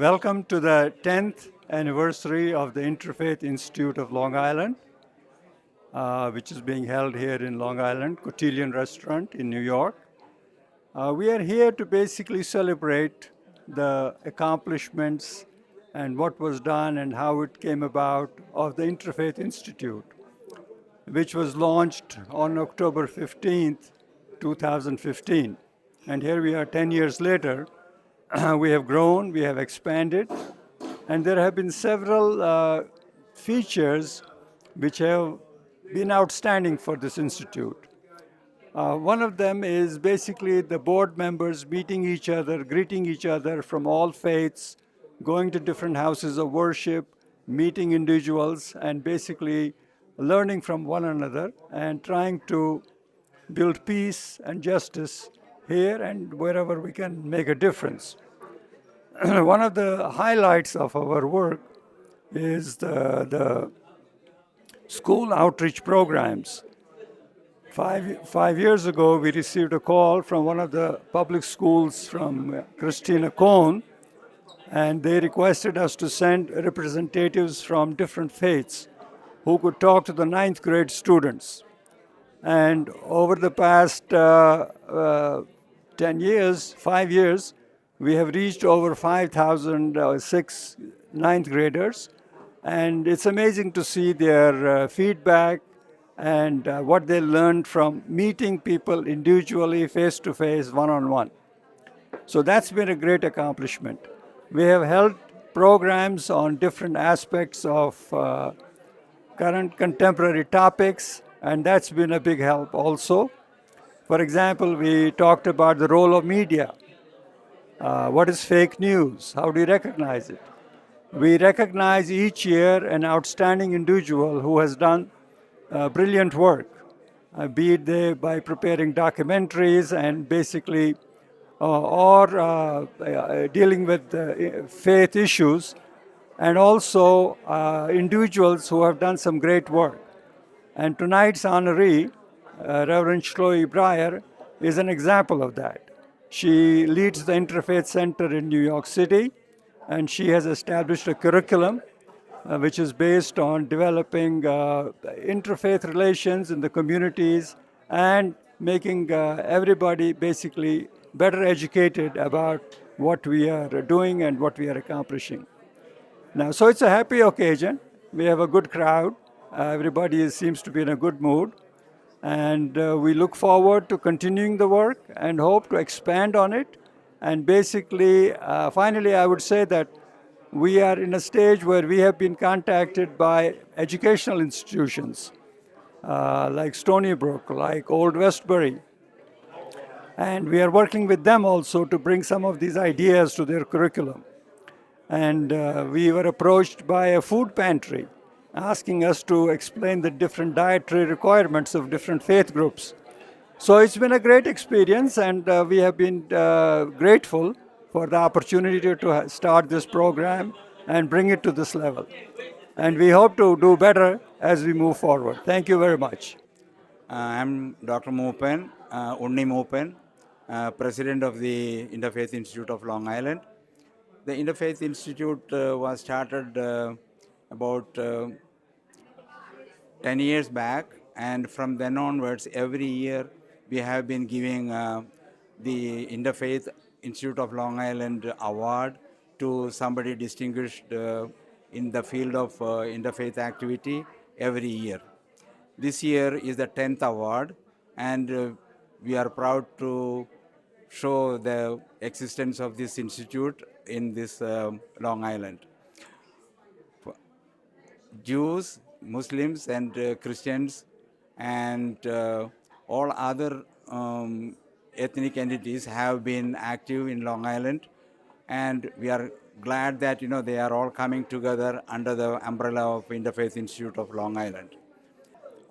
Welcome to the 10th anniversary of the Interfaith Institute of Long Island, which is being held here in Long Island, Cotillion Restaurant in New York. We are here to basically celebrate the accomplishments and what was done and how it came about of the Interfaith Institute, which was launched on October 15th, 2015. And here we are 10 years later. We have grown, we have expanded, and there have been several features which have been outstanding for this institute. One of them is basically the board members meeting each other, greeting each other from all faiths, going to different houses of worship, meeting individuals, and basically learning from one another and trying to build peace and justice here and wherever we can make a difference. One of the highlights of our work is the school outreach programs. Five years ago, we received a call from one of the public schools from Christina Cone, and they requested us to send representatives from different faiths who could talk to the ninth grade students. And over the past 5 years, we have reached over 5,006 ninth graders. And it's amazing to see their feedback and what they learned from meeting people individually, face-to-face, one-on-one. So that's been a great accomplishment. We have held programs on different aspects of current contemporary topics, and that's been a big help also. For example, we talked about the role of media. What is fake news? How do you recognize it? We recognize each year an outstanding individual who has done brilliant work, be it they by preparing documentaries and basically or dealing with faith issues, and also individuals who have done some great work. And tonight's honoree, Reverend Chloe Breyer, is an example of that. She leads the Interfaith Center in New York City, and she has established a curriculum which is based on developing interfaith relations in the communities and making everybody basically better educated about what we are doing and what we are accomplishing. Now, so it's a happy occasion. We have a good crowd. Everybody seems to be in a good mood. And we look forward to continuing the work and hope to expand on it. And basically, finally, I would say that we are in a stage where we have been contacted by educational institutions like Stony Brook, like Old Westbury. And we are working with them also to bring some of these ideas to their curriculum. And we were approached by a food pantry asking us to explain the different dietary requirements of different faith groups. So it's been a great experience, and we have been grateful for the opportunity to start this program and bring it to this level. And we hope to do better as we move forward. Thank you very much. I'm Dr. Mopen, Unni Mopen, President of the Interfaith Institute of Long Island. The Interfaith Institute was started about 10 years back, and from then onwards, every year we have been giving the Interfaith Institute of Long Island Award to somebody distinguished in the field of interfaith activity every year. This year is the 10th award, and we are proud to show the existence of this institute in this Long Island. Jews, Muslims, and Christians, and all other ethnic entities have been active in Long Island, and we are glad that they are all coming together under the umbrella of Interfaith Institute of Long Island.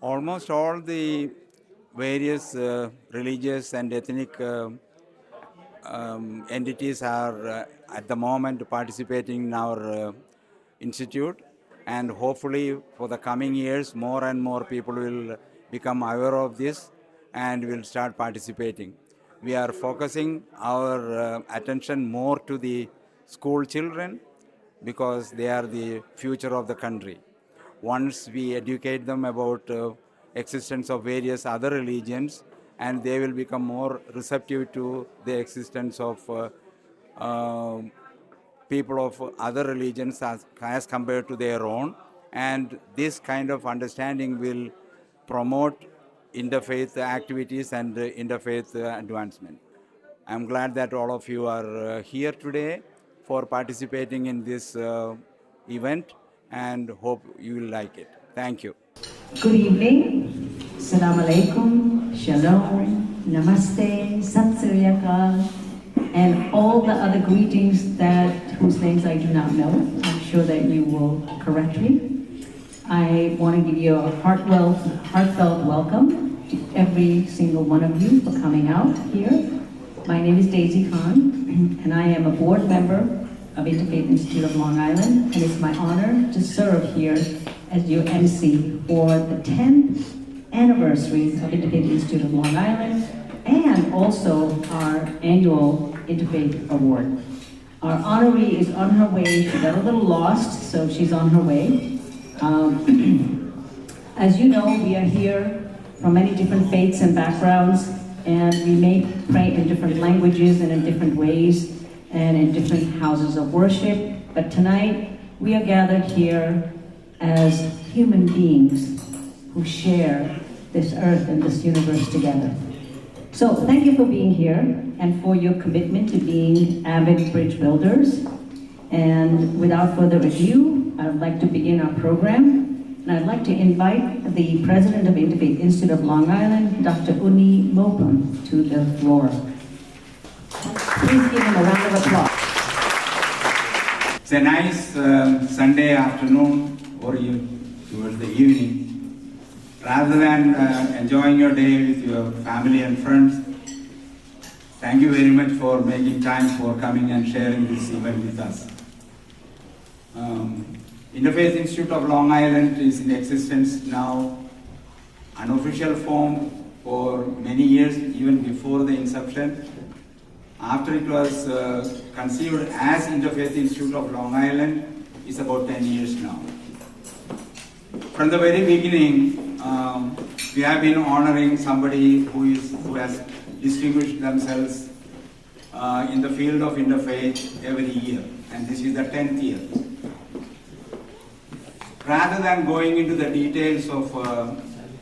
Almost all the various religious and ethnic entities are at the moment participating in our institute, and hopefully for the coming years more and more people will become aware of this and will start participating. We are focusing our attention more to the school children because they are the future of the country. Once we educate them about existence of various other religions, and they will become more receptive to the existence of people of other religions as compared to their own. And this kind of understanding will promote interfaith activities and interfaith advancement. I'm glad that all of you are here today for participating in this event, and hope you will like it. Thank you. Good evening. Assalamu alaikum, shalom, namaste, sat sri akal, and all the other greetings whose names I do not know. I'm sure that you will correct me. I want to give you a heartfelt welcome to every single one of you for coming out here. My name is Daisy Khan, and I am a board member of Interfaith Institute of Long Island, and it's my honor to serve here as your MC for the 10th anniversary of Interfaith Institute of Long Island, and also our annual Interfaith Award. Our honoree is on her way. She got a little lost, so she's on her way. As you know, we are here from many different faiths and backgrounds, and we may pray in different languages and in different ways and in different houses of worship. But tonight, we are gathered here as human beings who share this earth and this universe together. So thank you for being here and for your commitment to being avid bridge builders. And without further ado, I would like to begin our program. And I'd like to invite the president of Interfaith Institute of Long Island, Dr. Uni Mopum, to the floor. Please give him a round of applause. It's a nice Sunday afternoon or towards the evening. Rather than enjoying your day with your family and friends, thank you very much for making time for coming and sharing this event with us. Interfaith Institute of Long Island is in existence now, unofficial form for many years, even before the inception. After it was conceived as Interfaith Institute of Long Island, it's about 10 years now. From the very beginning, we have been honoring somebody who has distinguished themselves in the field of interfaith every year, and this is the 10th year. Rather than going into the details of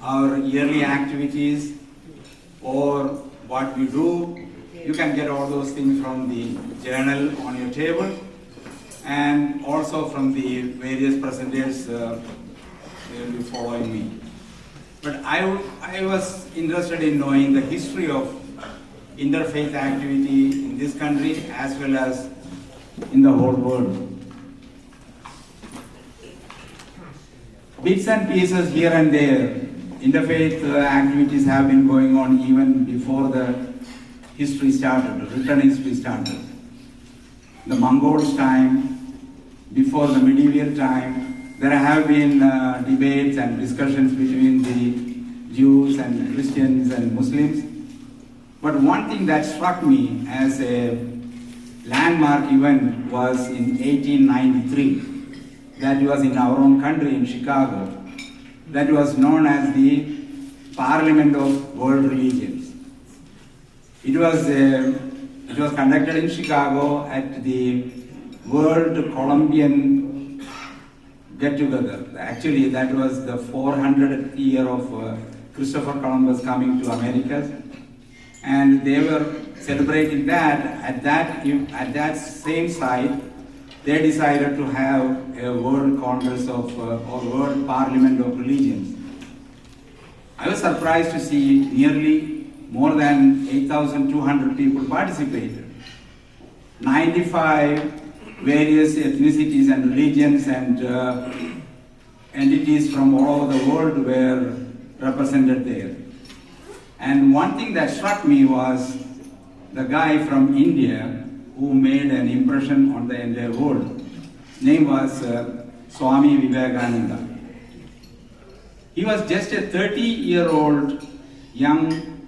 our yearly activities or what we do, you can get all those things from the journal on your table and also from the various presenters they will be following me. But I was interested in knowing the history of interfaith activity in this country as well as in the whole world. Bits and pieces here and there, interfaith activities have been going on even before the history started, written history started. The Mongols' time, before the medieval time, there have been debates and discussions between the Jews and Christians and Muslims. But one thing that struck me as a landmark event was in 1893. That was in our own country, in Chicago. That was known as the Parliament of World Religions. It was conducted in Chicago at the World Columbian get-together. Actually, that was the 400th year of Christopher Columbus coming to America, and they were celebrating that. At that same site, they decided to have a World Congress of or World Parliament of Religions. I was surprised to see nearly more than 8,200 people participated. 95 various ethnicities and religions and entities from all over the world were represented there. And one thing that struck me was the guy from India who made an impression on the entire world. His name was Swami Vivekananda. He was just a 30-year-old young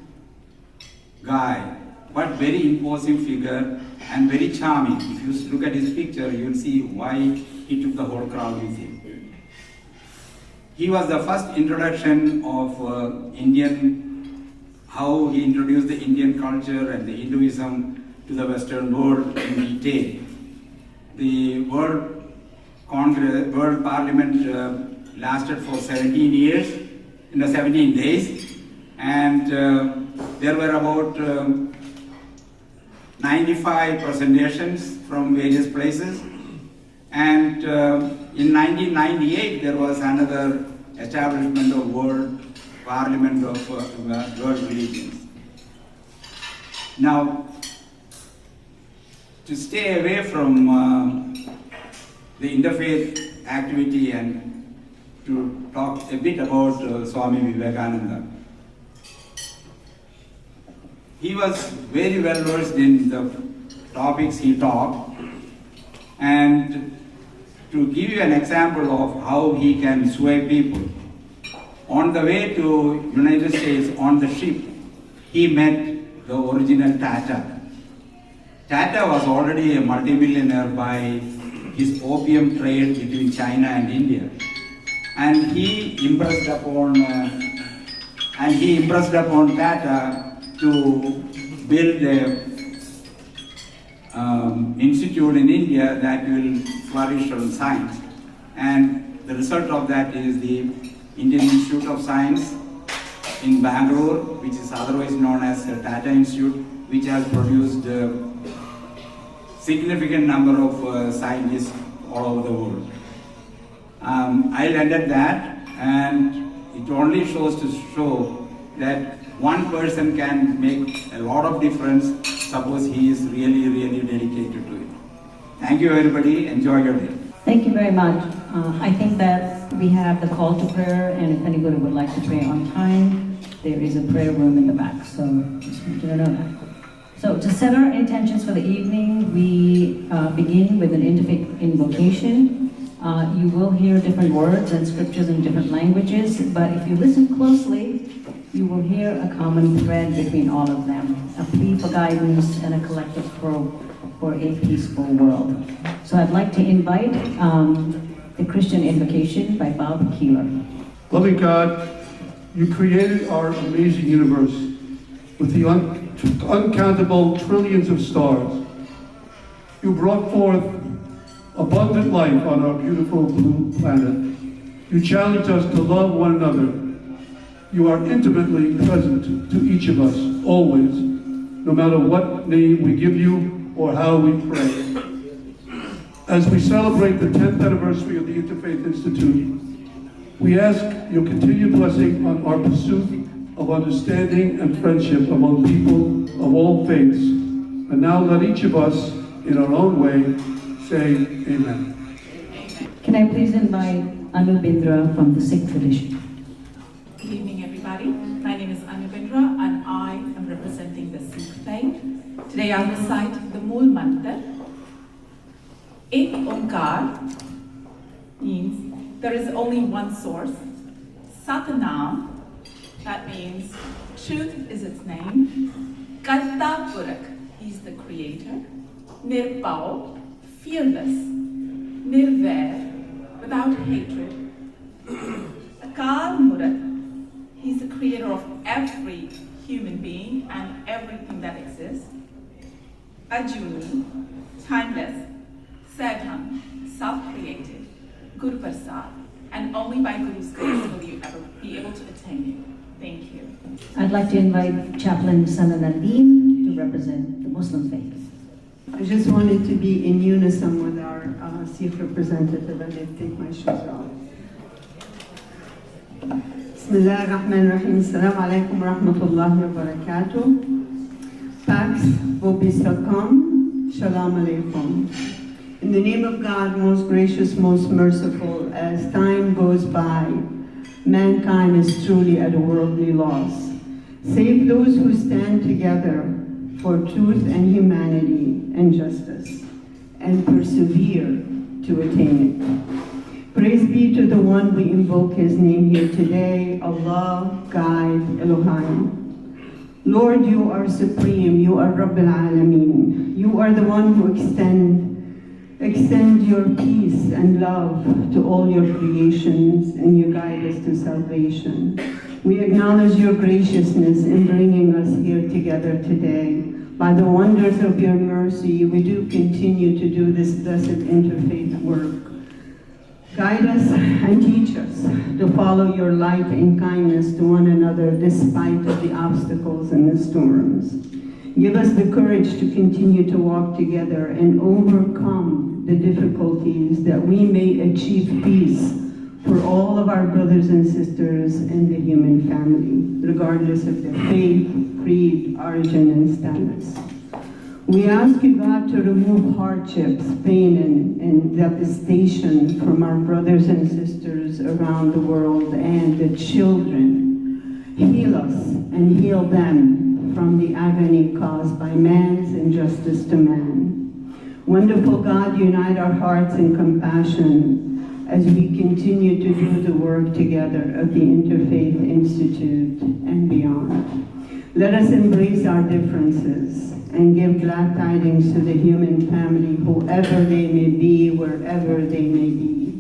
guy, but very imposing figure, and very charming. If you look at his picture, you'll see why he took the whole crowd with him. He was the first introduction of how he introduced the Indian culture and the Hinduism to the Western world in detail. The World Parliament lasted for 17 years, 17 days, and there were about 95 presentations from various places. And in 1998, there was another establishment of World Parliament of World Religions. Now, to stay away from the interfaith activity and to talk a bit about Swami Vivekananda. He was very well versed in the topics he taught, and to give you an example of how he can sway people. On the way to United States on the ship, he met the original Tata. Tata was already a multimillionaire by his opium trade between China and India, and he impressed upon Tata to build a institute in India that will flourish on science. And the result of that is the Indian Institute of Science in Bangalore, which is otherwise known as the Tata Institute, which has produced a significant number of scientists all over the world. I'll end at that, and it only shows that one person can make a lot of difference, suppose he is really, really dedicated to it. Thank you, everybody. Enjoy your day. Thank you very much. I think that we have the call to prayer, and if anybody would like to pray on time, there is a prayer room in the back, so just want you to know that. So to set our intentions for the evening, we begin with an interfaith invocation. You will hear different words and scriptures in different languages, but if you listen closely, you will hear a common thread between all of them, a plea for guidance and a collective hope for a peaceful world. So I'd like to invite the Christian invocation by Bob Keeler. Loving God, you created our amazing universe with the uncountable trillions of stars. You brought forth abundant life on our beautiful blue planet. You challenge us to love one another. You are intimately present to each of us, always, no matter what name we give you or how we pray. As we celebrate the 10th anniversary of the Interfaith Institute, we ask your continued blessing on our pursuit of understanding and friendship among people of all faiths. And now let each of us, in our own way, say amen. Can I please invite Anu Bindra from the Sikh tradition? Good evening, everybody. My name is Anu Bindra, and I am representing the Sikh faith. Today I'll recite the Mool Mantra. Ek Omkar means there is only one source. Satanam, that means truth is its name. Karta Purak, he's the creator. Nirpao, fearless. Nirvair, without hatred. Akal Murat, he's the creator of every human being and everything that exists. Ajuni, timeless. Sadham, self-created. Guru Prasad, and only by Guru's grace will you ever be able to attain it. Thank you. I'd like to invite Chaplain Sana Nadeem to represent the Muslim faith. I just wanted to be in unison with our Sikh representative. I didn't take my shoes off. Bismillah ar-Rahman ar-Rahim. Assalamu alaikum wa rahmatullahi wa barakatuh. Pax vobisakam. Shalom alaikum. In the name of God, most gracious, most merciful, as time goes by, mankind is truly at a worldly loss. Save those who stand together for truth and humanity and justice, and persevere to attain it. Praise be to the one we invoke his name here today, Allah, Guide, Elohim. Lord, you are supreme, you are Rabbil Alameen. You are the one who extend your peace and love to all your creations, and you guide us to salvation. We acknowledge your graciousness in bringing us here together today. By the wonders of your mercy, we do continue to do this blessed interfaith work. Guide us and teach us to follow your light and kindness to one another despite of the obstacles and the storms. Give us the courage to continue to walk together and overcome the difficulties that we may achieve peace for all of our brothers and sisters in the human family, regardless of their faith, creed, origin, and status. We ask you, God, to remove hardships, pain, and devastation from our brothers and sisters around the world and the children. Heal us and heal them from the agony caused by man's injustice to man. Wonderful God, unite our hearts in compassion as we continue to do the work together of the Interfaith Institute and beyond. Let us embrace our differences and give glad tidings to the human family, whoever they may be, wherever they may be.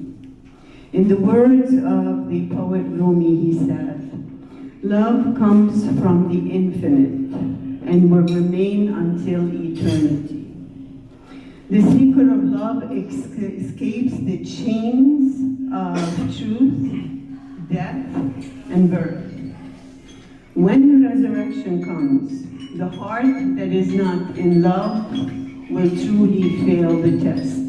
In the words of the poet Rumi, he said, "Love comes from the infinite and will remain until eternity." The secret of love escapes the chains of truth, death, and birth. When the resurrection comes, the heart that is not in love will truly fail the test.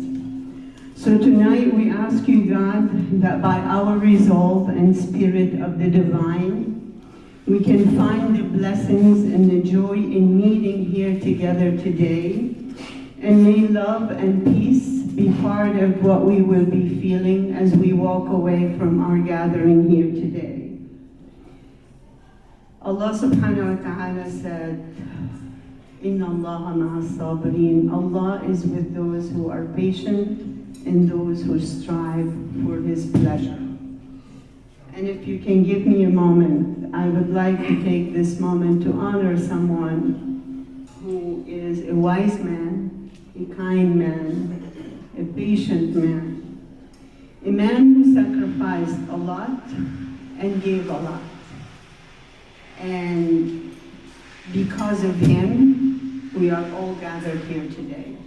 So tonight we ask you, God, that by our resolve and spirit of the divine, we can find the blessings and the joy in meeting here together today. And may love and peace be part of what we will be feeling as we walk away from our gathering here today. Allah subhanahu wa ta'ala said, Inna Allah ma'as sabirin. Allah is with those who are patient and those who strive for His pleasure. And if you can give me a moment, I would like to take this moment to honor someone who is a wise man, a kind man, a patient man, a man who sacrificed a lot and gave a lot. And because of him, we are all gathered here today.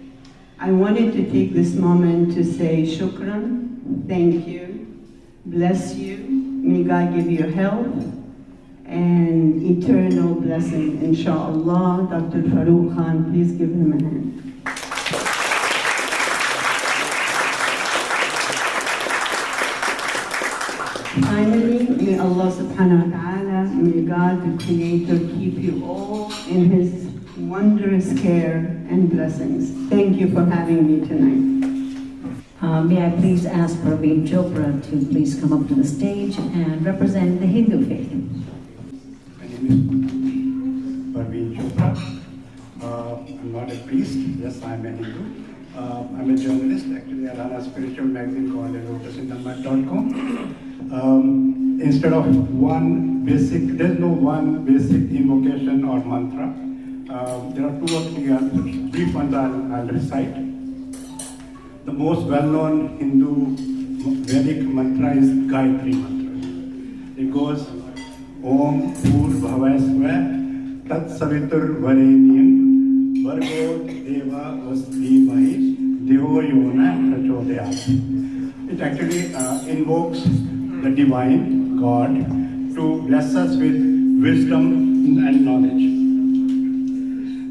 I wanted to take this moment to say shukran, thank you, bless you, may God give you health and eternal blessing, inshallah. Dr. Farooq Khan, please give him a hand. Finally, may Allah subhanahu wa ta'ala, may God the Creator keep you all in His wondrous care and blessings. Thank you for having me tonight. May I please ask Parveen Chopra to please come up to the stage and represent the Hindu faith. My name is Parveen Chopra. I'm not a priest. Yes, I'm a Hindu. I'm a journalist. Actually, I run a spiritual magazine called lotusintheMud.com. Instead of there's no one basic invocation or mantra. There are 2 or 3 answers. Brief ones I'll recite. The most well-known Hindu Vedic mantra is Gayatri mantra. It goes Om Pur Bhavasva Tat Savitur Varenyam Vargo Deva Vasdhimahi Devo Yona Prachodayat. It actually invokes the divine God to bless us with wisdom and knowledge.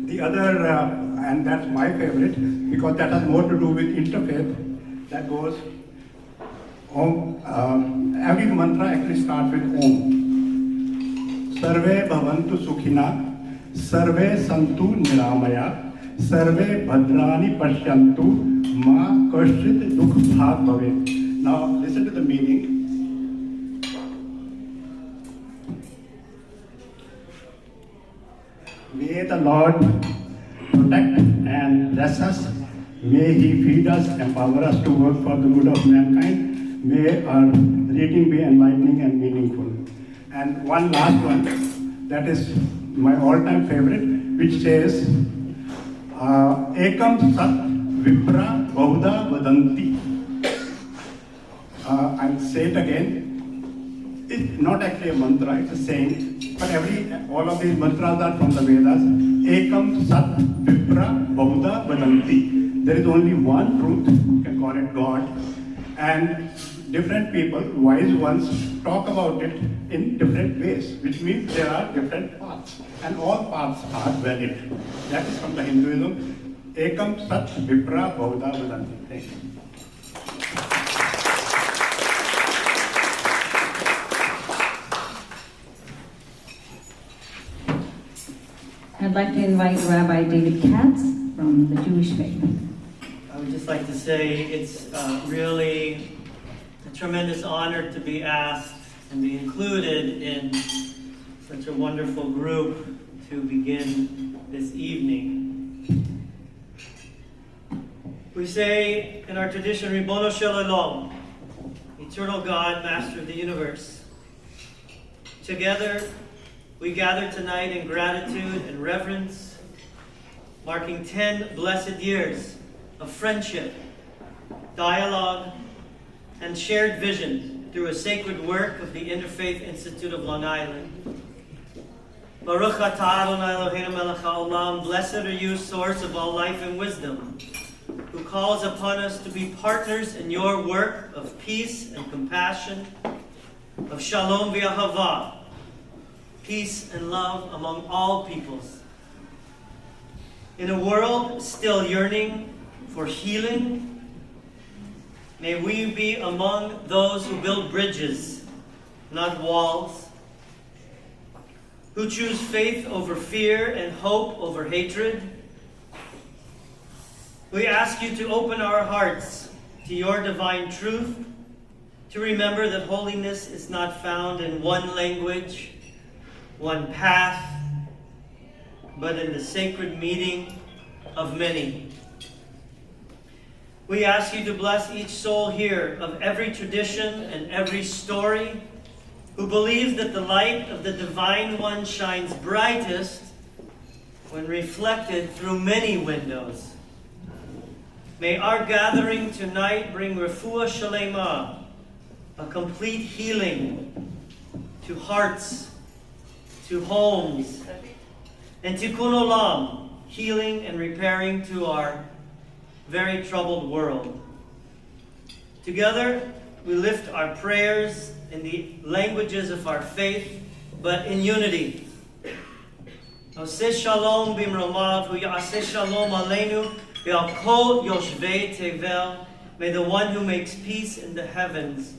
The other, and that's my favorite, because that has more to do with interfaith, that goes Om. Every mantra actually starts with Om. Sarve bhavantu sukhina, sarve santu niramaya, sarve bhadrani pashyantu, ma kashchit dukh bhag bhavet. Now listen to the meaning. May the Lord protect and bless us. May He feed us, empower us to work for the good of mankind. May our reading be enlightening and meaningful. And one last one, that is my all-time favorite, which says, Ekam Sat Vipra Bahuda Vadanti. I'll say it again. It's not actually a mantra, it's a saying, but all of these mantras are from the Vedas. Ekam Sat Vipra Bahuda Vadanti. There is only one truth, you can call it God, and different people, wise ones, talk about it in different ways, which means there are different paths, and all paths are valid. That is from the Hinduism. Ekam Sat Vipra Bahuda Vadanti. Thank you. I'd like to invite Rabbi David Katz from the Jewish faith. I would just like to say it's really a tremendous honor to be asked and be included in such a wonderful group to begin this evening. We say in our tradition, Ribono Shel Olam, eternal God, Master of the universe. Together, we gather tonight in gratitude and reverence, marking 10 blessed years of friendship, dialogue, and shared vision through a sacred work of the Interfaith Institute of Long Island. Baruch atah Adonai Eloheinu melech haolam, blessed are you, source of all life and wisdom, who calls upon us to be partners in your work of peace and compassion, of shalom v'ahava, peace and love among all peoples. In a world still yearning for healing, may we be among those who build bridges, not walls, who choose faith over fear and hope over hatred. We ask you to open our hearts to your divine truth, to remember that holiness is not found in one language, one path, but in the sacred meeting of many. We ask you to bless each soul here of every tradition and every story, who believes that the light of the Divine One shines brightest when reflected through many windows. May our gathering tonight bring refuah shalema, a complete healing to hearts, to homes, and tikkun olam, healing and repairing to our very troubled world. Together, we lift our prayers in the languages of our faith, but in unity. Oseh shalom bimromav, hu ya'aseh shalom aleinu, ve'al kol yoshvei tevel. May the one who makes peace in the heavens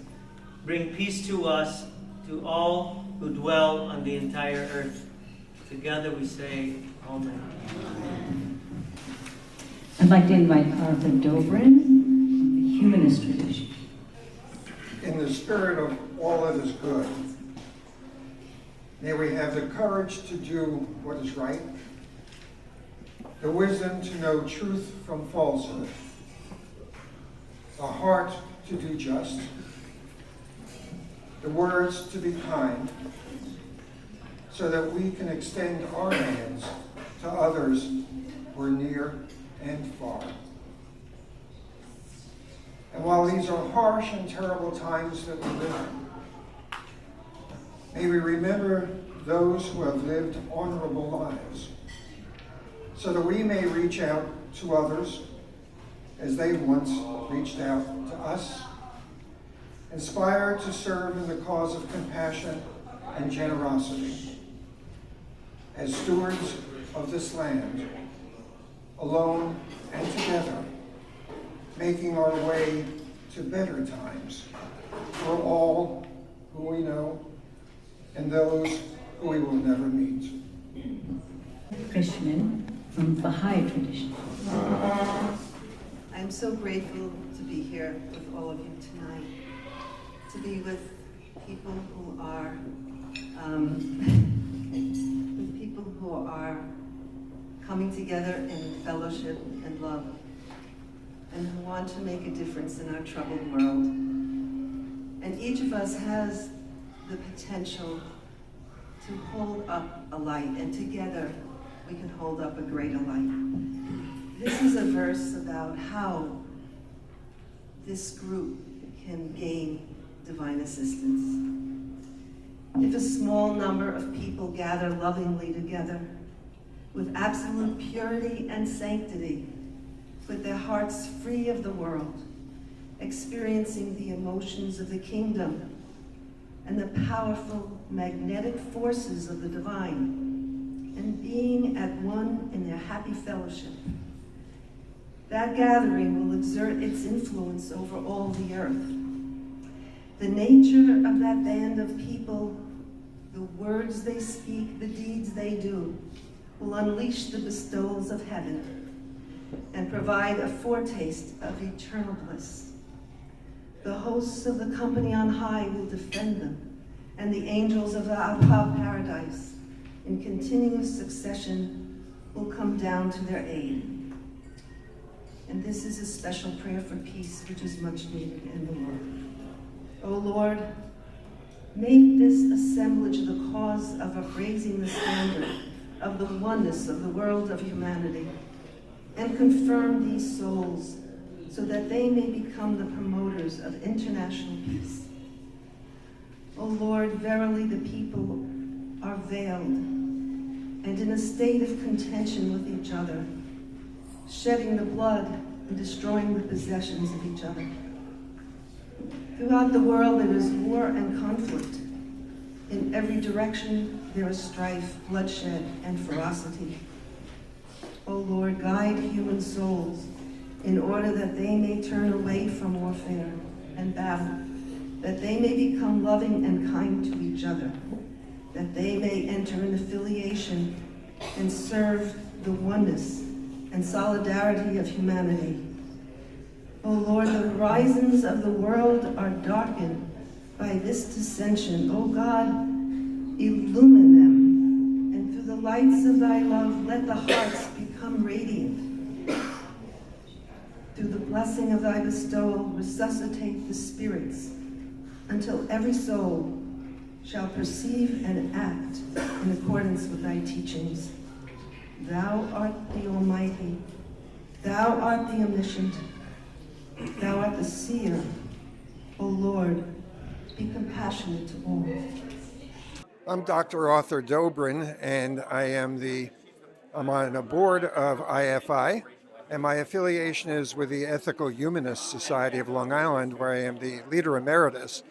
bring peace to us, to all who dwell on the entire earth. Together we say, Amen. I'd like to invite Arthur Dobrin from the Humanist tradition. In the spirit of all that is good, may we have the courage to do what is right, the wisdom to know truth from falsehood, the heart to do just, the words to be kind, so that we can extend our hands to others who are near and far. And while these are harsh and terrible times that we live in, may we remember those who have lived honorable lives, so that we may reach out to others as they once reached out to us, inspired to serve in the cause of compassion and generosity. As stewards of this land, alone and together, making our way to better times for all who we know and those who we will never meet. Krishnan from Baha'i tradition. I'm so grateful to be here with all of you tonight, to be with people who are coming together in fellowship and love, and who want to make a difference in our troubled world. And each of us has the potential to to hold up a light, and together we can hold up a greater light. This is a verse about how this group can gain divine assistance. If a small number of people gather lovingly together, with absolute purity and sanctity, with their hearts free of the world, experiencing the emotions of the kingdom and the powerful magnetic forces of the divine, and being at one in their happy fellowship, that gathering will exert its influence over all the earth. The nature of that band of people, the words they speak, the deeds they do, will unleash the bestowals of heaven and provide a foretaste of eternal bliss. The hosts of the company on high will defend them, and the angels of the Abha paradise, in continuous succession, will come down to their aid. And this is a special prayer for peace, which is much needed in the world. O Lord, make this assemblage the cause of upraising the standard of the oneness of the world of humanity, and confirm these souls so that they may become the promoters of international peace. O Lord, verily the people are veiled and in a state of contention with each other, shedding the blood and destroying the possessions of each other. Throughout the world there is war and conflict. In every direction there is strife, bloodshed, and ferocity. O Lord, guide human souls in order that they may turn away from warfare and battle, that they may become loving and kind to each other, that they may enter in affiliation and serve the oneness and solidarity of humanity. O Lord, the horizons of the world are darkened by this dissension. O God, illumine them, and through the lights of thy love, let the hearts become radiant. Through the blessing of thy bestowal, resuscitate the spirits, until every soul shall perceive and act in accordance with thy teachings. Thou art the Almighty, thou art the Omniscient, thou art the Seer. O Lord, be compassionate to all. I'm Dr. Arthur Dobrin, and I'm on a board of IFI, and my affiliation is with the Ethical Humanist Society of Long Island, where I am the leader emeritus.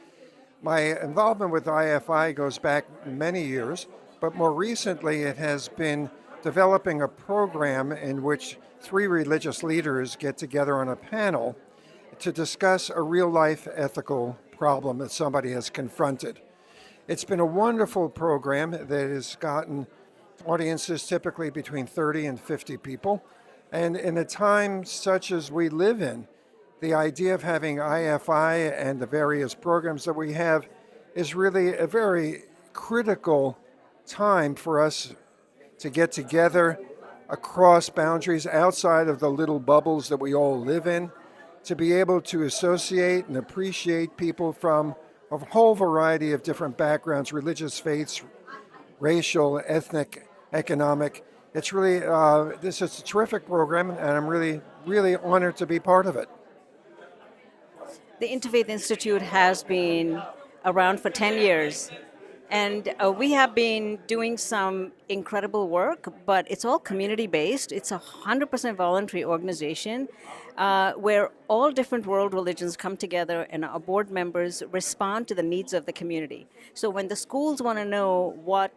My involvement with IFI goes back many years, but more recently it has been developing a program in which 3 religious leaders get together on a panel to discuss a real-life ethical problem that somebody has confronted. It's been a wonderful program that has gotten audiences typically between 30 and 50 people. And in a time such as we live in, the idea of having IFI and the various programs that we have is really a very critical time for us to get together across boundaries outside of the little bubbles that we all live in, to be able to associate and appreciate people from a whole variety of different backgrounds, religious faiths, racial, ethnic, economic. It's really, this is a terrific program, and I'm really, really honored to be part of it. The Interfaith Institute has been around for 10 years, and we have been doing some incredible work, but it's all community-based. It's a 100% voluntary organization where all different world religions come together and our board members respond to the needs of the community. So when the schools want to know what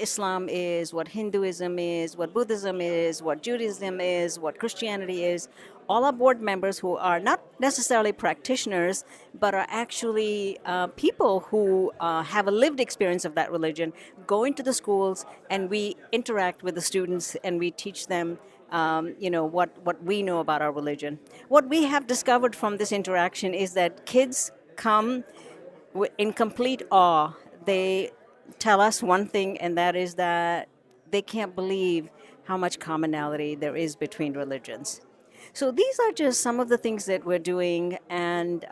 Islam is, what Hinduism is, what Buddhism is, what Judaism is, what Christianity is, all our board members who are not necessarily practitioners, but are actually people who have a lived experience of that religion, go into the schools and we interact with the students and we teach them what we know about our religion. What we have discovered from this interaction is that kids come in complete awe. They tell us one thing, and that is that they can't believe how much commonality there is between religions. So these are just some of the things that we're doing, and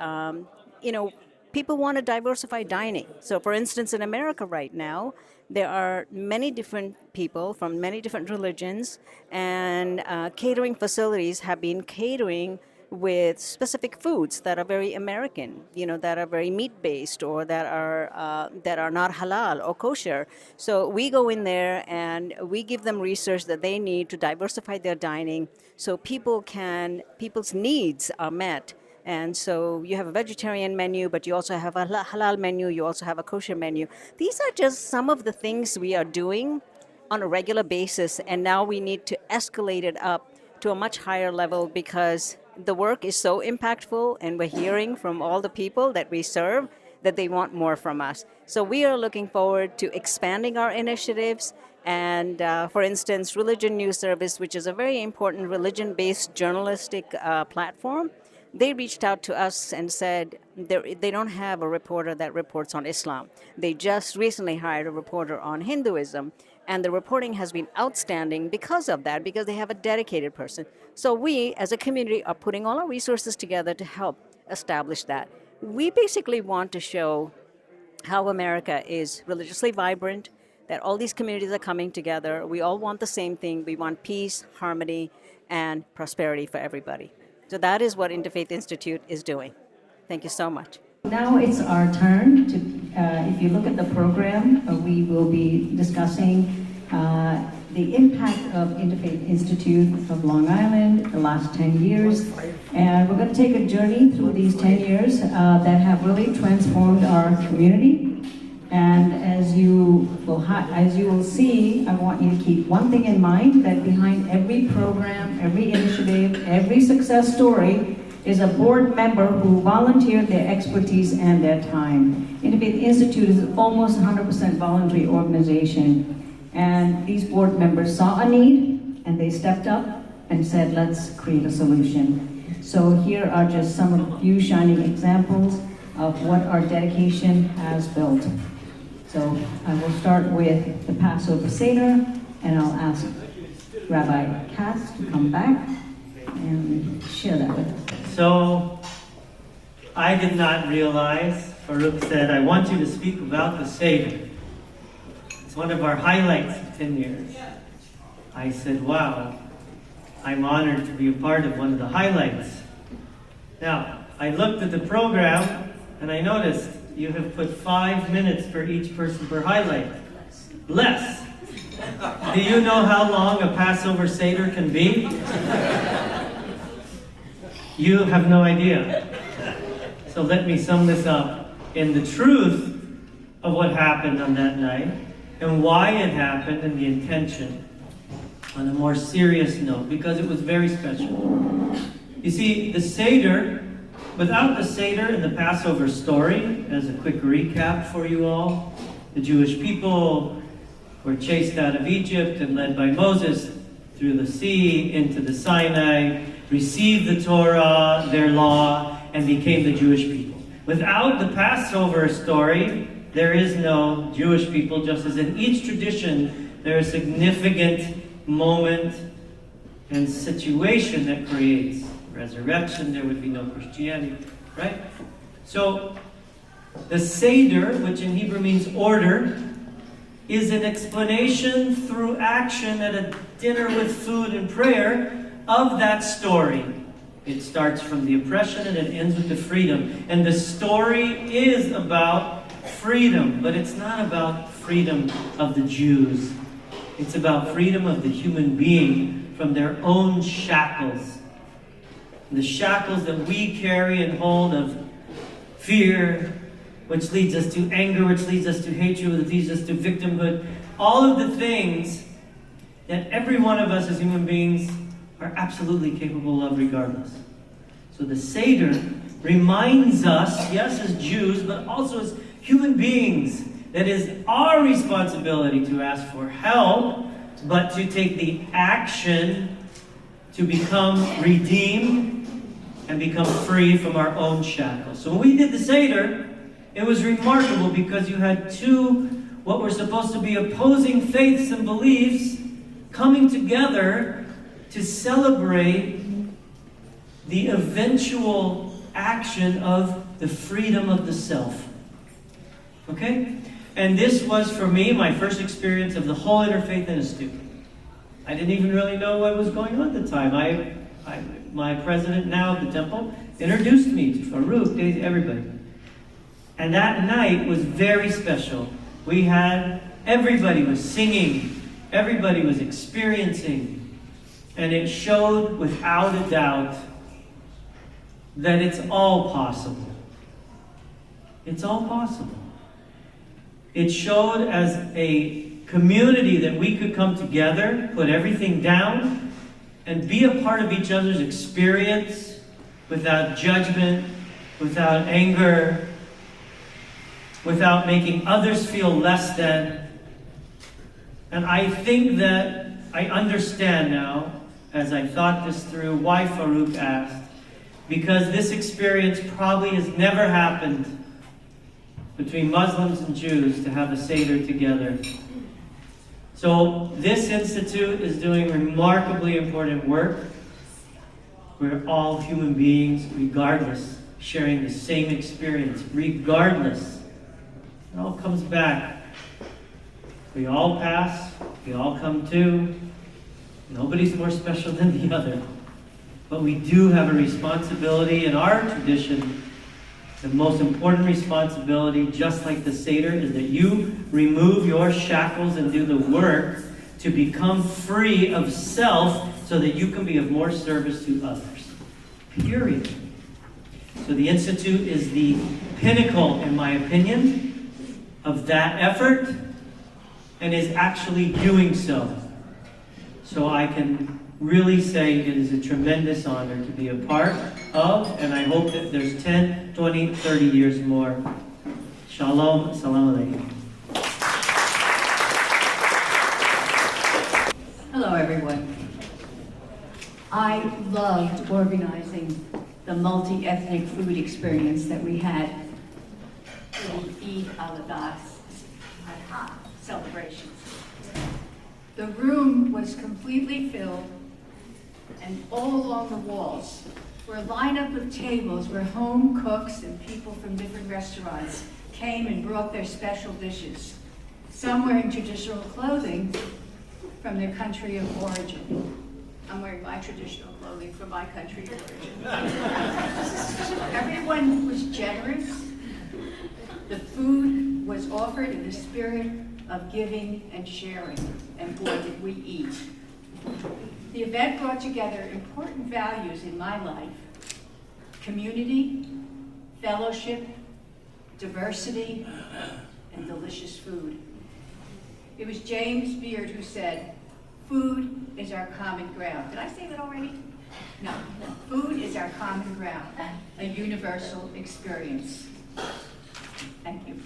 people want to diversify dining. So, for instance, in America right now, there are many different people from many different religions, and catering facilities have been catering with specific foods that are very American, that are very meat-based or that are not halal or kosher. So we go in there and we give them research that they need to diversify their dining, so people's needs are met. And so you have a vegetarian menu, but you also have a halal menu, you also have a kosher menu. These are just some of the things we are doing on a regular basis, and now we need to escalate it up to a much higher level because the work is so impactful, and we're hearing from all the people that we serve that they want more from us. So we are looking forward to expanding our initiatives. And for instance, Religion News Service, which is a very important religion-based journalistic platform, they reached out to us and said they don't have a reporter that reports on Islam. They just recently hired a reporter on Hinduism, and the reporting has been outstanding because of that, because they have a dedicated person. So we, as a community, are putting all our resources together to help establish that. We basically want to show how America is religiously vibrant, that all these communities are coming together. We all want the same thing. We want peace, harmony, and prosperity for everybody. So that is what Interfaith Institute is doing. Thank you so much. Now it's our turn to, if you look at the program, we will be discussing the impact of Interfaith Institute of Long Island the last 10 years. And we're going to take a journey through these 10 years that have really transformed our community. And as you will see, I want you to keep one thing in mind, that behind every program, every initiative, every success story is a board member who volunteered their expertise and their time. Interfaith Institute is almost 100% voluntary organization. And these board members saw a need, and they stepped up and said, let's create a solution. So here are just some of the few shining examples of what our dedication has built. So I will start with the Passover Seder, and I'll ask Rabbi Katz to come back and share that with us. So I did not realize, Farouk said, I want you to speak about the Seder. It's one of our highlights of 10 years. I said, wow, I'm honored to be a part of one of the highlights. Now, I looked at the program and I noticed you have put 5 minutes for each person per highlight. Less. Do you know how long a Passover Seder can be? You have no idea. So let me sum this up in the truth of what happened on that night and why it happened and the intention on a more serious note, because it was very special. You see, the Seder, without the Seder and the Passover story, as a quick recap for you all, the Jewish people were chased out of Egypt and led by Moses through the sea into the Sinai, received the Torah, their law, and became the Jewish people. Without the Passover story, there is no Jewish people, just as in each tradition, there is a significant moment and situation that creates resurrection. There would be no Christianity, right? So, the Seder, which in Hebrew means order, is an explanation through action at a dinner with food and prayer of that story. It starts from the oppression and it ends with the freedom. And the story is about freedom, but it's not about freedom of the Jews. It's about freedom of the human being from their own shackles. The shackles that we carry and hold of fear, which leads us to anger, which leads us to hatred, which leads us to victimhood. All of the things that every one of us as human beings are absolutely capable of regardless. So the Seder reminds us, yes, as Jews, but also as human beings, that is our responsibility to ask for help, but to take the action to become redeemed and become free from our own shackles. So when we did the Seder, it was remarkable because you had two, what were supposed to be opposing faiths and beliefs, coming together to celebrate the eventual action of the freedom of the self. Okay? And this was, for me, my first experience of the whole Interfaith Institute. I didn't even really know what was going on at the time. My president now of the temple introduced me to Farouk, Daisy, everybody. And that night was very special. Everybody was singing, everybody was experiencing, and it showed without a doubt that it's all possible. It's all possible. It showed as a community that we could come together, put everything down, and be a part of each other's experience without judgment, without anger, without making others feel less than. And I think that I understand now, as I thought this through, why Farouk asked. Because this experience probably has never happened between Muslims and Jews to have a Seder together. So this institute is doing remarkably important work. We're all human beings, regardless, sharing the same experience, regardless. It all comes back. We all pass, we all come to. Nobody's more special than the other. But we do have a responsibility in our tradition. The most important responsibility, just like the Seder, is that you remove your shackles and do the work to become free of self so that you can be of more service to others. Period. So the Institute is the pinnacle, in my opinion, of that effort, and is actually doing so. So I can really say it is a tremendous honor to be a part of, and I hope that there's 10, 20, 30 years more. Shalom, assalamu alaikum. Hello, everyone. I loved organizing the multi-ethnic food experience that we had for the Eid al-Adha celebrations. The room was completely filled, and all along the walls were a lineup of tables where home cooks and people from different restaurants came and brought their special dishes. Some wearing traditional clothing from their country of origin. I'm wearing my traditional clothing from my country of origin. Everyone was generous. The food was offered in the spirit of giving and sharing, and boy, did we eat. The event brought together important values in my life: community, fellowship, diversity, and delicious food. It was James Beard who said, "Food is our common ground." Did I say that already? No. Food is our common ground, a universal experience. Thank you.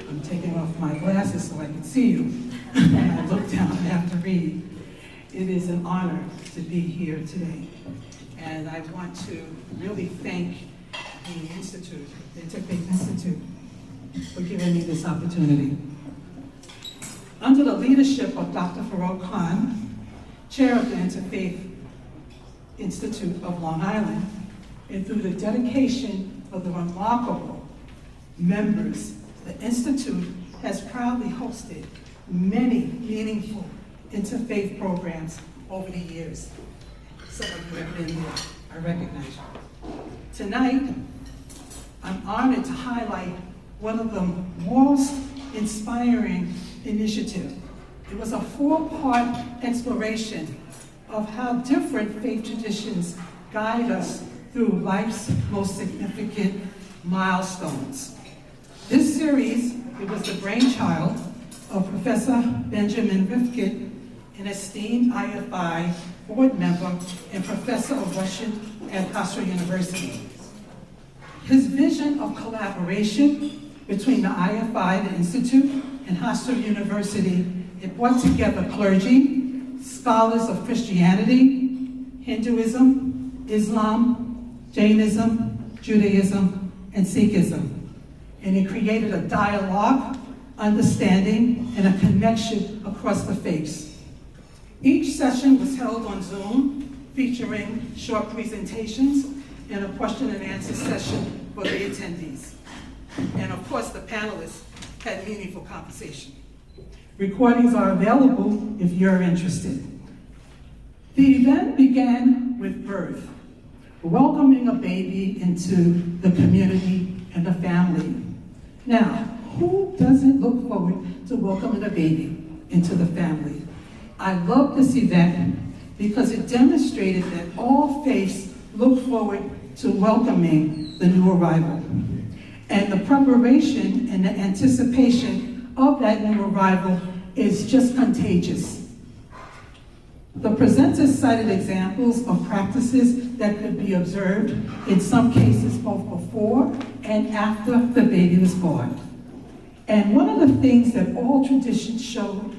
I'm taking off my glasses so I can see you. When I look down, I have to read. It is an honor to be here today. And I want to really thank the Institute, the Interfaith Institute, for giving me this opportunity. Under the leadership of Dr. Farouk Khan, chair of the Interfaith Institute of Long Island, and through the dedication of the remarkable members, the Institute has proudly hosted many meaningful interfaith programs over the years. Some of you have been there, I recognize you. Tonight, I'm honored to highlight one of the most inspiring initiatives. It was a 4-part exploration of how different faith traditions guide us through life's most significant milestones. This series, it was the brainchild of Professor Benjamin Rifkin, an esteemed IFI board member and professor of Russian at Hofstra University. His vision of collaboration between the IFI, the Institute, and Hofstra University, it brought together clergy, scholars of Christianity, Hinduism, Islam, Jainism, Judaism, and Sikhism. And it created a dialogue, understanding, and a connection across the faiths. Each session was held on Zoom, featuring short presentations and a question and answer session for the attendees. And of course, the panelists had meaningful conversation. Recordings are available if you're interested. The event began with birth, welcoming a baby into the community and the family. Now, who doesn't look forward to welcoming a baby into the family? I love this event because it demonstrated that all faiths look forward to welcoming the new arrival. And the preparation and the anticipation of that new arrival is just contagious. The presenters cited examples of practices that could be observed, in some cases both before and after the baby was born. And one of the things that all traditions showed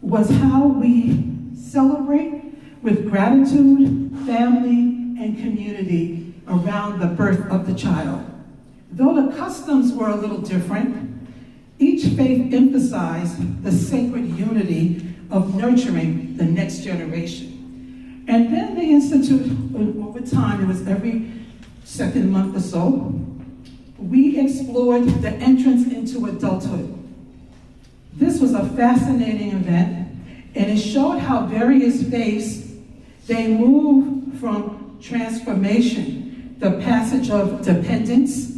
was how we celebrate with gratitude, family, and community around the birth of the child. Though the customs were a little different, each faith emphasized the sacred unity of nurturing the next generation. And then the Institute, over time, it was every second month or so, we explored the entrance into adulthood. This was a fascinating event, and it showed how various faiths, they move from transformation, the passage of dependence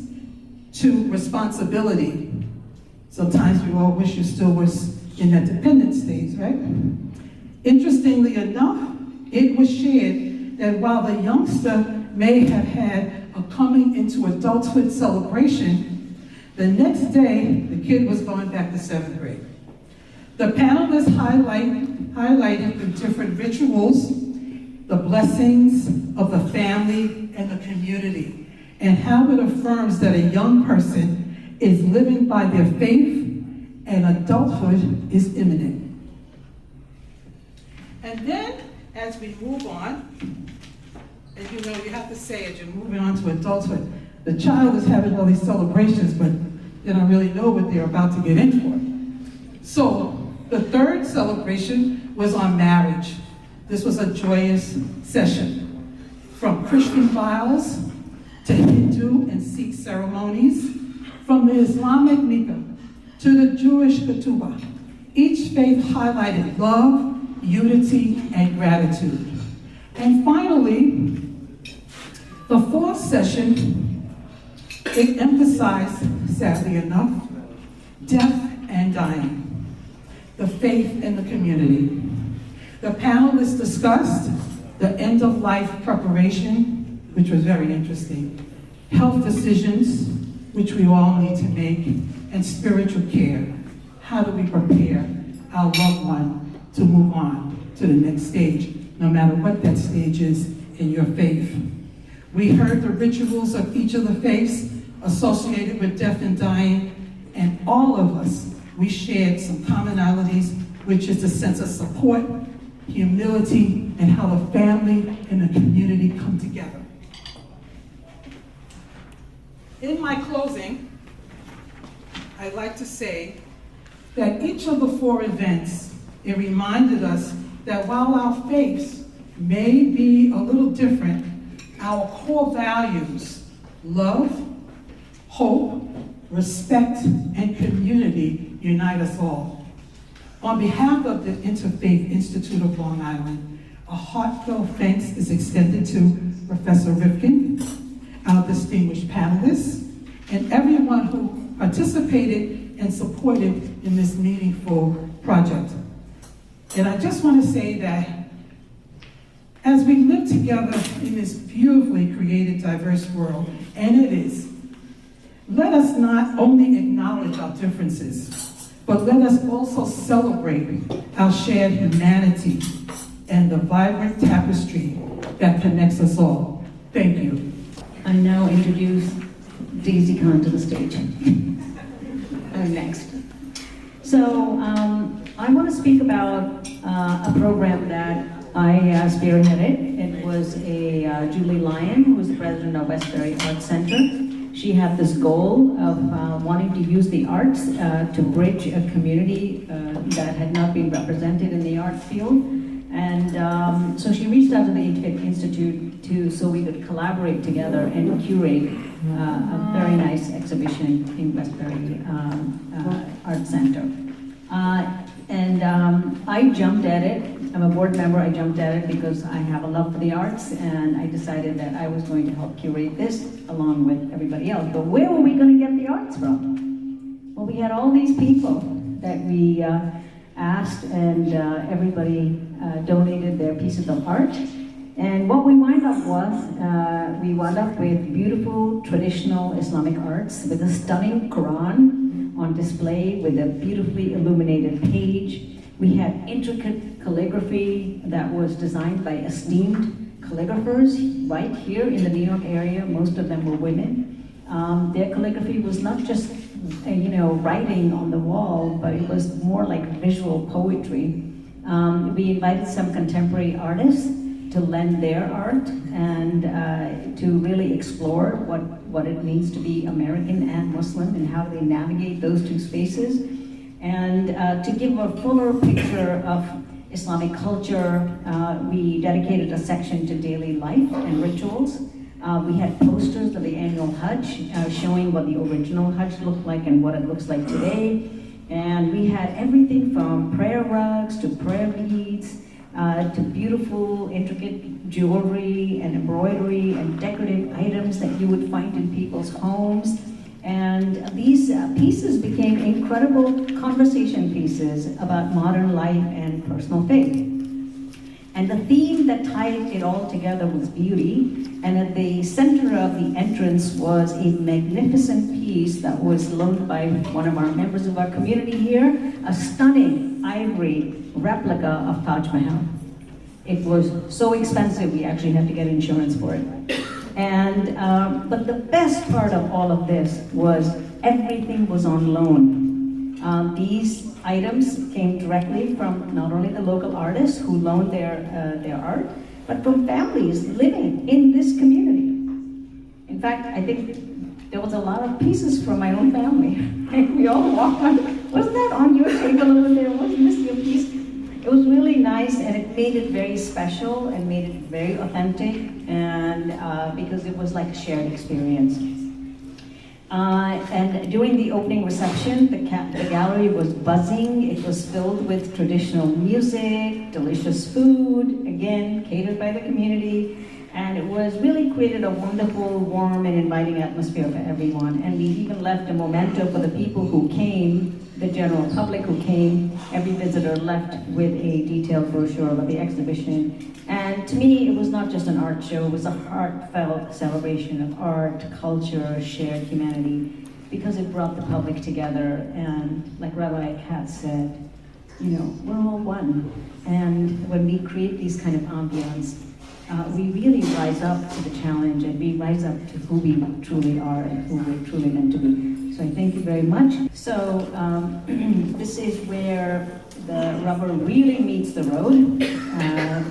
to responsibility. Sometimes you all wish you still was in that dependence stage, right? Interestingly enough, it was shared that while the youngster may have had a coming into adulthood celebration, the next day, the kid was going back to 7th grade. The panelists highlighted the different rituals, the blessings of the family and the community, and how it affirms that a young person is living by their faith and adulthood is imminent. And then, as we move on, and you know, you have to say as you're moving on to adulthood, the child is having all these celebrations, but they don't really know what they're about to get in for. So, the third celebration was on marriage. This was a joyous session. From Christian vows to Hindu and Sikh ceremonies, from the Islamic nikah to the Jewish ketubah, each faith highlighted love, unity, and gratitude. And finally, the fourth session, it emphasized, sadly enough, death and dying, the faith and the community. The panelists discussed the end-of-life preparation, which was very interesting, health decisions, which we all need to make, and spiritual care. How do we prepare our loved one to move on to the next stage, no matter what that stage is in your faith? We heard the rituals of each of the faiths associated with death and dying, and all of us, we shared some commonalities, which is the sense of support, humility, and how the family and the community come together. In my closing, I'd like to say that each of the four events, it reminded us that while our faiths may be a little different, our core values, love, hope, respect, and community unite us all. On behalf of the Interfaith Institute of Long Island, a heartfelt thanks is extended to Professor Rifkin, our distinguished panelists, and everyone who participated and supported in this meaningful project. And I just want to say that as we live together in this beautifully created, diverse world, and it is, let us not only acknowledge our differences, but let us also celebrate our shared humanity and the vibrant tapestry that connects us all. Thank you. I now introduce Daisy Khan to the stage. Next. So I want to speak about a program that I spearheaded. It was a Julie Lyon, who was the president of Westbury Arts Center. She had this goal of wanting to use the arts to bridge a community that had not been represented in the art field. And so she reached out to the Interfaith Institute so we could collaborate together and curate a very nice exhibition in Westbury Art Center. I jumped at it. I'm a board member. I jumped at it because I have a love for the arts, and I decided that I was going to help curate this along with everybody else. But where were we going to get the arts from? Well, we had all these people that we asked, and everybody donated their pieces of art. And what we wound up with beautiful traditional Islamic arts with a stunning Quran on display with a beautifully illuminated page. We had intricate calligraphy that was designed by esteemed calligraphers right here in the New York area. Most of them were women. Their calligraphy was not just writing on the wall, but it was more like visual poetry. We invited some contemporary artists to lend their art and to really explore what it means to be American and Muslim and how they navigate those two spaces. And to give a fuller picture of Islamic culture, we dedicated a section to daily life and rituals. We had posters of the annual Hajj showing what the original Hajj looked like and what it looks like today. And we had everything from prayer rugs to prayer beads to beautiful, intricate jewelry and embroidery and decorative items that you would find in people's homes. And these pieces became incredible conversation pieces about modern life and personal faith. And the theme that tied it all together was beauty. And at the center of the entrance was a magnificent piece that was loaned by one of our members of our community here, a stunning ivory replica of Taj Mahal. It was so expensive, we actually had to get insurance for it. And but the best part of all of this was everything was on loan. These items came directly from not only the local artists who loaned their art, but from families living in this community. In fact, I think there was a lot of pieces from my own family. We all walked on. Wasn't that on your table over there? Wasn't this your piece? It was really nice, and it made it very special and made it very authentic, and because it was like a shared experience. And during the opening reception, the gallery was buzzing. It was filled with traditional music, delicious food, again, catered by the community. And it was really created a wonderful, warm, and inviting atmosphere for everyone. And we even left a memento for the people who came, the general public who came. Every visitor left with a detailed brochure of the exhibition. And to me, it was not just an art show, it was a heartfelt celebration of art, culture, shared humanity, because it brought the public together. And like Rabbi Katz said, we're all one. And when we create these kind of ambience, we really rise up to the challenge, and we rise up to who we truly are and who we're truly meant to be. So I thank you very much. So this is where the rubber really meets the road,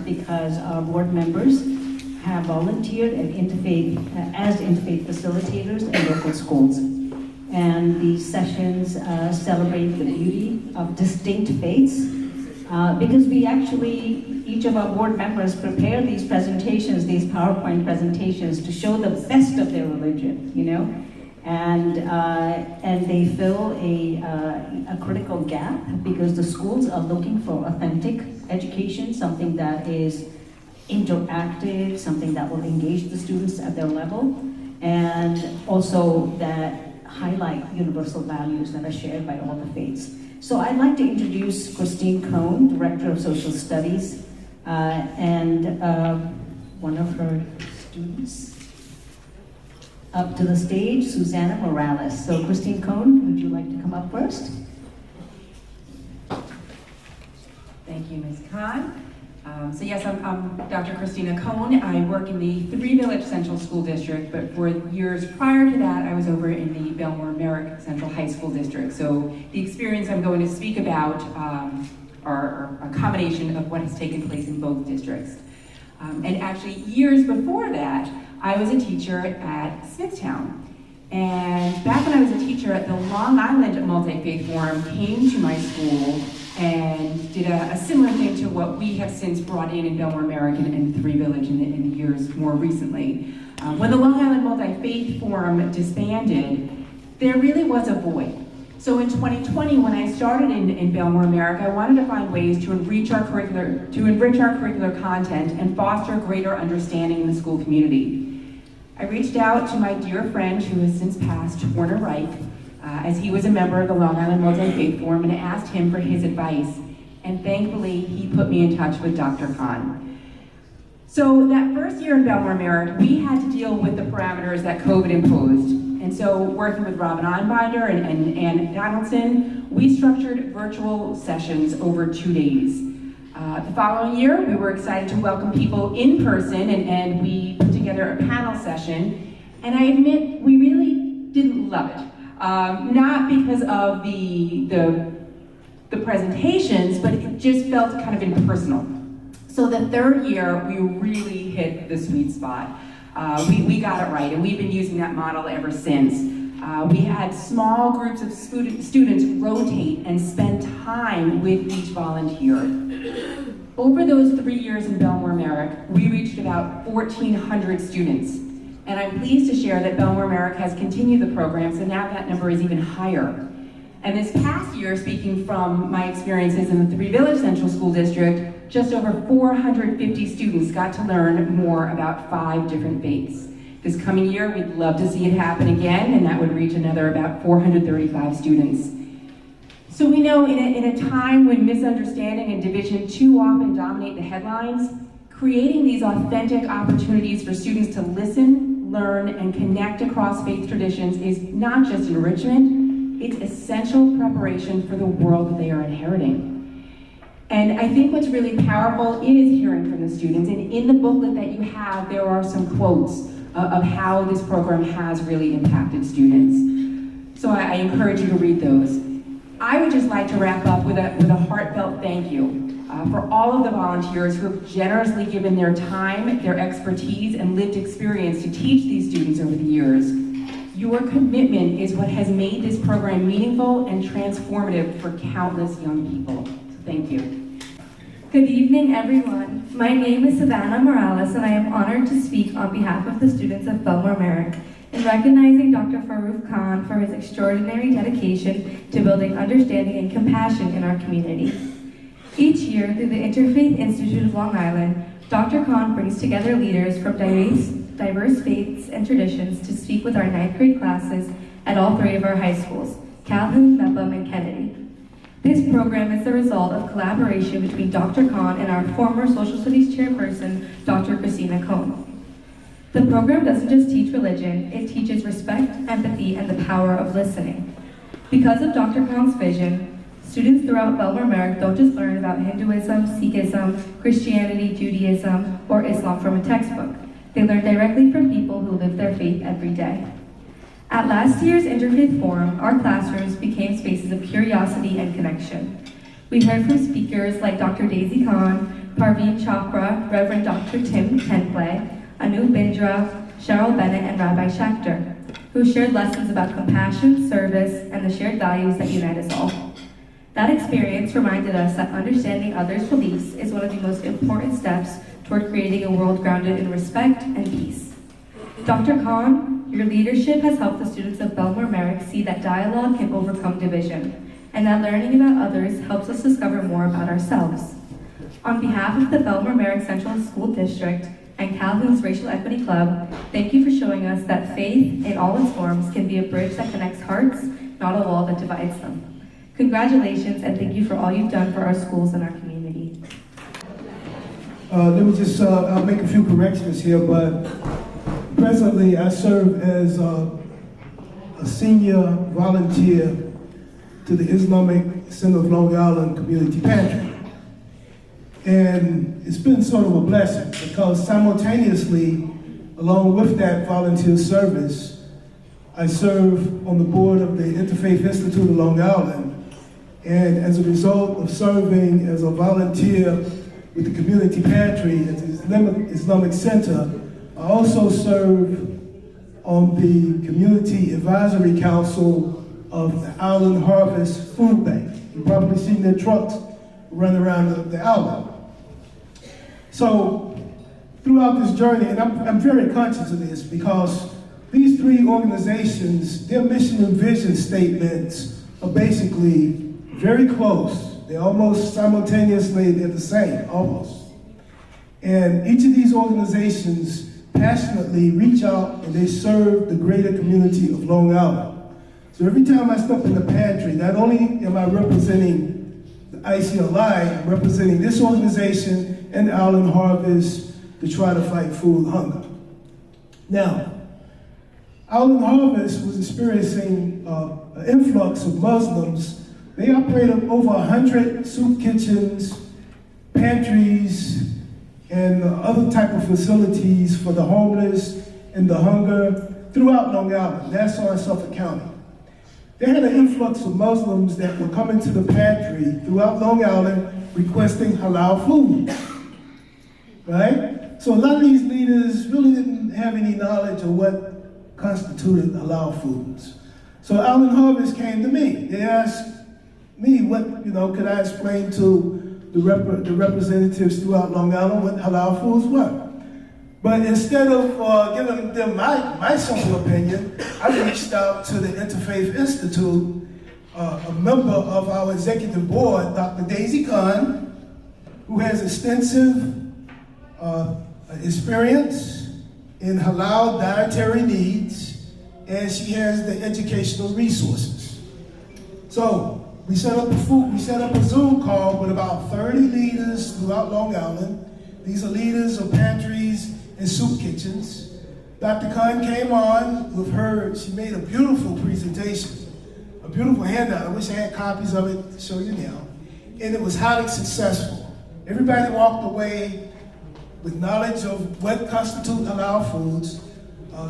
because our board members have volunteered at Interfaith as Interfaith facilitators in local schools. And these sessions celebrate the beauty of distinct faiths, because we actually, each of our board members prepare these presentations, these PowerPoint presentations, to show the best of their religion, and they fill a critical gap, because the schools are looking for authentic education, something that is interactive, something that will engage the students at their level, and also that highlight universal values that are shared by all the faiths. So I'd like to introduce Christine Cohn, Director of Social Studies, and one of her students. Up to the stage, Susanna Morales. So Christine Cohn, would you like to come up first? Thank you, Ms. Khan. So yes, I'm Dr. Christina Cohn. I work in the Three Village Central School District, but for years prior to that, I was over in the Belmore Merrick Central High School District. So the experience I'm going to speak about are a combination of what has taken place in both districts. And actually, years before that, I was a teacher at Smithtown. And back when I was a teacher at the Long Island Multi-Faith Forum came to my school and did a similar thing to what we have since brought in Belmore American and Three Village in the years more recently. When the Long Island Multi-Faith Forum disbanded, there really was a void. So in 2020, when I started in Belmore America, I wanted to find ways to enrich our curricular content and foster greater understanding in the school community. I reached out to my dear friend, who has since passed, Warner Reich, as he was a member of the Long Island Multi-Faith Forum, and asked him for his advice. And thankfully, he put me in touch with Dr. Khan. So that first year in Belmore America, we had to deal with the parameters that COVID imposed. And so working with Robin Einbinder and Ann Donaldson, we structured virtual sessions over 2 days. The following year, we were excited to welcome people in person, and we put together a panel session. And I admit, we really didn't love it. Not because of the presentations, but it just felt kind of impersonal. So the third year, we really hit the sweet spot. We got it right, and we've been using that model ever since. We had small groups of students rotate and spend time with each volunteer. Over those 3 years in Belmore Merrick, we reached about 1,400 students. And I'm pleased to share that Belmore Merrick has continued the program, so now that number is even higher. And this past year, speaking from my experiences in the Three Village Central School District, just over 450 students got to learn more about 5 different faiths. This coming year, we'd love to see it happen again, and that would reach another about 435 students. So we know in a time when misunderstanding and division too often dominate the headlines, creating these authentic opportunities for students to listen, learn, and connect across faith traditions is not just enrichment, it's essential preparation for the world that they are inheriting. And I think what's really powerful is hearing from the students. And in the booklet that you have, there are some quotes of how this program has really impacted students. So I encourage you to read those. I would just like to wrap up with a heartfelt thank you for all of the volunteers who have generously given their time, their expertise, and lived experience to teach these students over the years. Your commitment is what has made this program meaningful and transformative for countless young people. So thank you. Good evening, everyone. My name is Savannah Morales, and I am honored to speak on behalf of the students of Belmore Merrick in recognizing Dr. Farooq Khan for his extraordinary dedication to building understanding and compassion in our community. Each year, through the Interfaith Institute of Long Island, Dr. Khan brings together leaders from diverse faiths and traditions to speak with our 9th grade classes at all 3 of our high schools, Calhoun, Mepham, and Kennedy. This program is the result of collaboration between Dr. Khan and our former social studies chairperson, Dr. Christina Cohn. The program doesn't just teach religion, it teaches respect, empathy, and the power of listening. Because of Dr. Khan's vision, students throughout Belmore Merrick don't just learn about Hinduism, Sikhism, Christianity, Judaism, or Islam from a textbook. They learn directly from people who live their faith every day. At last year's Interfaith Forum, our classrooms became spaces of curiosity and connection. We heard from speakers like Dr. Daisy Khan, Parveen Chopra, Reverend Dr. Tim Tenplay, Anu Bindra, Cheryl Bennett, and Rabbi Schachter, who shared lessons about compassion, service, and the shared values that unite us all. That experience reminded us that understanding others' beliefs is one of the most important steps toward creating a world grounded in respect and peace. Dr. Khan, your leadership has helped the students of Belmore Merrick see that dialogue can overcome division, and that learning about others helps us discover more about ourselves. On behalf of the Belmore Merrick Central School District and Calhoun's Racial Equity Club, thank you for showing us that faith in all its forms can be a bridge that connects hearts, not a wall that divides them. Congratulations, and thank you for all you've done for our schools and our community. Let me just I'll make a few corrections here, but presently I serve as a senior volunteer to the Islamic Center of Long Island Community Pantry. And it's been sort of a blessing because simultaneously, along with that volunteer service, I serve on the board of the Interfaith Institute of Long Island. And as a result of serving as a volunteer with the Community Pantry at the Islamic Center, I also serve on the Community Advisory Council of the Island Harvest Food Bank. You've probably seen their trucks run around the outlet. So throughout this journey, and I'm very conscious of this because these three organizations, their mission and vision statements are basically very close. They're almost simultaneously, they're the same, almost. And each of these organizations passionately reach out and they serve the greater community of Long Island. So every time I step in the pantry, not only am I representing the ICLI, I'm representing this organization and Island Harvest to try to fight food hunger. Now, Island Harvest was experiencing an influx of Muslims. They operated over 100 soup kitchens, pantries, and other type of facilities for the homeless and the hunger throughout Long Island, Nassau and Suffolk County. They had an influx of Muslims that were coming to the pantry throughout Long Island requesting halal food, right? So a lot of these leaders really didn't have any knowledge of what constituted halal foods. So Island Harvest came to me. They asked me what, could I explain to the representatives throughout Long Island what halal foods were. But instead of giving them my simple opinion, I reached out to the Interfaith Institute, a member of our executive board, Dr. Daisy Khan, who has extensive experience in halal dietary needs, and she has the educational resources. So we set up a Zoom call with about 30 leaders throughout Long Island. These are leaders of pantries and soup kitchens. Dr. Khan came on with her, she made a beautiful presentation, a beautiful handout. I wish I had copies of it to show you now. And it was highly successful. Everybody walked away with knowledge of what constitutes halal foods,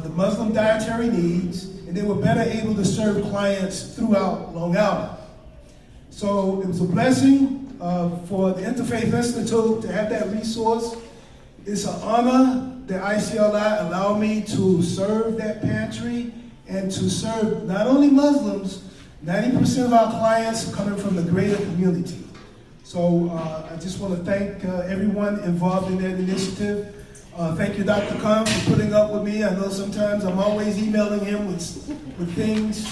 the Muslim dietary needs, and they were better able to serve clients throughout Long Island. So it was a blessing for the Interfaith Institute to have that resource. It's an honor that ICLI allowed me to serve that pantry and to serve not only Muslims, 90% of our clients are coming from the greater community. So I just want to thank everyone involved in that initiative. Thank you, Dr. Khan, for putting up with me. I know sometimes I'm always emailing him with things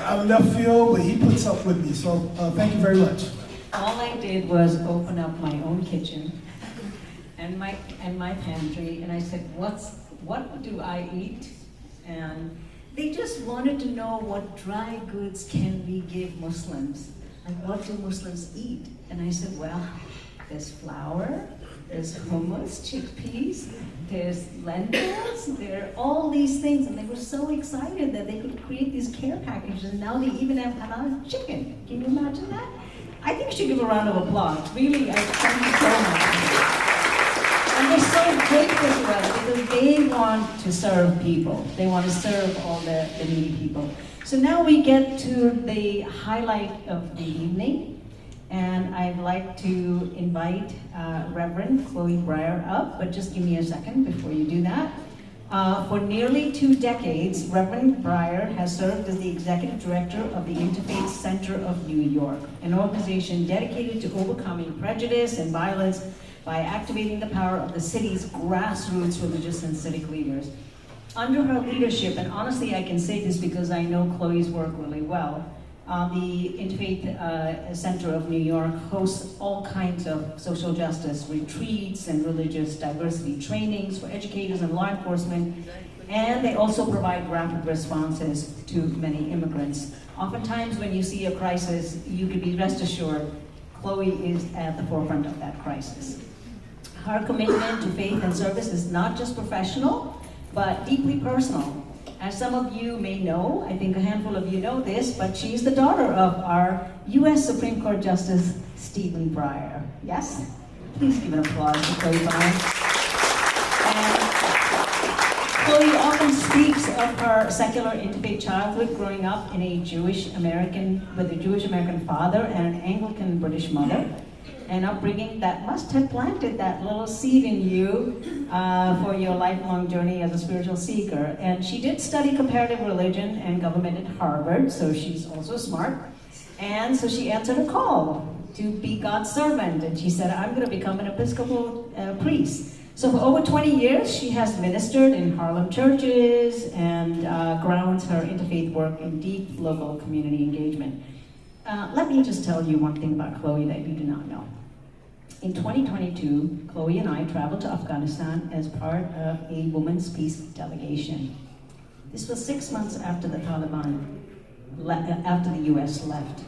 out of left field, but he puts up with me. So thank you very much. All I did was open up my own kitchen and my pantry, and I said, what do I eat? And they just wanted to know what dry goods can we give Muslims, and what do Muslims eat? And I said, well, there's flour, there's hummus, chickpeas, there's lentils, there are all these things, and they were so excited that they could create these care packages, and now they even have halal chicken. Can you imagine that? I think we should give a round of applause. Really, I thank you so much. And they're so grateful to us because they want to serve people. They want to serve all the needy people. So now we get to the highlight of the evening. And I'd like to invite Reverend Chloe Breyer up, but just give me a second before you do that. For nearly 2 decades, Reverend Breyer has served as the Executive Director of the Interfaith Center of New York, an organization dedicated to overcoming prejudice and violence by activating the power of the city's grassroots religious and civic leaders. Under her leadership, and honestly I can say this because I know Chloe's work really well, the Interfaith Center of New York hosts all kinds of social justice retreats and religious diversity trainings for educators and law enforcement, and they also provide rapid responses to many immigrants. Oftentimes when you see a crisis, you can be rest assured Chloe is at the forefront of that crisis. Her commitment to faith and service is not just professional, but deeply personal. As some of you may know, I think a handful of you know this, but she's the daughter of our U.S. Supreme Court Justice Stephen Breyer. Yes? Please give an applause to Chloe Breyer. Chloe often speaks of her secular interfaith childhood growing up in a Jewish American, with a Jewish American father and an Anglican British mother. An upbringing that must have planted that little seed in you for your lifelong journey as a spiritual seeker. And she did study comparative religion and government at Harvard, so she's also smart. And so she answered a call to be God's servant. And she said, I'm going to become an Episcopal priest. So for over 20 years, she has ministered in Harlem churches and grounds her interfaith work in deep local community engagement. Let me just tell you one thing about Chloe that you do not know. In 2022, Chloe and I traveled to Afghanistan as part of a women's peace delegation. This was 6 months after the after the US left.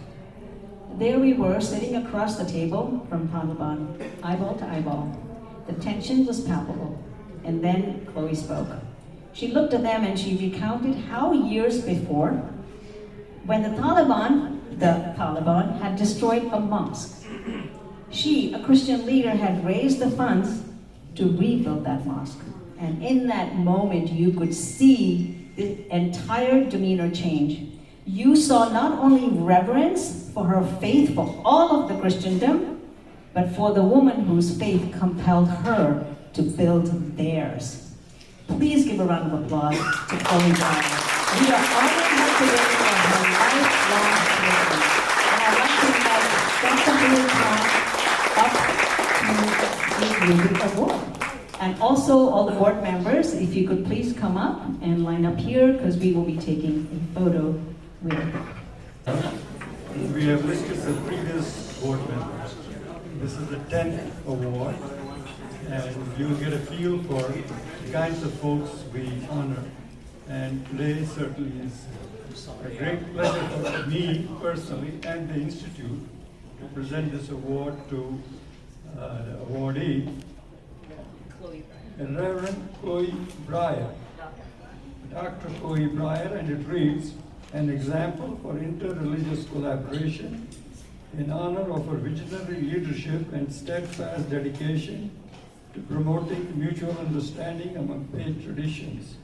There we were, sitting across the table from Taliban, eyeball to eyeball. The tension was palpable, and then Chloe spoke. She looked at them and she recounted how years before, when the Taliban had destroyed a mosque, she, a Christian leader, had raised the funds to rebuild that mosque. And in that moment, you could see the entire demeanor change. You saw not only reverence for her faith for all of the Christendom, but for the woman whose faith compelled her to build theirs. Please give a round of applause to Chloe Bryan. We are honoring her today for her lifelong commitment. And I'd like to invite Dr. Billy up to give you the award. And also all the board members, if you could please come up and line up here, because we will be taking a photo with her. We have listed the previous board members. This is the 10th award, and you'll get a feel for the kinds of folks we honor. And today certainly is a great pleasure for me personally and the Institute to present this award to the awardee, Reverend Chloe Bryan, Dr. Chloe Bryan, and it reads, an example for interreligious collaboration in honor of her visionary leadership and steadfast dedication to promoting mutual understanding among faith traditions.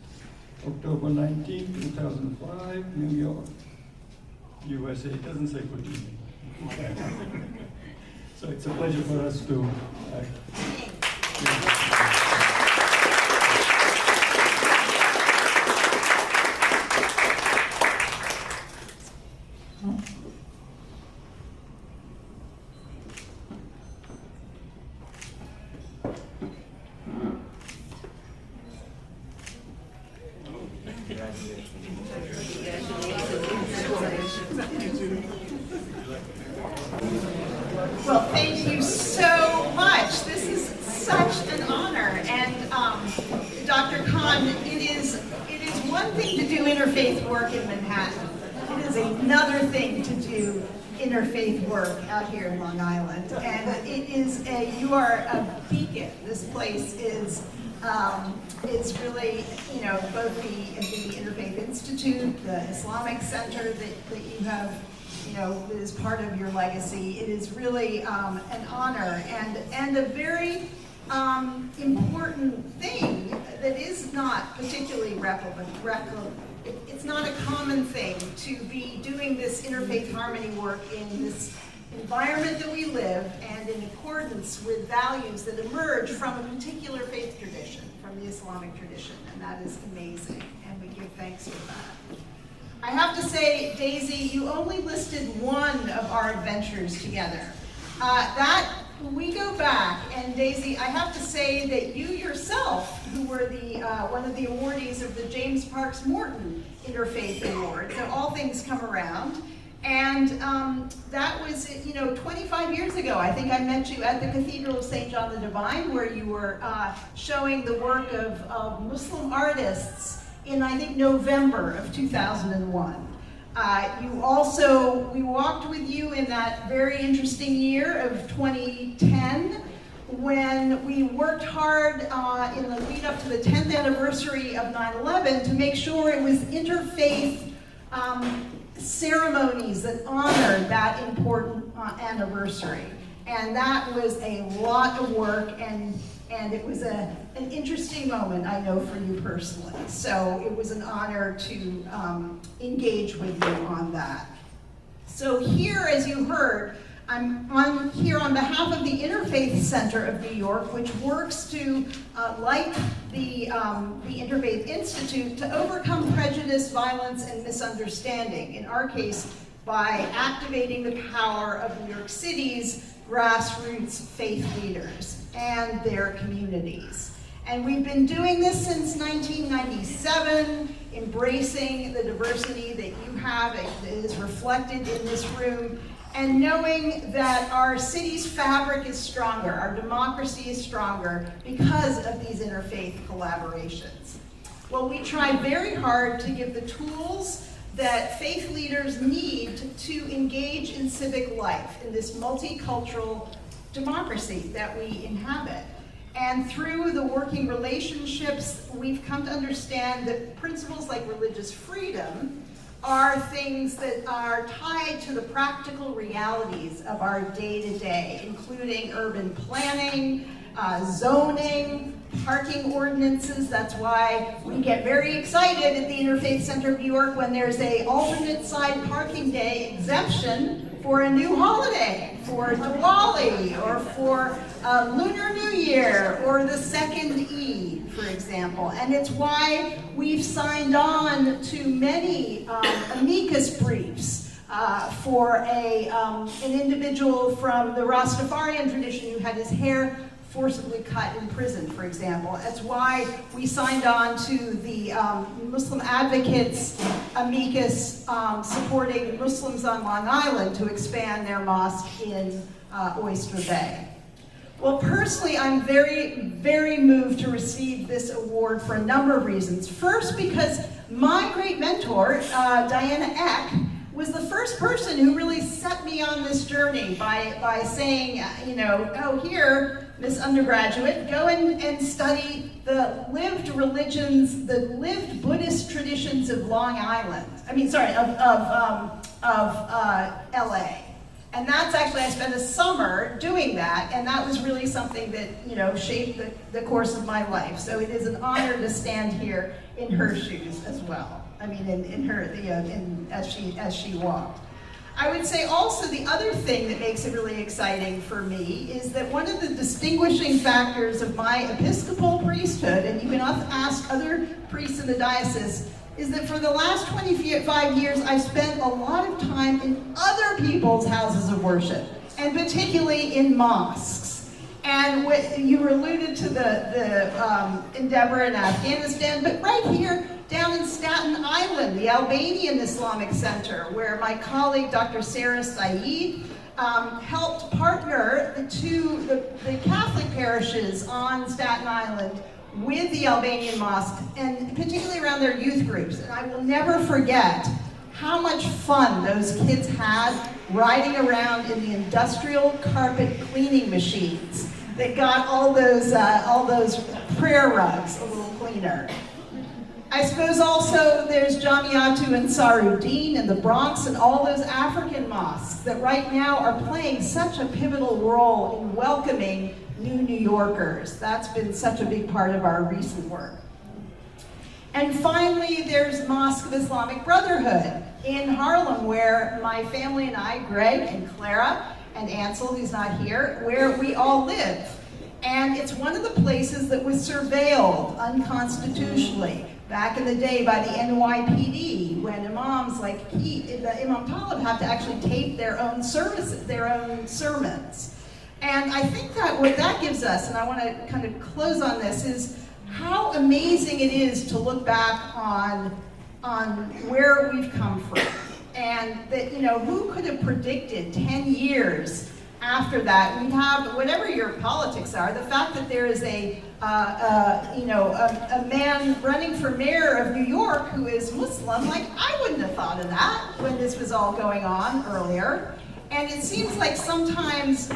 October 19, 2005, New York, USA. It doesn't say good evening. So it's a pleasure for us to Well, thank you so much. This is such an honor. And Dr. Khan, it is one thing to do interfaith work in Manhattan. It is another thing to do interfaith work out here in Long Island. And you are a beacon. This place is really, both the Interfaith Institute, the Islamic Center that you have, that is part of your legacy. It is really an honor and a very important thing that is not particularly it's not a common thing to be doing this interfaith harmony work in this environment that we live and in accordance with values that emerge from a particular faith tradition, from the Islamic tradition, and that is amazing, and we give thanks for that. I have to say, Daisy, you only listed one of our adventures together. We go back, and Daisy, I have to say that you yourself, who were one of the awardees of the James Parks Morton Interfaith Award, so all things come around, and that was 25 years ago. I think I met you at the Cathedral of St. John the Divine, where you were showing the work of Muslim artists in, I think, November of 2001. We walked with you in that very interesting year of 2010 when we worked hard in the lead up to the 10th anniversary of 9/11 to make sure it was interfaith ceremonies that honored that important anniversary. And that was a lot of work, and it was an interesting moment, I know, for you personally. So it was an honor to engage with you on that. So here, as you heard, I'm here on behalf of the Interfaith Center of New York, which works to, like the Interfaith Institute, to overcome prejudice, violence, and misunderstanding. In our case, by activating the power of New York City's grassroots faith leaders and their communities. And we've been doing this since 1997, embracing the diversity that you have, that is reflected in this room, and knowing that our city's fabric is stronger, our democracy is stronger because of these interfaith collaborations. Well, we try very hard to give the tools that faith leaders need to engage in civic life in this multicultural democracy that we inhabit. And through the working relationships, we've come to understand that principles like religious freedom are things that are tied to the practical realities of our day-to-day, including urban planning, zoning, parking ordinances. That's why we get very excited at the Interfaith Center of New York when there's a alternate side parking day exemption for a new holiday, for Diwali, or for Lunar New Year, or the second Eid, for example. And it's why we've signed on to many amicus briefs for an individual from the Rastafarian tradition who had his hair forcibly cut in prison, for example. That's why we signed on to the Muslim Advocates amicus supporting Muslims on Long Island to expand their mosque in Oyster Bay. Well, personally, I'm very, very moved to receive this award for a number of reasons. First, because my great mentor, Diana Eck, was the first person who really set me on this journey by saying, oh, here, Miss Undergraduate, go and study the lived religions, the lived Buddhist traditions of Long Island. LA. And that's actually, I spent a summer doing that, and that was really something that, shaped the course of my life. So it is an honor to stand here in her shoes as well. As she walked. I would say also the other thing that makes it really exciting for me is that one of the distinguishing factors of my Episcopal priesthood, and you can ask other priests in the diocese, is that for the last 25 years I've spent a lot of time in other people's houses of worship, and particularly in mosques. And you alluded to the endeavor in Afghanistan, but right here, down in Staten Island, the Albanian Islamic Center, where my colleague Dr. Sarah Saeed helped partner the Catholic parishes on Staten Island with the Albanian mosque, and particularly around their youth groups. And I will never forget how much fun those kids had riding around in the industrial carpet cleaning machines that got all those prayer rugs a little cleaner. I suppose also there's Jamiatu Ansarudeen in the Bronx and all those African mosques that right now are playing such a pivotal role in welcoming new New Yorkers. That's been such a big part of our recent work. And finally, there's Mosque of Islamic Brotherhood in Harlem, where my family and I, Greg and Clara and Ansel, who's not here, where we all live. And it's one of the places that was surveilled unconstitutionally back in the day by the NYPD, when imams like Imam Talib had to actually tape their own services, their own sermons. And I think that what that gives us, and I want to kind of close on this, is how amazing it is to look back on where we've come from. And that, who could have predicted 10 years after that, we have, whatever your politics are, the fact that there is a man running for mayor of New York who is Muslim, like, I wouldn't have thought of that when this was all going on earlier. And it seems like sometimes,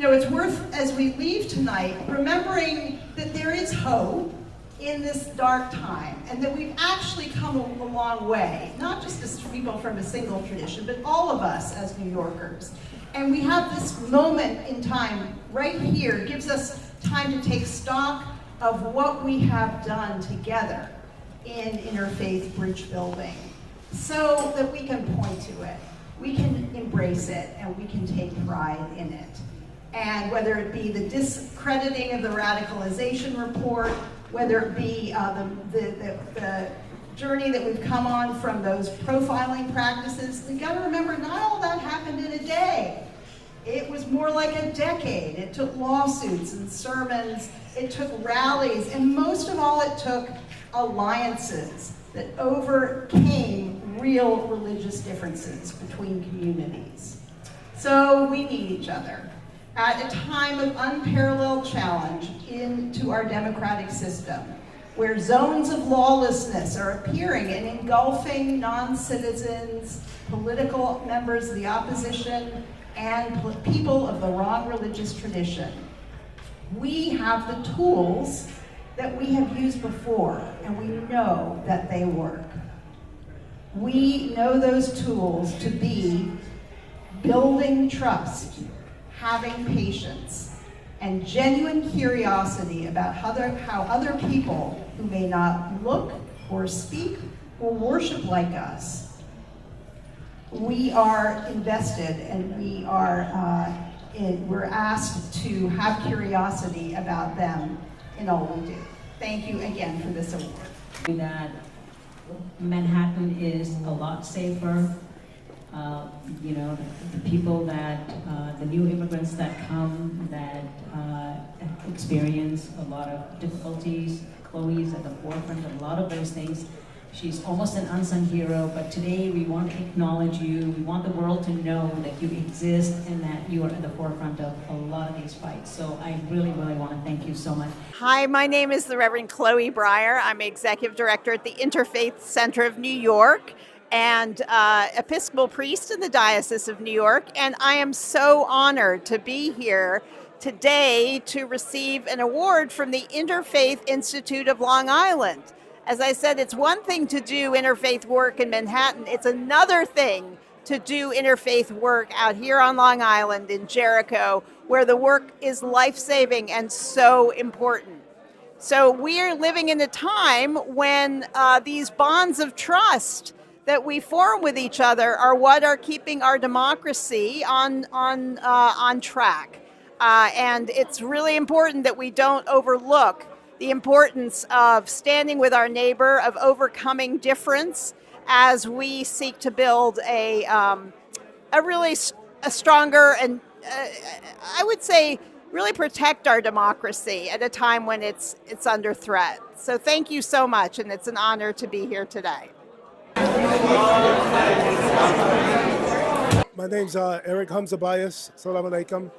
it's worth, as we leave tonight, remembering that there is hope in this dark time, and that we've actually come a long way, not just as people from a single tradition, but all of us as New Yorkers. And we have this moment in time right here. It gives us time to take stock of what we have done together in interfaith bridge building, so that we can point to it, we can embrace it, and we can take pride in it. And whether it be the discrediting of the radicalization report, whether it be the journey that we've come on from those profiling practices, we got to remember not all that happened in a day. It was more like a decade. It took lawsuits and sermons, it took rallies, and most of all it took alliances that overcame real religious differences between communities. So we need each other. At a time of unparalleled challenge into our democratic system, where zones of lawlessness are appearing and engulfing non-citizens, political members of the opposition, and people of the wrong religious tradition, we have the tools that we have used before, and we know that they work. We know those tools to be building trust, having patience, and genuine curiosity about how other people who may not look or speak or worship like us, we are invested and we're asked to have curiosity about them in all we do. Thank you again for this award. That Manhattan is a lot safer. You know, the people that, the new immigrants that come, that experience a lot of difficulties. Chloe is at the forefront of a lot of those things. She's almost an unsung hero, but today we want to acknowledge you. We want the world to know that you exist and that you are at the forefront of a lot of these fights. So I really, really want to thank you so much. Hi, my name is the Reverend Chloe Breyer. I'm Executive Director at the Interfaith Center of New York and Episcopal priest in the Diocese of New York. And I am so honored to be here today to receive an award from the Interfaith Institute of Long Island. As I said, it's one thing to do interfaith work in Manhattan. It's another thing to do interfaith work out here on Long Island in Jericho, where the work is life-saving and so important. So we are living in a time when these bonds of trust that we form with each other are what are keeping our democracy on track. And it's really important that we don't overlook the importance of standing with our neighbor, of overcoming difference as we seek to build a stronger and I would say really protect our democracy at a time when it's under threat. So thank you so much, and it's an honor to be here today. My name's Eric Hamza Bayas. Assalamu alaikum.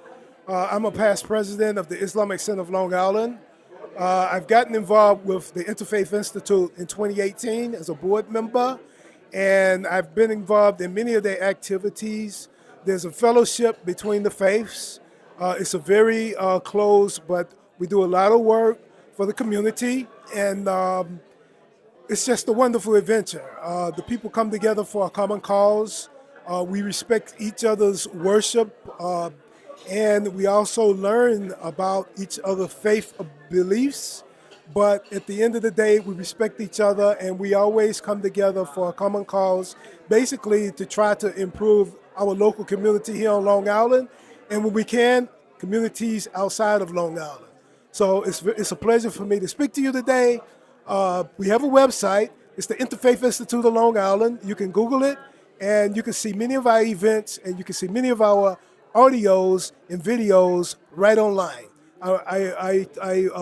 I'm a past president of the Islamic Center of Long Island. I've gotten involved with the Interfaith Institute in 2018 as a board member, and I've been involved in many of their activities. There's a fellowship between the faiths. It's a very close, but we do a lot of work for the community, and it's just a wonderful adventure. The people come together for a common cause. We respect each other's worship, and we also learn about each other's faith beliefs. But at the end of the day, we respect each other, and we always come together for a common cause, basically to try to improve our local community here on Long Island, and when we can, communities outside of Long Island. So it's a pleasure for me to speak to you today. We have a website. It's the Interfaith Institute of Long Island. You can Google it, and you can see many of our events, and you can see many of our audios and videos right online. I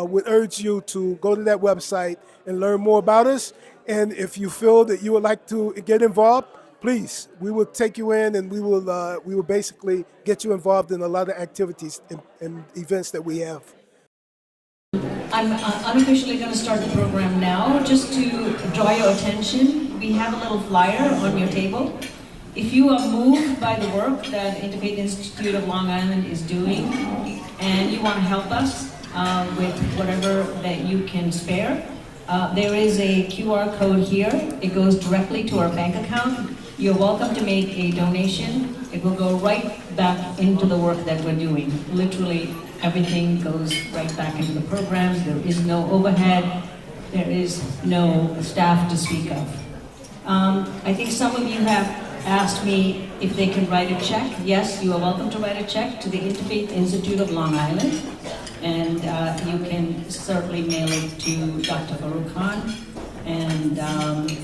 would urge you to go to that website and learn more about us. And if you feel that you would like to get involved, please, we will take you in, and we will basically get you involved in a lot of activities and events that we have. I'm unofficially going to start the program now. Just to draw your attention, we have a little flyer on your table. If you are moved by the work that Interfaith Institute of Long Island is doing, and you want to help us with whatever that you can spare, there is a QR code here. It goes directly to our bank account. You're welcome to make a donation. It will go right back into the work that we're doing. Literally, everything goes right back into the programs. There is no overhead. There is no staff to speak of. I think some of you have asked me if they can write a check. Yes, you are welcome to write a check to the Interfaith Institute of Long Island, and you can certainly mail it to Dr. Farouk Khan. And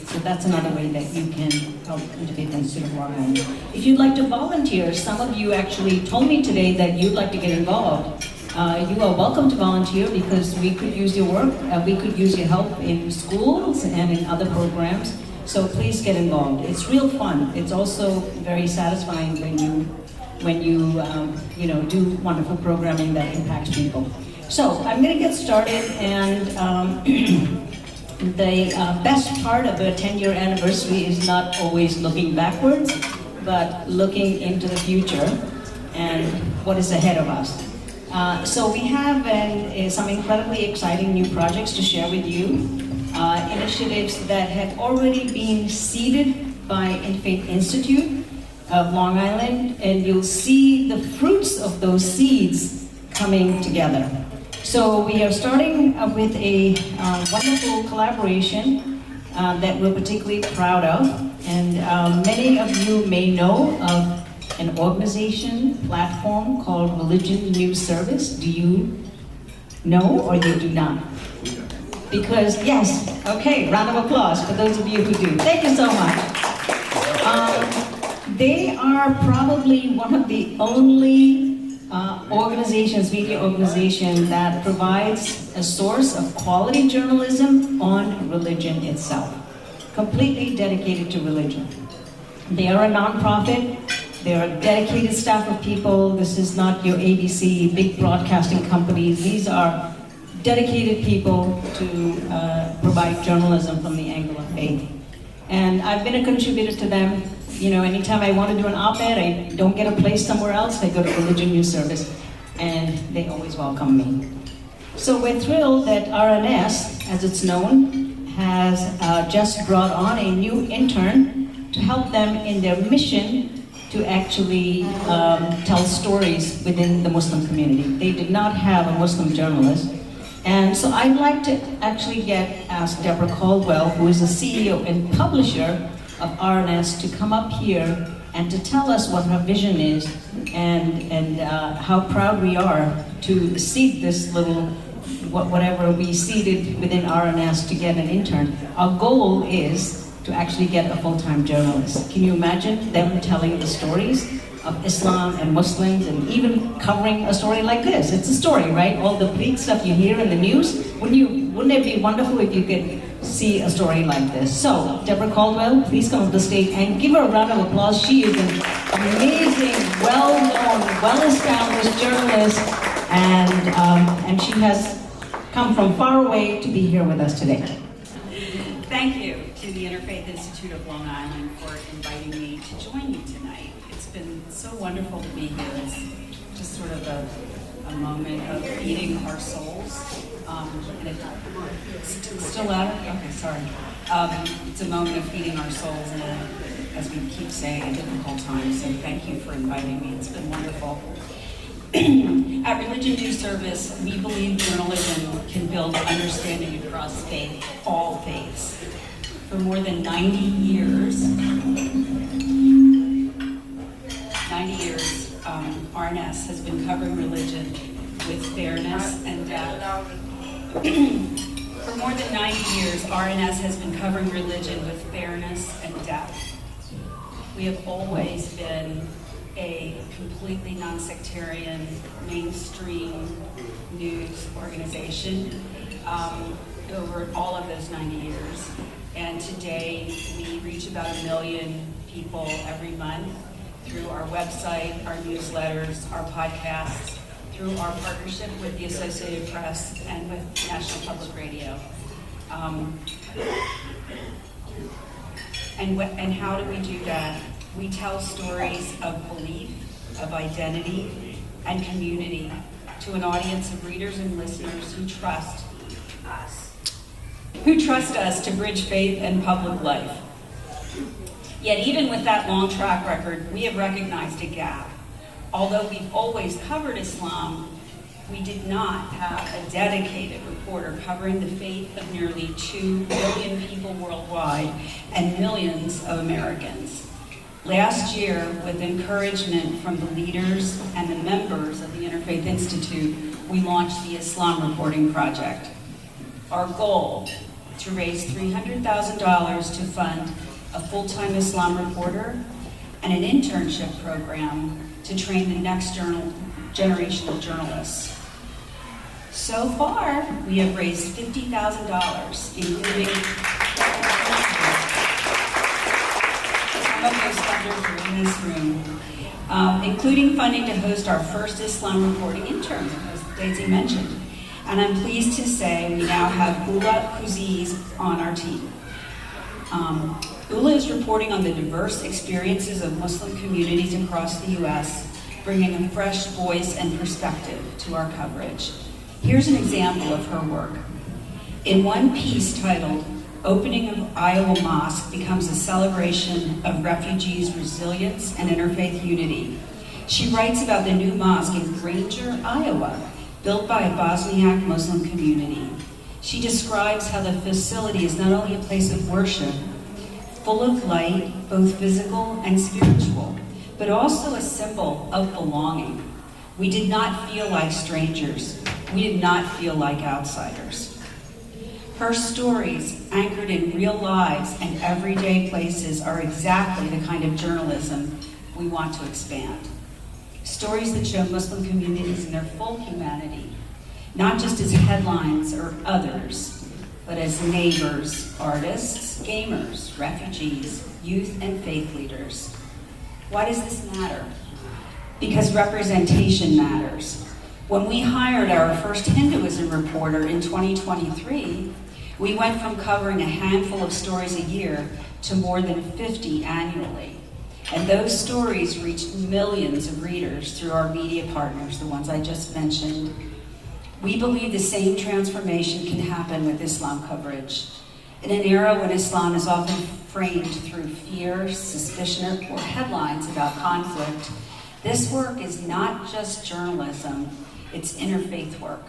so that's another way that you can help Interfaith Institute of Long Island. If you'd like to volunteer, some of you actually told me today that you'd like to get involved. You are welcome to volunteer because we could use your work, we could use your help in schools and in other programs. So please get involved. It's real fun. It's also very satisfying when you know, do wonderful programming that impacts people. So I'm going to get started, and the best part of the 10-year anniversary is not always looking backwards, but looking into the future and what is ahead of us. So we have some incredibly exciting new projects to share with you, initiatives that have already been seeded by Interfaith Institute of Long Island, and you'll see the fruits of those seeds coming together. So we are starting with a wonderful collaboration that we're particularly proud of, and many of you may know of an organization platform called Religion News Service. Do you know or you do not? Because, yes, okay, round of applause for those of you who do. Thank you so much. They are probably one of the only organizations, media organization, that provides a source of quality journalism on religion itself, completely dedicated to religion. They are a nonprofit. They are a dedicated staff of people. This is not your ABC, big broadcasting companies. These are dedicated people to provide journalism from the angle of faith. And I've been a contributor to them. You know, anytime I want to do an op-ed, I don't get a place somewhere else, I go to Religion News Service, and they always welcome me. So we're thrilled that RNS, as it's known, has just brought on a new intern to help them in their mission to actually tell stories within the Muslim community. They did not have a Muslim journalist. And so I'd like to actually ask Deborah Caldwell, who is the CEO and publisher of RNS, to come up here and to tell us what her vision is and how proud we are to seed this little, whatever we seeded within RNS to get an intern. Our goal is to actually get a full-time journalist. Can you imagine them telling the stories of Islam and Muslims and even covering a story like this? It's a story, right? All the bleak stuff you hear in the news. Wouldn't it be wonderful if you could see a story like this? So, Deborah Caldwell, please come to the stage and give her a round of applause. She is an amazing, well-known, well-established journalist, and she has come from far away to be here with us today. Thank you to the Interfaith Institute of Long Island for inviting me to join you tonight. It's been so wonderful to be here. It's just sort of a moment of feeding our souls. Still louder? Okay, sorry. It's a moment of feeding our souls in a, as we keep saying, a difficult time. So thank you for inviting me. It's been wonderful. At Religion News Service, we believe journalism can build understanding across faith, all faiths. For more than 90 years, RNS has been covering religion with fairness and depth. For more than 90 years, RNS has been covering religion with fairness and depth. We have always been a completely non-sectarian, mainstream news organization over all of those 90 years. And today, we reach about 1 million people every month through our website, our newsletters, our podcasts, through our partnership with the Associated Press and with National Public Radio. And how do we do that? We tell stories of belief, of identity, and community to an audience of readers and listeners who trust us to bridge faith and public life. Yet even with that long track record, we have recognized a gap. Although we've always covered Islam, we did not have a dedicated reporter covering the faith of nearly 2 billion people worldwide and millions of Americans. Last year, with encouragement from the leaders and the members of the Interfaith Institute, we launched the Islam Reporting Project. Our goal to raise $300,000 to fund a full-time Islam reporter and an internship program to train the next generation of journalists. So far, we have raised $50,000, including some of those funders are in this room, including funding to host our first Islam reporting intern, as Daisy mentioned. And I'm pleased to say we now have Ula Kuziz on our team. Ula is reporting on the diverse experiences of Muslim communities across the U.S., bringing a fresh voice and perspective to our coverage. Here's an example of her work. In one piece titled, "Opening of Iowa Mosque Becomes a Celebration of Refugees' Resilience and Interfaith Unity," she writes about the new mosque in Granger, Iowa, built by a Bosniak Muslim community. She describes how the facility is not only a place of worship, full of light, both physical and spiritual, but also a symbol of belonging. We did not feel like strangers. We did not feel like outsiders. Her stories, anchored in real lives and everyday places, are exactly the kind of journalism we want to expand. Stories that show Muslim communities in their full humanity, not just as headlines or others, but as neighbors, artists, gamers, refugees, youth, and faith leaders. Why does this matter? Because representation matters. When we hired our first Hinduism reporter in 2023, we went from covering a handful of stories a year to more than 50 annually. And those stories reached millions of readers through our media partners, the ones I just mentioned. We believe the same transformation can happen with Islam coverage. In an era when Islam is often framed through fear, suspicion, or headlines about conflict, this work is not just journalism, it's interfaith work.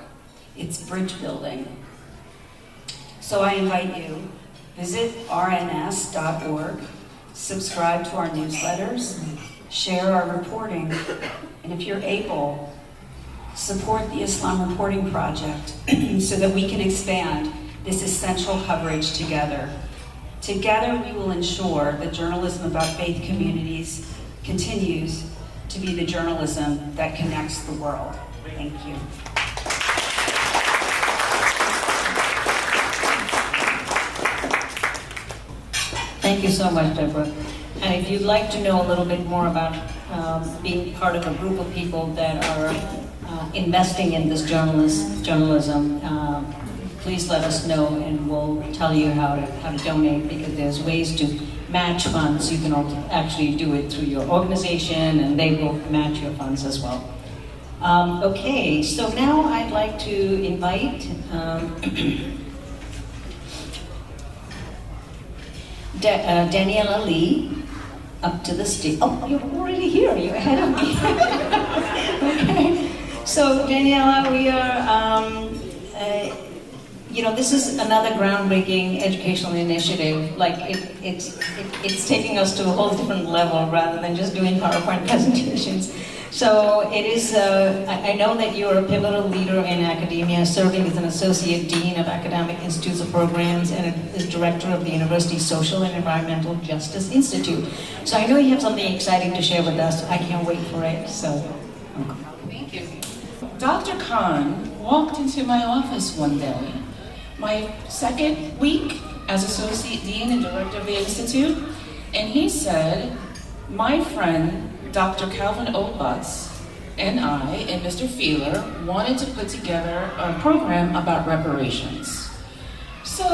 It's bridge building. So I invite you, visit rns.org, subscribe to our newsletters, share our reporting, and if you're able, support the Islam Reporting Project so that we can expand this essential coverage together. Together, we will ensure that journalism about faith communities continues to be the journalism that connects the world. Thank you. Thank you so much, Deborah. And if you'd like to know a little bit more about being part of a group of people that are investing in this journalism, please let us know and we'll tell you how to donate, because there's ways to match funds. You can also actually do it through your organization and they will match your funds as well. Okay, so now I'd like to invite Daniela Lee up to the stage. Oh, you're already here. You're ahead of me. Okay. So Daniela, we are, this is another groundbreaking educational initiative. Like it's taking us to a whole different level rather than just doing PowerPoint presentations. So it is, I know that you're a pivotal leader in academia, serving as an Associate Dean of Academic Institutes and Programs and is Director of the University's Social and Environmental Justice Institute. So I know you have something exciting to share with us. I can't wait for it, so. Thank you. Dr. Khan walked into my office one day, my second week as Associate Dean and Director of the Institute, and he said, my friend, Dr. Calvin Obutz, and I, and Mr. Feeler, wanted to put together a program about reparations. So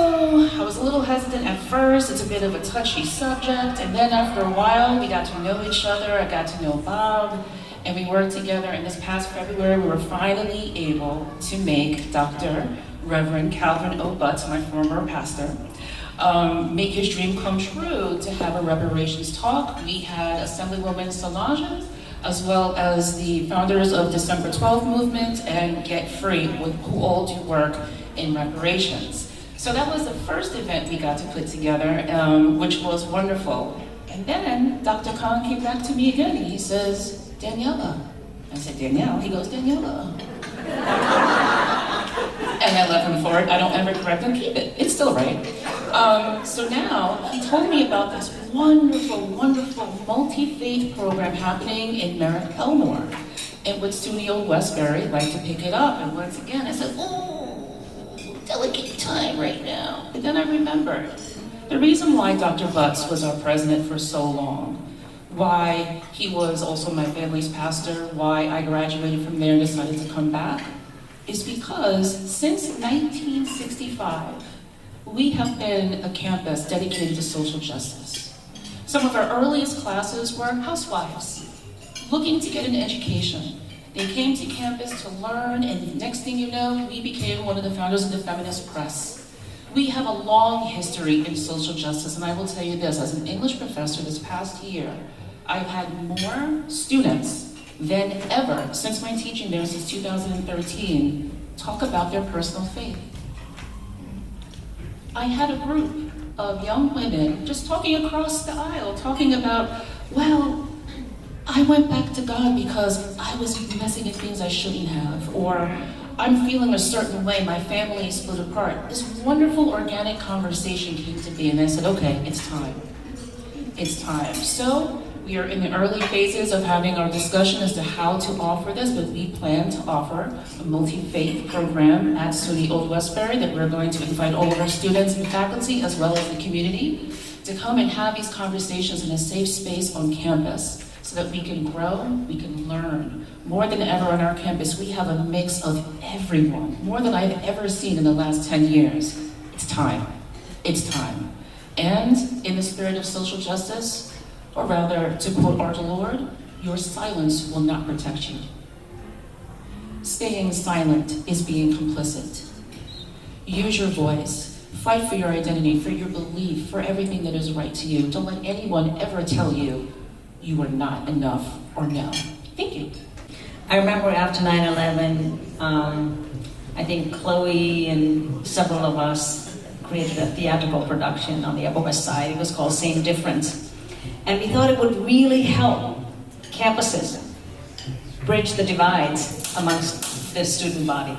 I was a little hesitant at first. It's a bit of a touchy subject, and then after a while, we got to know each other. I got to know Bob, and we worked together, and this past February, we were finally able to make Dr. Reverend Calvin Obutz, my former pastor, make his dream come true to have a reparations talk. We had Assemblywoman Solange, as well as the founders of December 12th movement and Get Free, who all do work in reparations. So that was the first event we got to put together, which was wonderful. And then Dr. Khan came back to me again and he says, Daniela. I said, Danielle? He goes, Daniela. and I love him for it. I don't ever correct him, keep it. It's still right. So now, he told me about this wonderful, wonderful multi-faith program happening in Merrick Elmore. And would SUNY Old Westbury like to pick it up? And once again, I said, oh, delicate time right now. But then I remembered the reason why Dr. Butts was our president for so long, why he was also my family's pastor, why I graduated from there and decided to come back, is because since 1965, we have been a campus dedicated to social justice. Some of our earliest classes were housewives looking to get an education. They came to campus to learn, and the next thing you know, we became one of the founders of the feminist press. We have a long history in social justice, and I will tell you this, as an English professor this past year, I've had more students than ever, since my teaching there since 2013, talk about their personal faith. I had a group of young women just talking across the aisle, talking about, well, I went back to God because I was messing with things I shouldn't have, or I'm feeling a certain way, my family is split apart. This wonderful organic conversation came to be, and I said, okay, it's time. It's time. So we are in the early phases of having our discussion as to how to offer this, but we plan to offer a multi-faith program at SUNY Old Westbury that we're going to invite all of our students and faculty, as well as the community, to come and have these conversations in a safe space on campus, so that we can grow, we can learn. More than ever on our campus, we have a mix of everyone, more than I've ever seen in the last 10 years. It's time. It's time. And in the spirit of social justice, or rather, to quote our Lord, your silence will not protect you. Staying silent is being complicit. Use your voice. Fight for your identity, for your belief, for everything that is right to you. Don't let anyone ever tell you you are not enough or no. Thank you. I remember after 9/11, I think Chloe and several of us created a theatrical production on the Upper West Side. It was called Same Difference. And we thought it would really help campuses bridge the divides amongst the student body.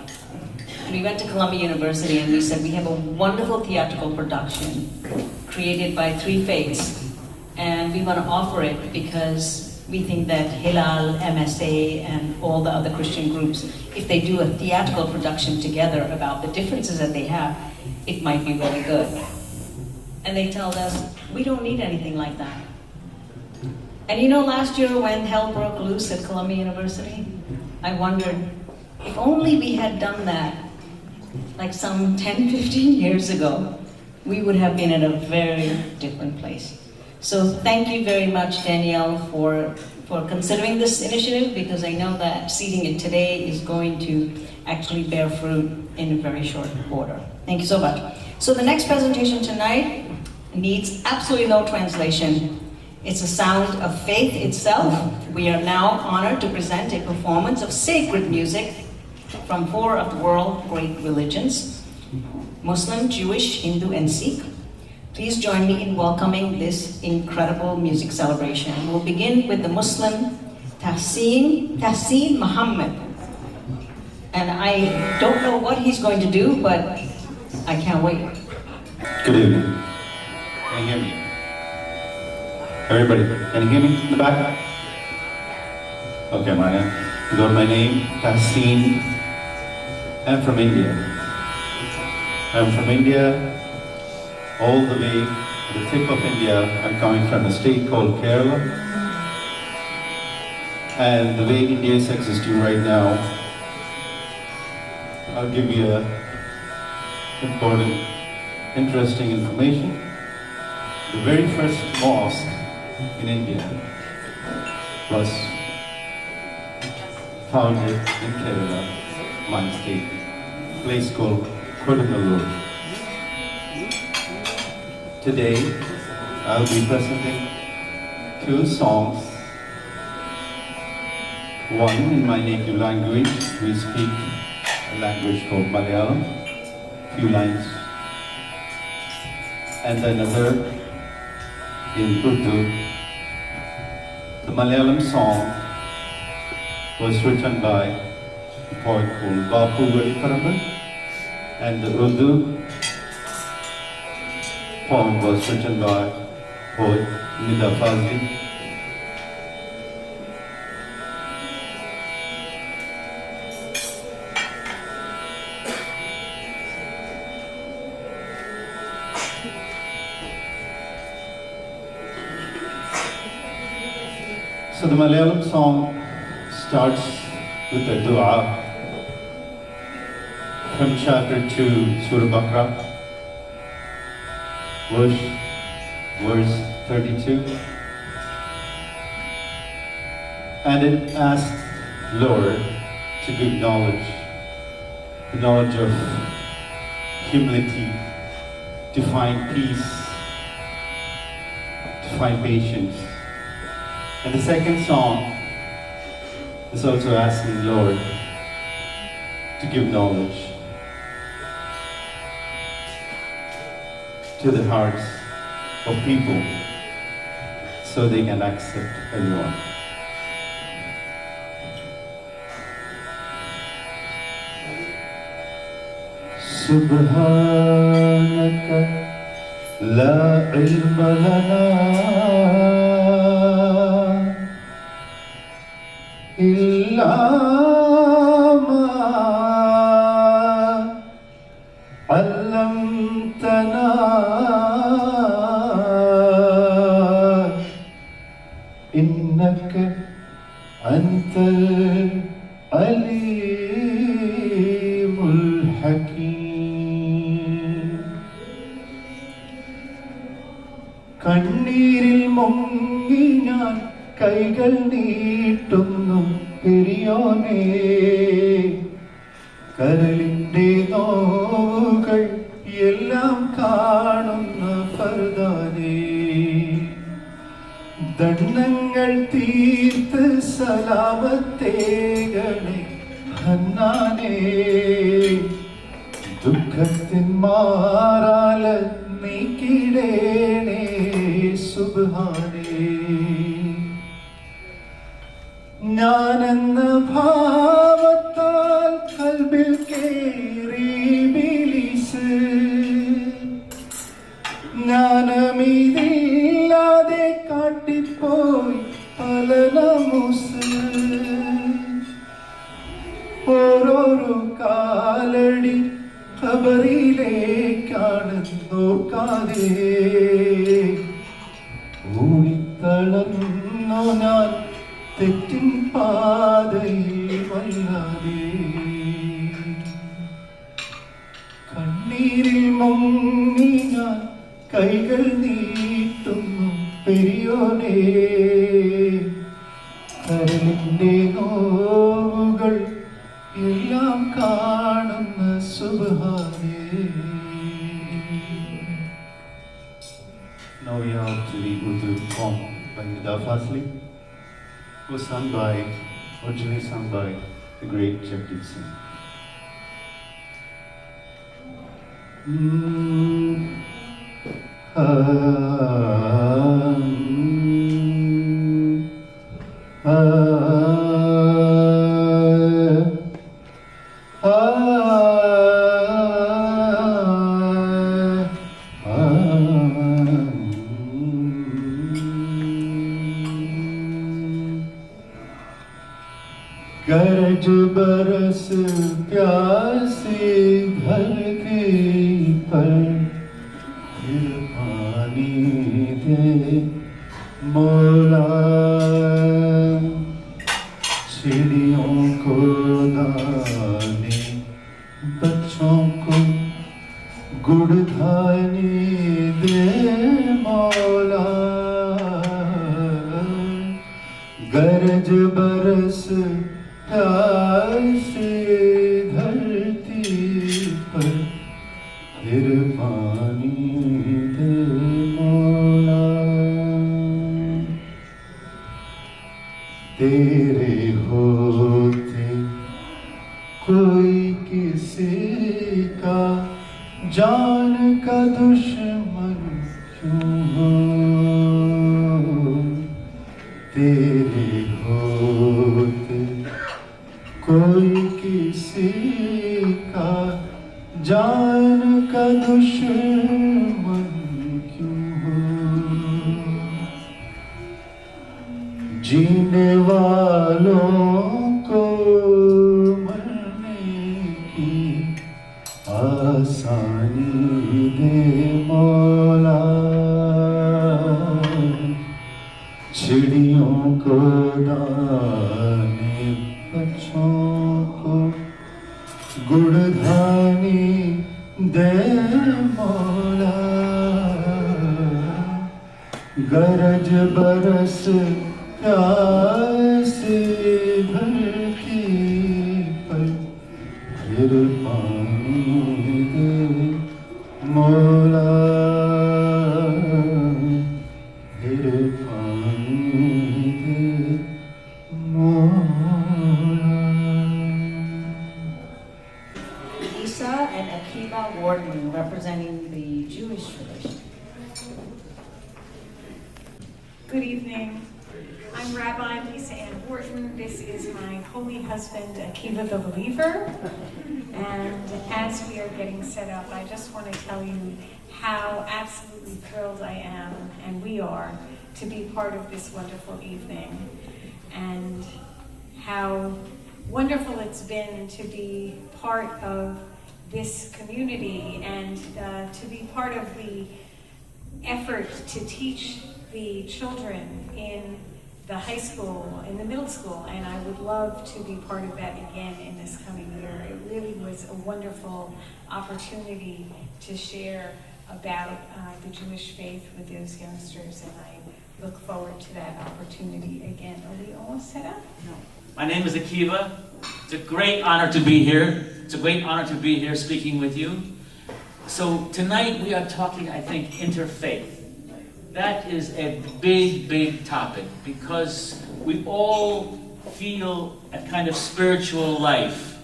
We went to Columbia University and we said, we have a wonderful theatrical production created by 3 faiths. And we want to offer it because we think that Hilal, MSA, and all the other Christian groups, if they do a theatrical production together about the differences that they have, it might be really good. And they told us, we don't need anything like that. And you know, last year when hell broke loose at Columbia University, I wondered, if only we had done that like some 10, 15 years ago, we would have been in a very different place. So thank you very much, Danielle, for considering this initiative, because I know that seeding it today is going to actually bear fruit in a very short order. Thank you so much. So the next presentation tonight needs absolutely no translation. It's a sound of faith itself. We are now honored to present a performance of sacred music from 4 of the world's great religions, Muslim, Jewish, Hindu, and Sikh. Please join me in welcoming this incredible music celebration. We'll begin with the Muslim Tahsin Muhammad. And I don't know what he's going to do, but I can't wait. Good evening. Can you hear me? Everybody, can you hear me in the back? Okay, my name, Tahsin. I'm from India. I'm from India, all the way to the tip of India. I'm coming from a state called Kerala. And the way India is existing right now, I'll give you important, interesting information. The very first mosque in India was founded in Kerala, my state, a place called Kodunallur. Today, I'll be presenting 2 songs. One in my native language. We speak a language called Malayalam, few lines. And then another in Urdu. The Malayalam song was written by a poet called Bapu Veliparamban, And the Urdu poem was written by poet Nida Fazli. So the Malayalam song starts with a dua from chapter 2, Surah Baqarah, verse 32. And it asks Lord to give knowledge, the knowledge of humility, to find peace, to find patience. And the second song is also asking Lord to give knowledge to the hearts of people so they can accept everyone. Subhanaka la ilma lana إلا ما علمتنا إنك أنت العليم الحكيم കണ്ണീരിൽ മുങ്ങി ഞാൻ കൈകൾ നീട്ടുന്നു പെരിയോനേ കരളിന്റെ നോവുകൾ എല്ലാം കാണുന്ന ഫർദാനേ ദണ്ഡങ്ങൾ തീർത്ത് സലാമത്തേകണേ ഹന്നാനേ ദുഃഖത്തിൻ മാറാല നീക്കിടേണേ സുബ്ഹാനേ ഞാനെന്ന ഭാവത്താൽ കൽബിൽ കേറി ഇബ്ലീസ് ജ്ഞാനമിതില്ലാതെ കാട്ടിപ്പോയി പല നമൂസ് ഓരോരോ കാലടി ഖബറിലേക്കാണ് നോക്കാതെ ഓടിത്തളർന്നു ഞാൻ തെറ്റിൻ പാതയിൽ വല്ലാതെ കണ്ണീരിൽ മുങ്ങി ഞാൻ കൈകൾ നീട്ടുന്നു പെരിയോനേ കരളിന്റെ നോവുകൾ എല്ലാം കാണുന്ന സുബ്ഹാനേ. Now we have to the Urdu poem by Nida Fazli, was originally sung by the great Jagdeep Singh. गरज बरस प्यासी धरती पर फिर पानी दे मौला चिड़ियों को दाने बच्चों को गुड़ धानी दे मौला गरज बरस प्यासे धरती पर फिर पानी दे मौला तेरे होते कोई किसी का जान का दुश्मन क्यों हो तेरे होते कोई किसी का जान का दुश्मन क्यों हो, जीने वालों को मरने की आसानी दे मौला, चिड़ियों को दाने बच्चों को गुड़धानी दे मौला, गरज बरस प्यासी धरती पर फिर पानी दे मौला, फिर पानी दे मौला. Lisa and Akiva Warden, representing the Jewish tradition. Good evening. I'm Rabbi Lisa Ann Wharton. This is my holy husband, Akiva the Believer. And as we are getting set up, I just want to tell you how absolutely thrilled I am, and we are, to be part of this wonderful evening. And how wonderful it's been to be part of this community and to be part of the effort to teach the children in the high school, in the middle school, and I would love to be part of that again in this coming year. It really was a wonderful opportunity to share about the Jewish faith with those youngsters, and I look forward to that opportunity again. Are we all set up? No. My name is Akiva. It's a great honor to be here. It's a great honor to be here speaking with you. So tonight we are talking, I think, interfaith. That is a big, big topic because we all feel a kind of spiritual life.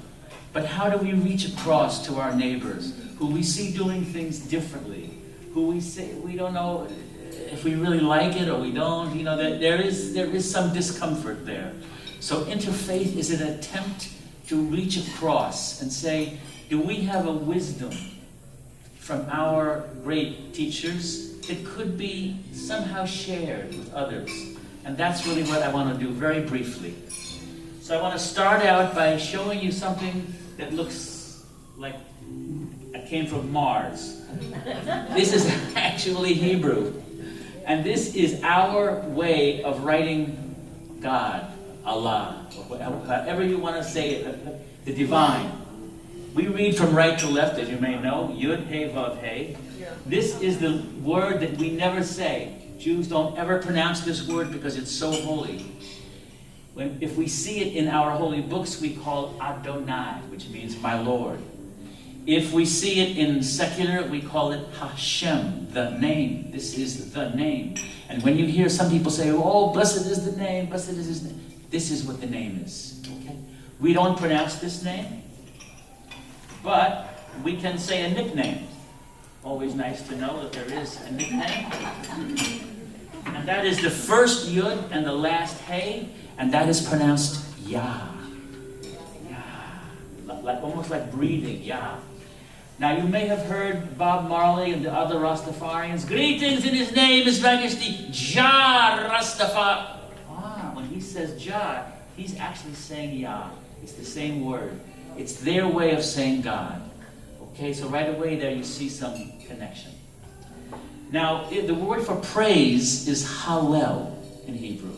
But how do we reach across to our neighbors who we see doing things differently, who we say we don't know if we really like it or we don't? You know, that there is some discomfort there. So interfaith is an attempt to reach across and say, do we have a wisdom from our great teachers that could be somehow shared with others? And that's really what I want to do very briefly. So I want to start out by showing you something that looks like it came from Mars. This is actually Hebrew. And this is our way of writing God, Allah, however you want to say it, the divine. We read from right to left, as you may know, Yud, Hey, Vav, Hey. This is the word that we never say. Jews don't ever pronounce this word because it's so holy. If we see it in our holy books, we call Adonai, which means my Lord. If we see it in secular, we call it Hashem, the name. This is the name. And when you hear some people say, oh, blessed is the name, blessed is his name, this is what the name is. Okay? We don't pronounce this name, but we can say a nickname. Always nice to know that there is a nickname. And that is the first Yud and the last Hey, and that is pronounced Yah. Yah. Almost like breathing, Yah. Now you may have heard Bob Marley and the other Rastafarians, greetings in his name, His Majesty, Jah Rastafari. When he says Jah, he's actually saying Yah. It's the same word. It's their way of saying God. Okay, so right away there you see some connection. Now, the word for praise is Hallel in Hebrew.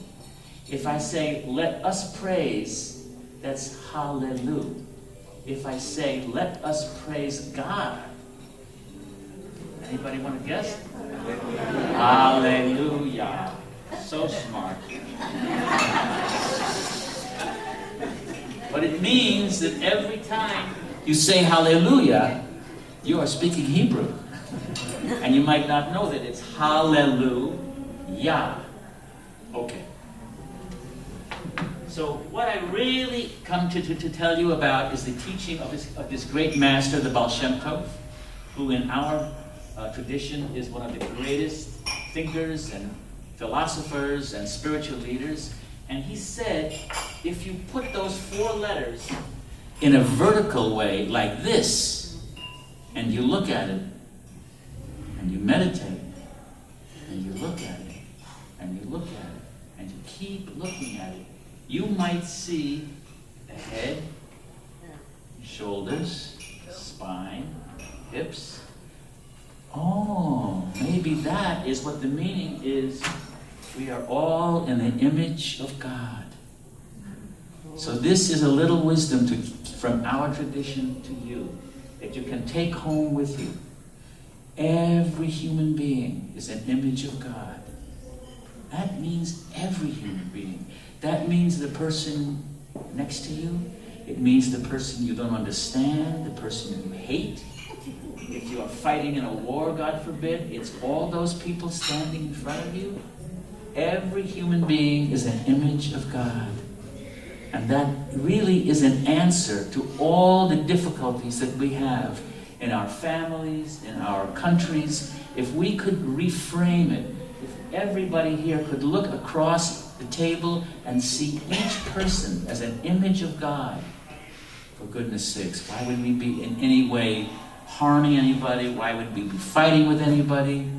If I say, let us praise, that's Hallelu. If I say, let us praise God, anybody want to guess? Hallelujah. So smart. But it means that every time you say hallelujah, you are speaking Hebrew. And you might not know that it's hallelujah. Okay. So what I really come to tell you about is the teaching of this great master, the Baal Shem Tov, who in our tradition is one of the greatest thinkers and philosophers and spiritual leaders. And he said, if you put those 4 letters in a vertical way like this, and you look at it, and you meditate, and you look at it, and you look at it, and you keep looking at it, you might see the head, shoulders, spine, hips. Oh, maybe that is what the meaning is. We are all in the image of God. So this is a little wisdom from our tradition to you, that you can take home with you. Every human being is an image of God. That means every human being. That means the person next to you. It means the person you don't understand, the person you hate. If you are fighting in a war, God forbid, it's all those people standing in front of you. Every human being is an image of God. And that really is an answer to all the difficulties that we have in our families, in our countries. If we could reframe it, if everybody here could look across the table and see each person as an image of God, for goodness sakes, why would we be in any way harming anybody? Why would we be fighting with anybody?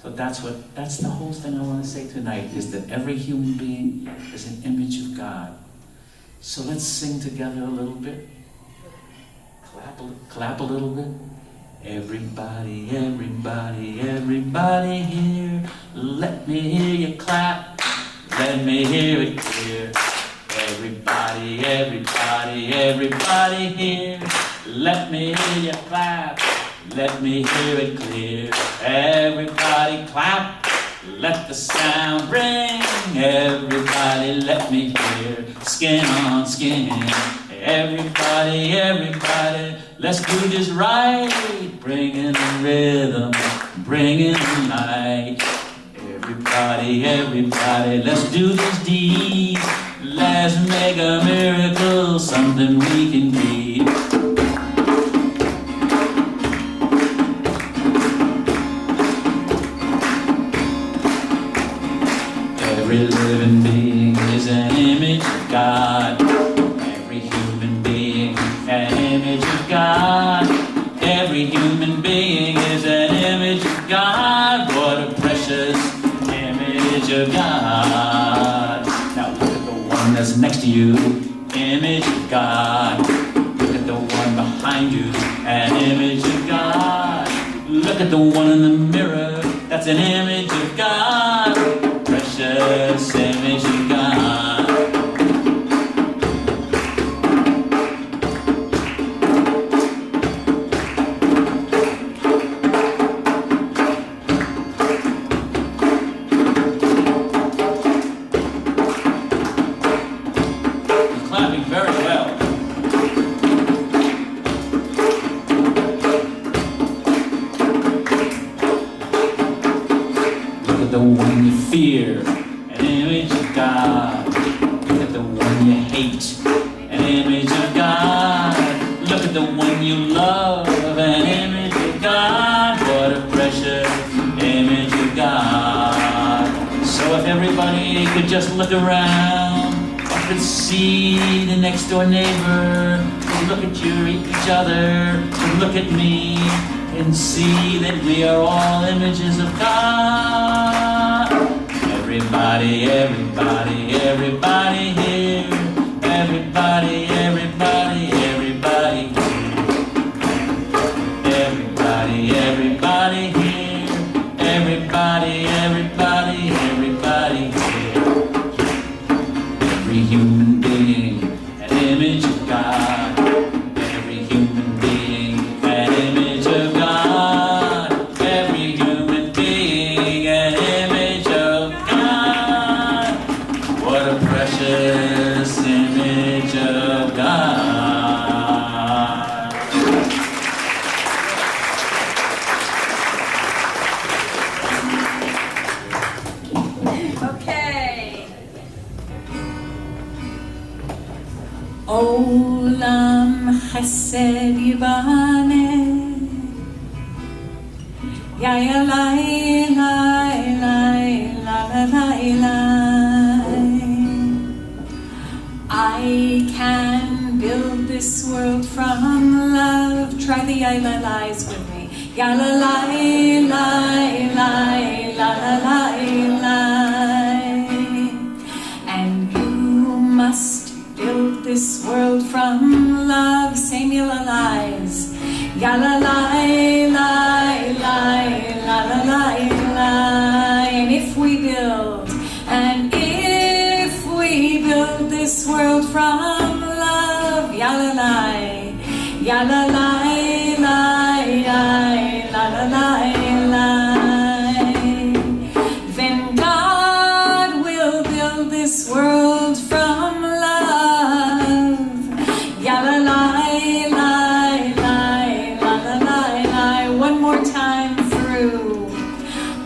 So that's the whole thing I want to say tonight, is that every human being is an image of God. So let's sing together a little bit. Clap a little bit. Everybody, everybody, everybody here, let me hear you clap. Let me hear it clear. Everybody, everybody, everybody here, let me hear you clap. Let me hear it clear. Everybody clap. Let the sound ring. Everybody let me hear. Skin on skin. Everybody, everybody, let's do this right. Bring in the rhythm, bring in the light. Everybody, everybody, let's do this deed. Let's make a miracle, something we can be. Every living being is an image of God. Every human being, an image of God. Every human being is an image of God. What a precious image of God. Now look at the one that's next to you, image of God. Look at the one behind you, an image of God. Look at the one in the mirror, that's an image of God. Precious image of God. You're clapping very well. Look at the one you fear, an image of God. Look at the one you hate, an image of God. Look at the one you love, an image of God. What a precious image of God. So if everybody could just look around, I could see the next door neighbor, could look at each other, could look at me, and see that we are all images of God. Everybody, everybody, everybody here. Everybody, everybody, everybody here. Everybody, everybody here. Everybody, everybody, everybody here. Every human being, an image of God. Every human being, an image of God. Every human being, an image of God. What a precious image of God. Okay. Olam chesed yibane, ya ya lai lai lai la la lai lai. I can build this world from love. try the ya-la-lies with me. Ya-la-lie, lie, lie, la-la-lie, lie. And you must build this world from love. Same ya-la-lies. Ya-la-lie, lie, lie, la-la-lie, lie. And if we build this world from love, ya-la-lie, ya-la-lie, lie, lie, la-la-lie, lie. Then God will build this world from love, ya-la-lie, lie, lie, la-la-lie, lie. One more time through.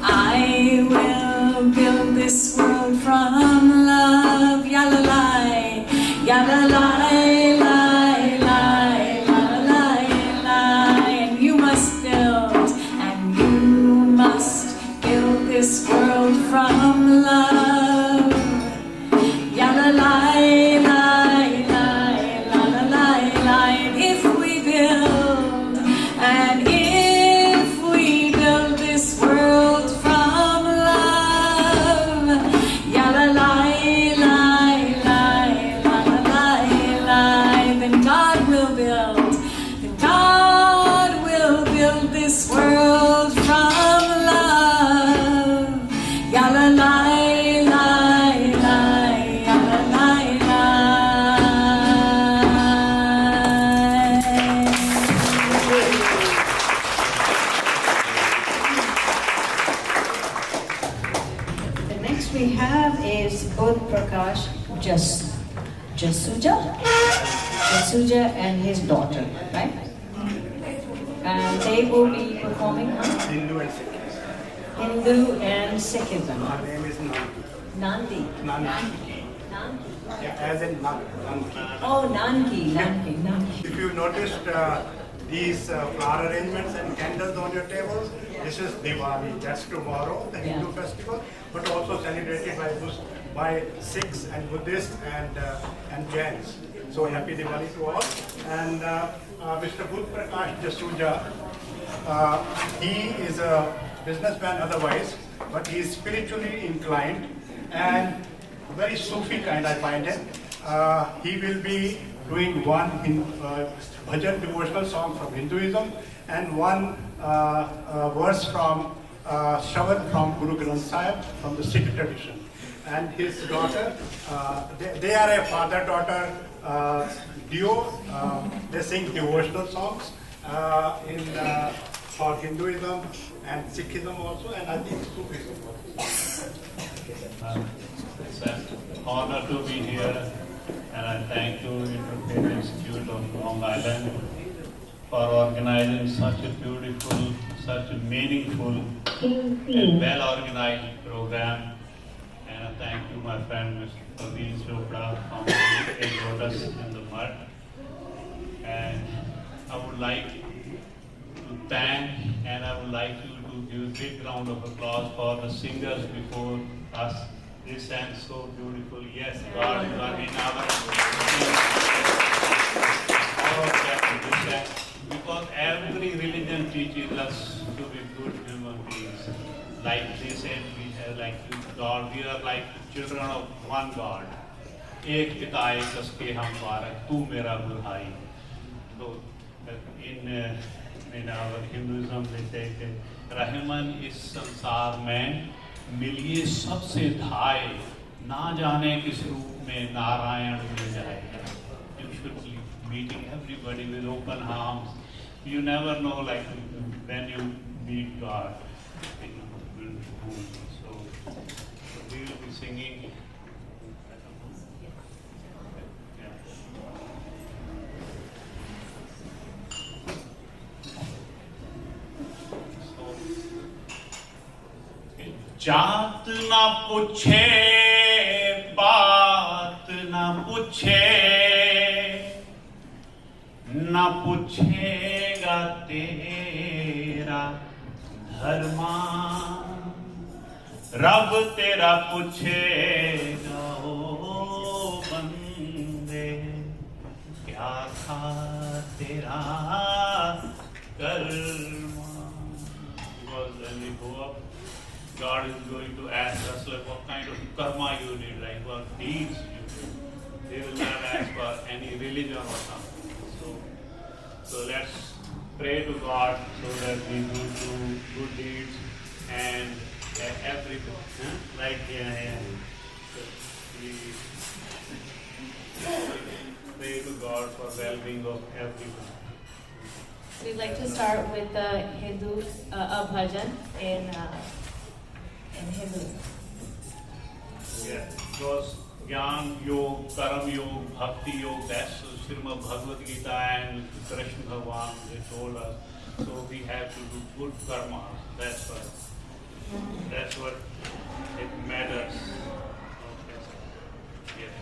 I will build this world from love, ya-la-lie, ya-la-lie, lie, lie, la-la-lie, lie. And you must build this world from love, ya-la-lie, lie, lie, la-la-lie, lie. And if we build this world from love, ya-la-lie, lie, lie, la-la-lie, lie. Then God will build this world from love, ya-la-lie, lie, lie, ya-la-lie, lie. The next we have is Bodh Prakash Jasuja and his daughter, right? And they will be performing Hindu and Sikh. Hindu and Sikhism. Her name is Nanki. Nanki. Yeah, as in Nanki. Oh, Nanki. If you noticed these flower arrangements and candles on your tables, this is Diwali. That's tomorrow, the Hindu festival, but also celebrated by Sikhs and Buddhists and Jains. So happy Diwali to all. And Mr. Bodh Prakash Jasuja, he is a businessman otherwise, but he is spiritually inclined and very Sufi kind, I find it. He will be doing one bhajan devotional song from Hinduism and one verse from Shabad from Guru Granth Sahib from the Sikh tradition. And his daughter, they are a father-daughter duo. They sing devotional songs for Hinduism and Sikhism also, and I think Sufism also. It's an honor to be here, and I thank you, Interfaith Institute of Long Island, for organizing such a beautiful, such a meaningful and well-organized program. And I thank you, my friend, Mr. Praveen Chopra, who wrote us in the mud. And I would like to thank, and I would like you to give a big round of applause for the singers before us. They sang so beautiful. Yes, God, you are in our because every religion teaches us to be good human beings. Like they said, we have like God, we are like children of one God. एक पिता एक उसके हम बारक, तू मेरा बुढ़ाई. So in our Hinduism they say that Rahman इस संसार में मिलिए सबसे धाय, ना जाने किस रूप में नारायण मिल जाएगा. You should be meeting everybody with open arms. You never know, like when you meet God. So we will be singing. जात ना पूछे, बात ना पूछे, ना पूछेगा तेरा धर्मा, रब तेरा पूछेगा ओ बंदे, क्या था तेरा karma. Because when we go up, God is going to ask us like what kind of karma you did, like what deeds you did. They will not ask for any religion or something. So let's pray to God so that we do good deeds and everything. Huh? Like so we pray to God for well-being of everyone. So we'd like to start with the Hindu bhajan in Hinduism. Yeah, because Gyan Yog, Karam Yog, Bhakti Yog, that's Srimad Bhagavad Gita and Krishna Bhagavan, they told us. So we have to do good karma. That's what it matters. Okay. Yes.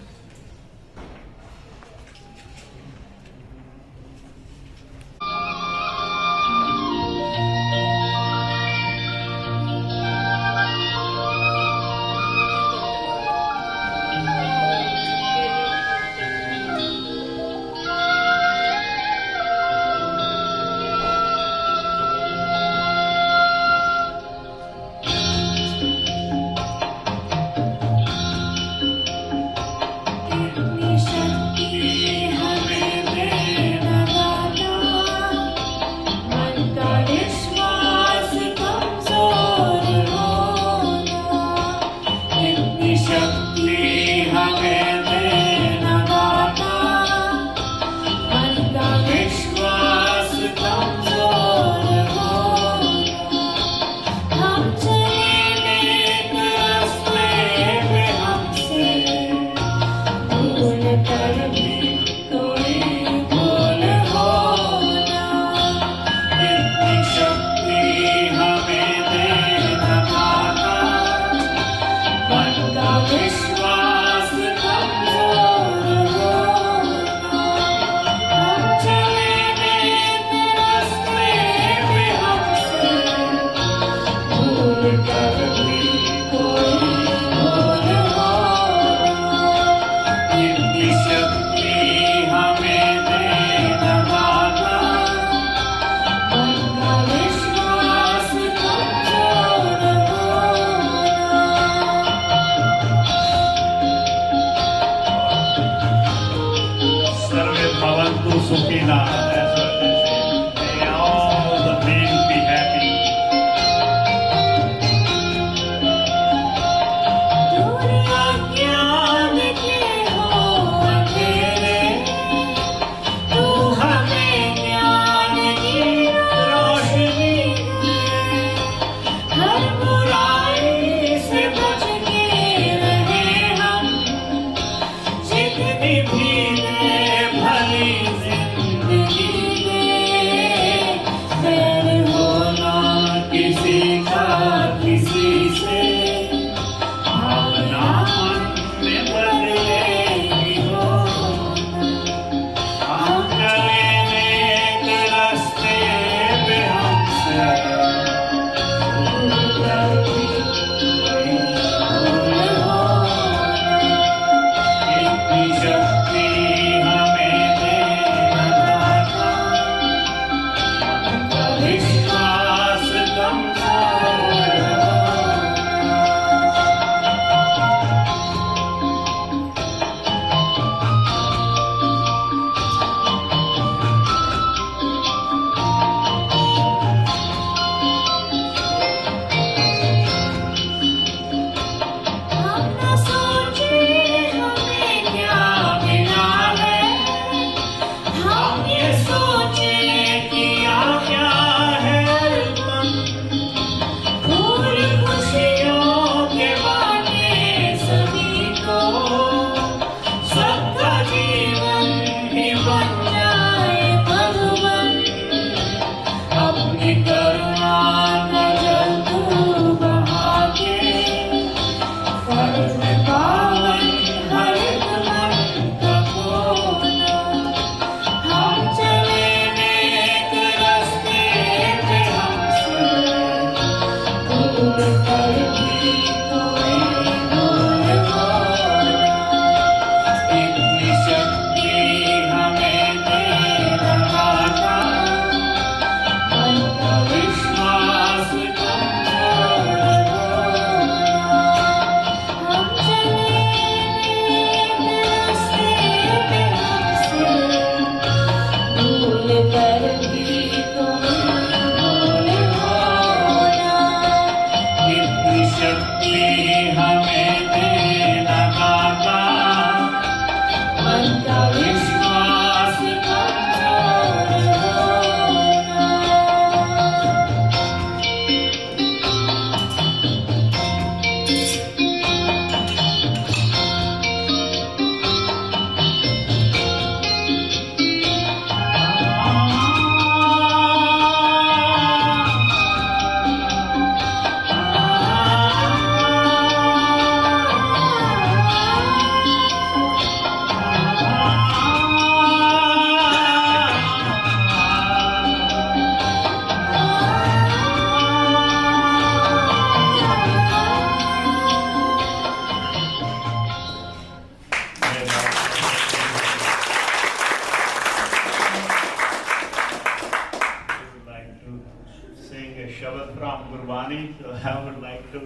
Shabad from Gurbani, so I would like to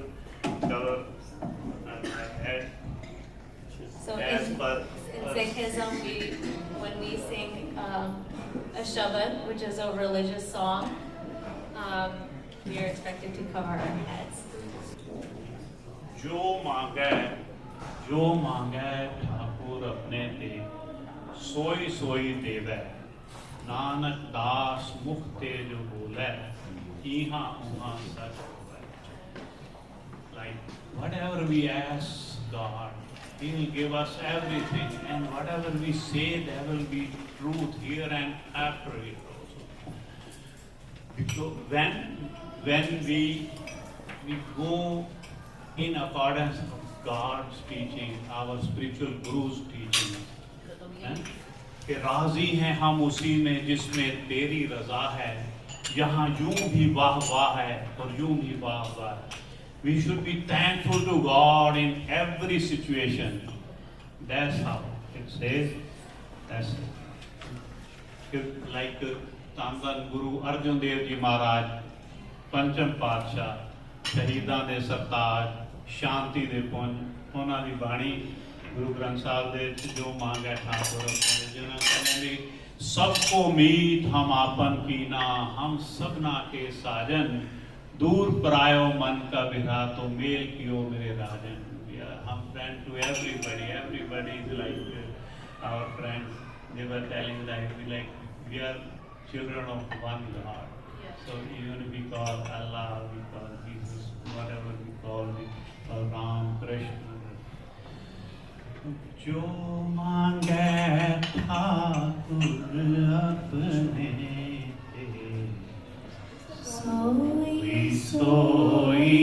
cover my head. So As in per Sikhism, when we sing a Shabad, which is a religious song, we are expected to cover our heads. जो मांगे ठाकुर अपने ते सोई सोई देवे नानक दास मुख ते जो बोले इहा उहा सच होवे. Like whatever we ask God, He will give us everything, and whatever we say, there will be truth here and after it also. Because when we go in accordance with God's teaching, our spiritual Guru's teaching, कि राजी हैं हम उसी में जिसमें तेरी रजा है, यहाँ यूं भी वाह वाह है और यूं भी वाह वाह है. We should be thankful to God in every situation. That's how it says. That's like Tanzan Guru Arjan Dev Ji Maharaj, Pancham Padsha, Shahidan de Sartaj, Shanti de Punj, ਉਹਨਾਂ ਦੀ ਬਾਣੀ ਗੁਰੂ ਗ੍ਰੰਥ ਸਾਹਿਬ ਦੇ ਜੋ ਮੰਗੈ ਠਾकुर ਜਿਹਨਾਂ ਕਹਿੰਦੇ सबको मीत हम आपन कीना हम सबना के साजन दूर परायो मन का बिरा तो मेल कियो मेरे राजन. हम friend to everybody is like our friends. They were telling that we are children of one God. So even we call Allah, we call Jesus, whatever we call Ram, Krishna. जो मांगे ठाकुर अपने सोई सोई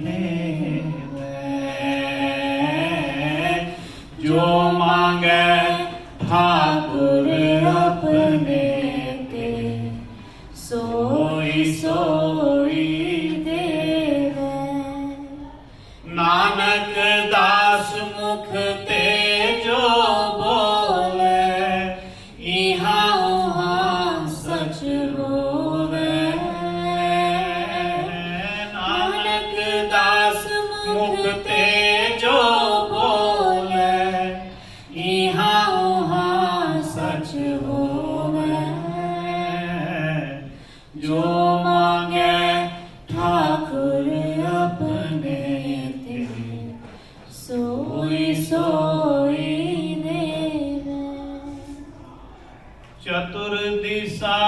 देवे. जो मांगे ठाकुर अपने ते सोई सोई देवे. नानक दास मुख ते जो बोले इहा उहा सच होवे. नानक दास मुख ते जो बोले इहा उहा सच होवे. जो मांगे ठाकुर अपने ते सोई सोई देवे. चतुर दिशा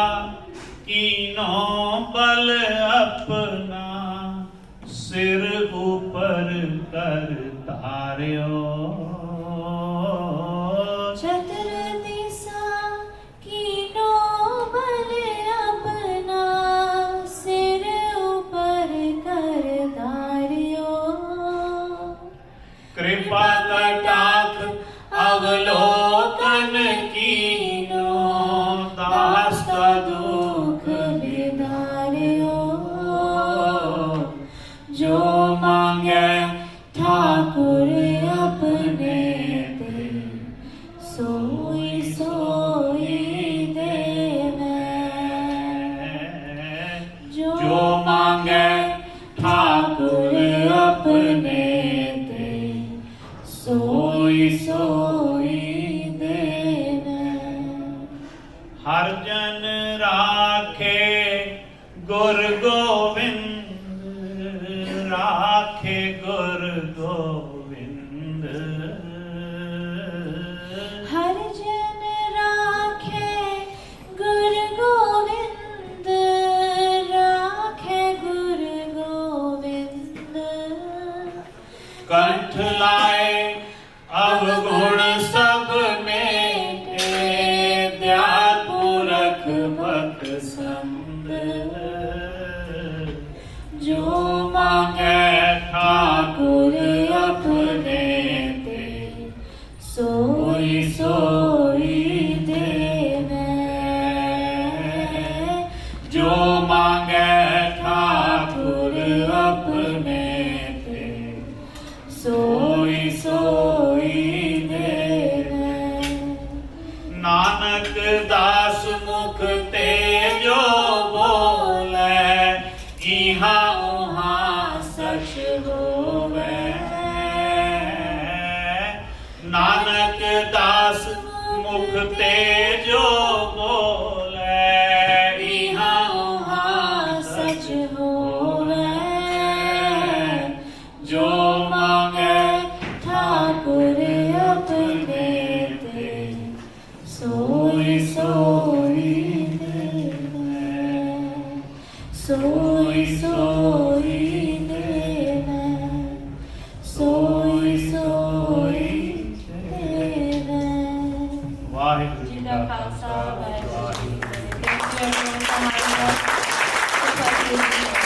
कीनो बल अपना सिर ऊपर कर तार्यो. चतुर दिशा कीनो बल अपना सिर ऊपर कर धार्यो. कृपा कटाक्ष अवलोकन कीनो दास का दुख विदार्यो. जो मांगे ठाकुर अपने ते सोई सोई देवे. जो मांगे ठाकुर अपने ते सोई सोई देवे. हर जन राखे गुर गोविंद राखे गुर गोविंद. हर जन राखे गुर गोविंद राखे गुर गोविंद. कंठ लाए अवगुण सब मेटे दया पुरख भक्त संग. जो मांगे ठाकुर अपने ते सोई सोई देवे. जो मांगे ठाकुर अपने ते सोई सोई देवे. नानक दास मुख ते जो बोले Soy, soy neve. Soy, soy neve. Jitta Khalsa, Vaheguru. Thank you everyone for having us. It's a pleasure to be here.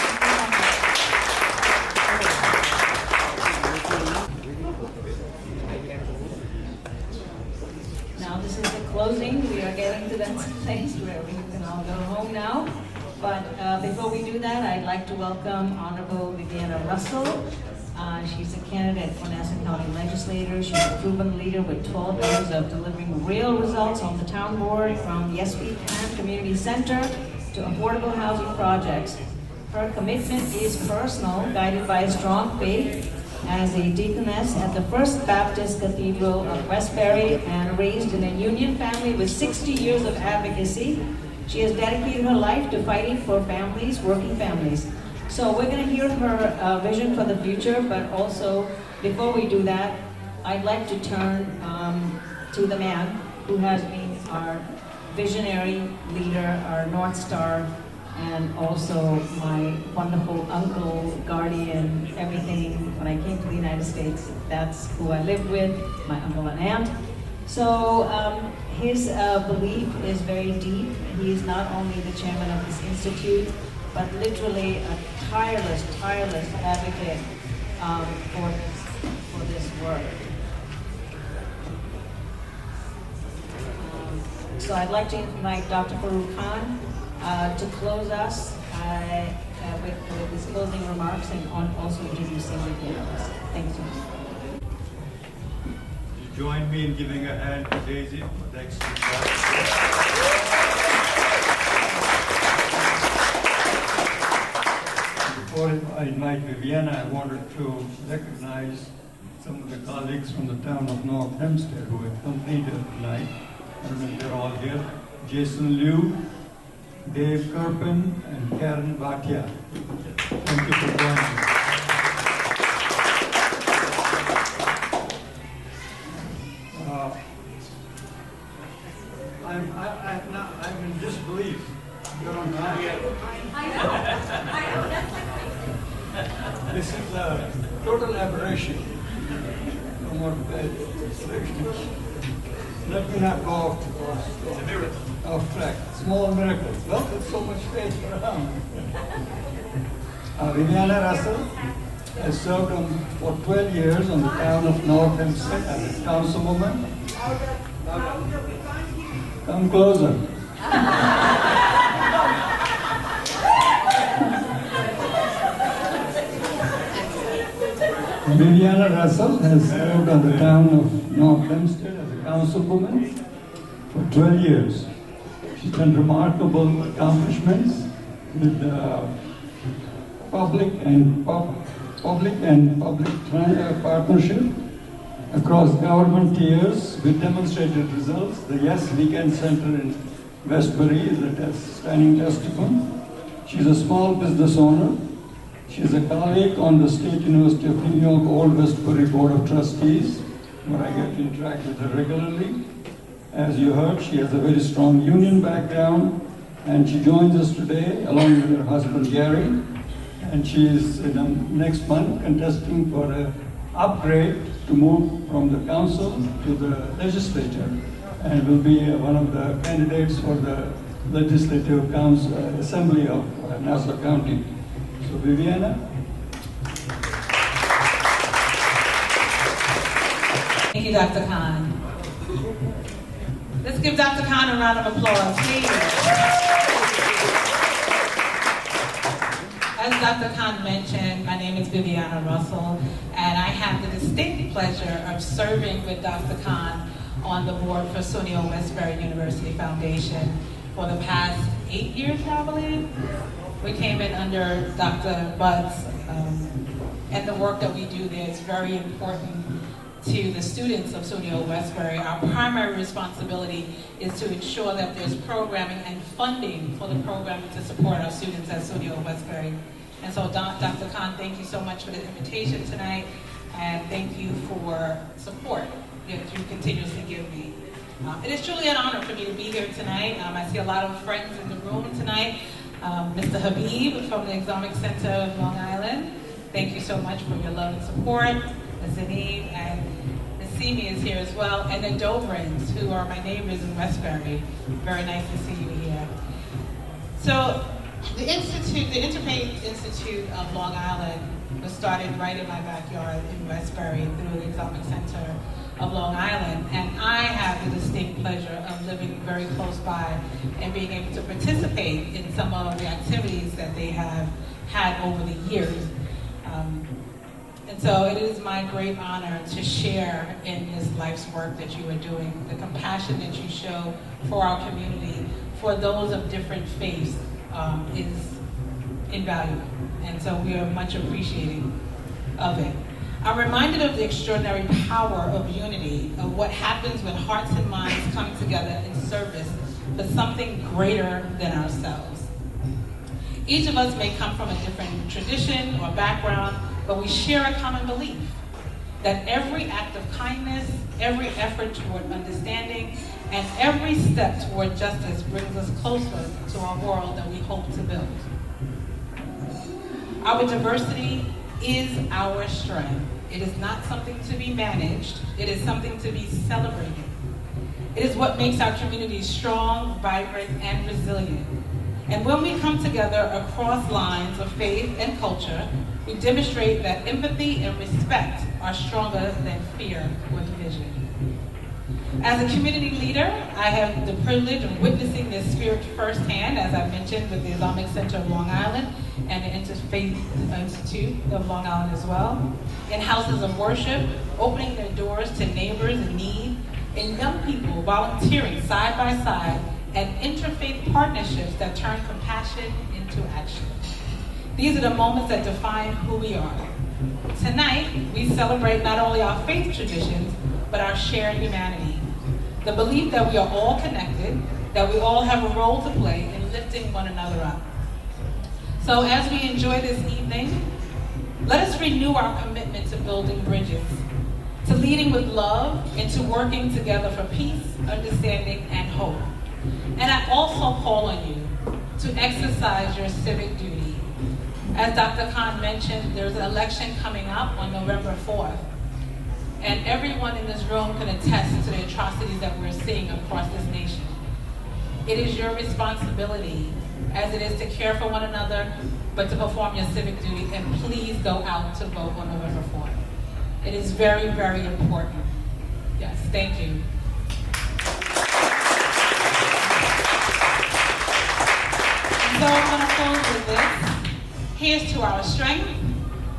Now this is the closing. We are getting to that place where we can all go home now. But before we do that, I'd like to welcome Honorable Viviana Russell. She's a candidate for Nassau County Legislator. She's a proven leader with 12 years of delivering real results on the town board, from the SV Camp Community Center to affordable housing projects. Her commitment is personal, guided by a strong faith. As a deaconess at the First Baptist Cathedral of Westbury and raised in a union family with 60 years of advocacy, she has dedicated her life to fighting for families, working families. So we're going to hear her vision for the future, but also, before we do that, I'd like to turn to the man who has been our visionary leader, our North Star, and also my wonderful uncle, guardian, everything. When I came to the United States, that's who I lived with, my uncle and aunt. So his belief is very deep. He is not only the chairman of this institute, but literally a tireless advocate for this work. So I'd like to invite Dr. Farooq Khan to close us with his closing remarks and also introducing the panelists. Thank you. Join me in giving a hand to Daisy for the excellent job. Before I invite Viviana, I wanted to recognize some of the colleagues from the town of North Hempstead who have completed tonight. I don't know if they're all here. Jason Liu, Dave Kerpen, and Karen Bhatia. Thank you for joining us. I'm in disbelief. You're on time. I know. This is a total aberration. No more Let me not go off track. Small miracle. Well, there's so much faith around. Viviana Russell has served for 12 years on the town of North Hempstead as a councilwoman. Come closer. Viviana Russell has served on the town of North Hempstead as a councilwoman for 12 years. She's done remarkable accomplishments with public partnership across government tiers with demonstrated results. The Yes Weekend Center in Westbury is a standing testimony. She's a small business owner. She's a colleague on the State University of New York Old Westbury Board of Trustees, where I get to interact with her regularly. As you heard, she has a very strong union background, and she joins us today along with her husband Gary. And she is next month contesting for an upgrade to move from the council to the legislature, and will be one of the candidates for the legislative council assembly of Nassau County. So Viviana. Thank you, Dr. Khan. Let's give Dr. Khan a round of applause, please. As Dr. Khan mentioned, my name is Viviana Russell, and I have the distinct pleasure of serving with Dr. Khan on the board for SUNY Westbury University Foundation for the past 8 years, I believe. We came in under Dr. Buds, and the work that we do there is very important to the students of SUNY Westbury. Our primary responsibility is to ensure that there's programming and funding for the programming to support our students at SUNY Westbury. And so Dr. Khan, thank you so much for the invitation tonight, and thank you for support that you continuously give me. It is truly an honor for me to be here tonight. I see a lot of friends in the room tonight. Mr. Habib from the Islamic Center of Long Island, thank you so much for your love and support. Ms. Zainab and Ms. Simi is here as well, and the Dobrins, who are my neighbors in Westbury. Very nice to see you here. So the Institute, the Interfaith Institute of Long Island was started right in my backyard in Westbury through the Islamic Center of Long Island, and I have the distinct pleasure of living very close by and being able to participate in some of the activities that they have had over the years. And so it is my great honor to share in this life's work that you are doing, the compassion that you show for our community, for those of different faiths, is invaluable. And so we are much appreciating of it. I'm reminded of the extraordinary power of unity, of what happens when hearts and minds come together in service for something greater than ourselves. Each of us may come from a different tradition or background, but we share a common belief that every act of kindness, every effort toward understanding, and every step toward justice brings us closer to our world that we hope to build. Our diversity is our strength. It is not something to be managed. It is something to be celebrated. It is what makes our communities strong, vibrant, and resilient. And when we come together across lines of faith and culture, we demonstrate that empathy and respect are stronger than fear or division. As a community leader, I have the privilege of witnessing this spirit firsthand, as I mentioned, with the Islamic Center of Long Island and the Interfaith Institute of Long Island as well, in houses of worship, opening their doors to neighbors in need, and young people volunteering side by side, and interfaith partnerships that turn compassion into action. These are the moments that define who we are. Tonight, we celebrate not only our faith traditions, but our shared humanity. The belief that we are all connected, that we all have a role to play in lifting one another up. So as we enjoy this evening, let us renew our commitment to building bridges, to leading with love, and to working together for peace, understanding, and hope. And I also call on you to exercise your civic duty. As Dr. Khan mentioned, there's an election coming up on November 4th. And everyone in this room can attest to the atrocities that we're seeing across this nation. It is your responsibility, as it is to care for one another, but to perform your civic duty, and please go out to vote on November 4th. It is very, very important. Yes, thank you. And so I'm gonna close with this. Here's to our strength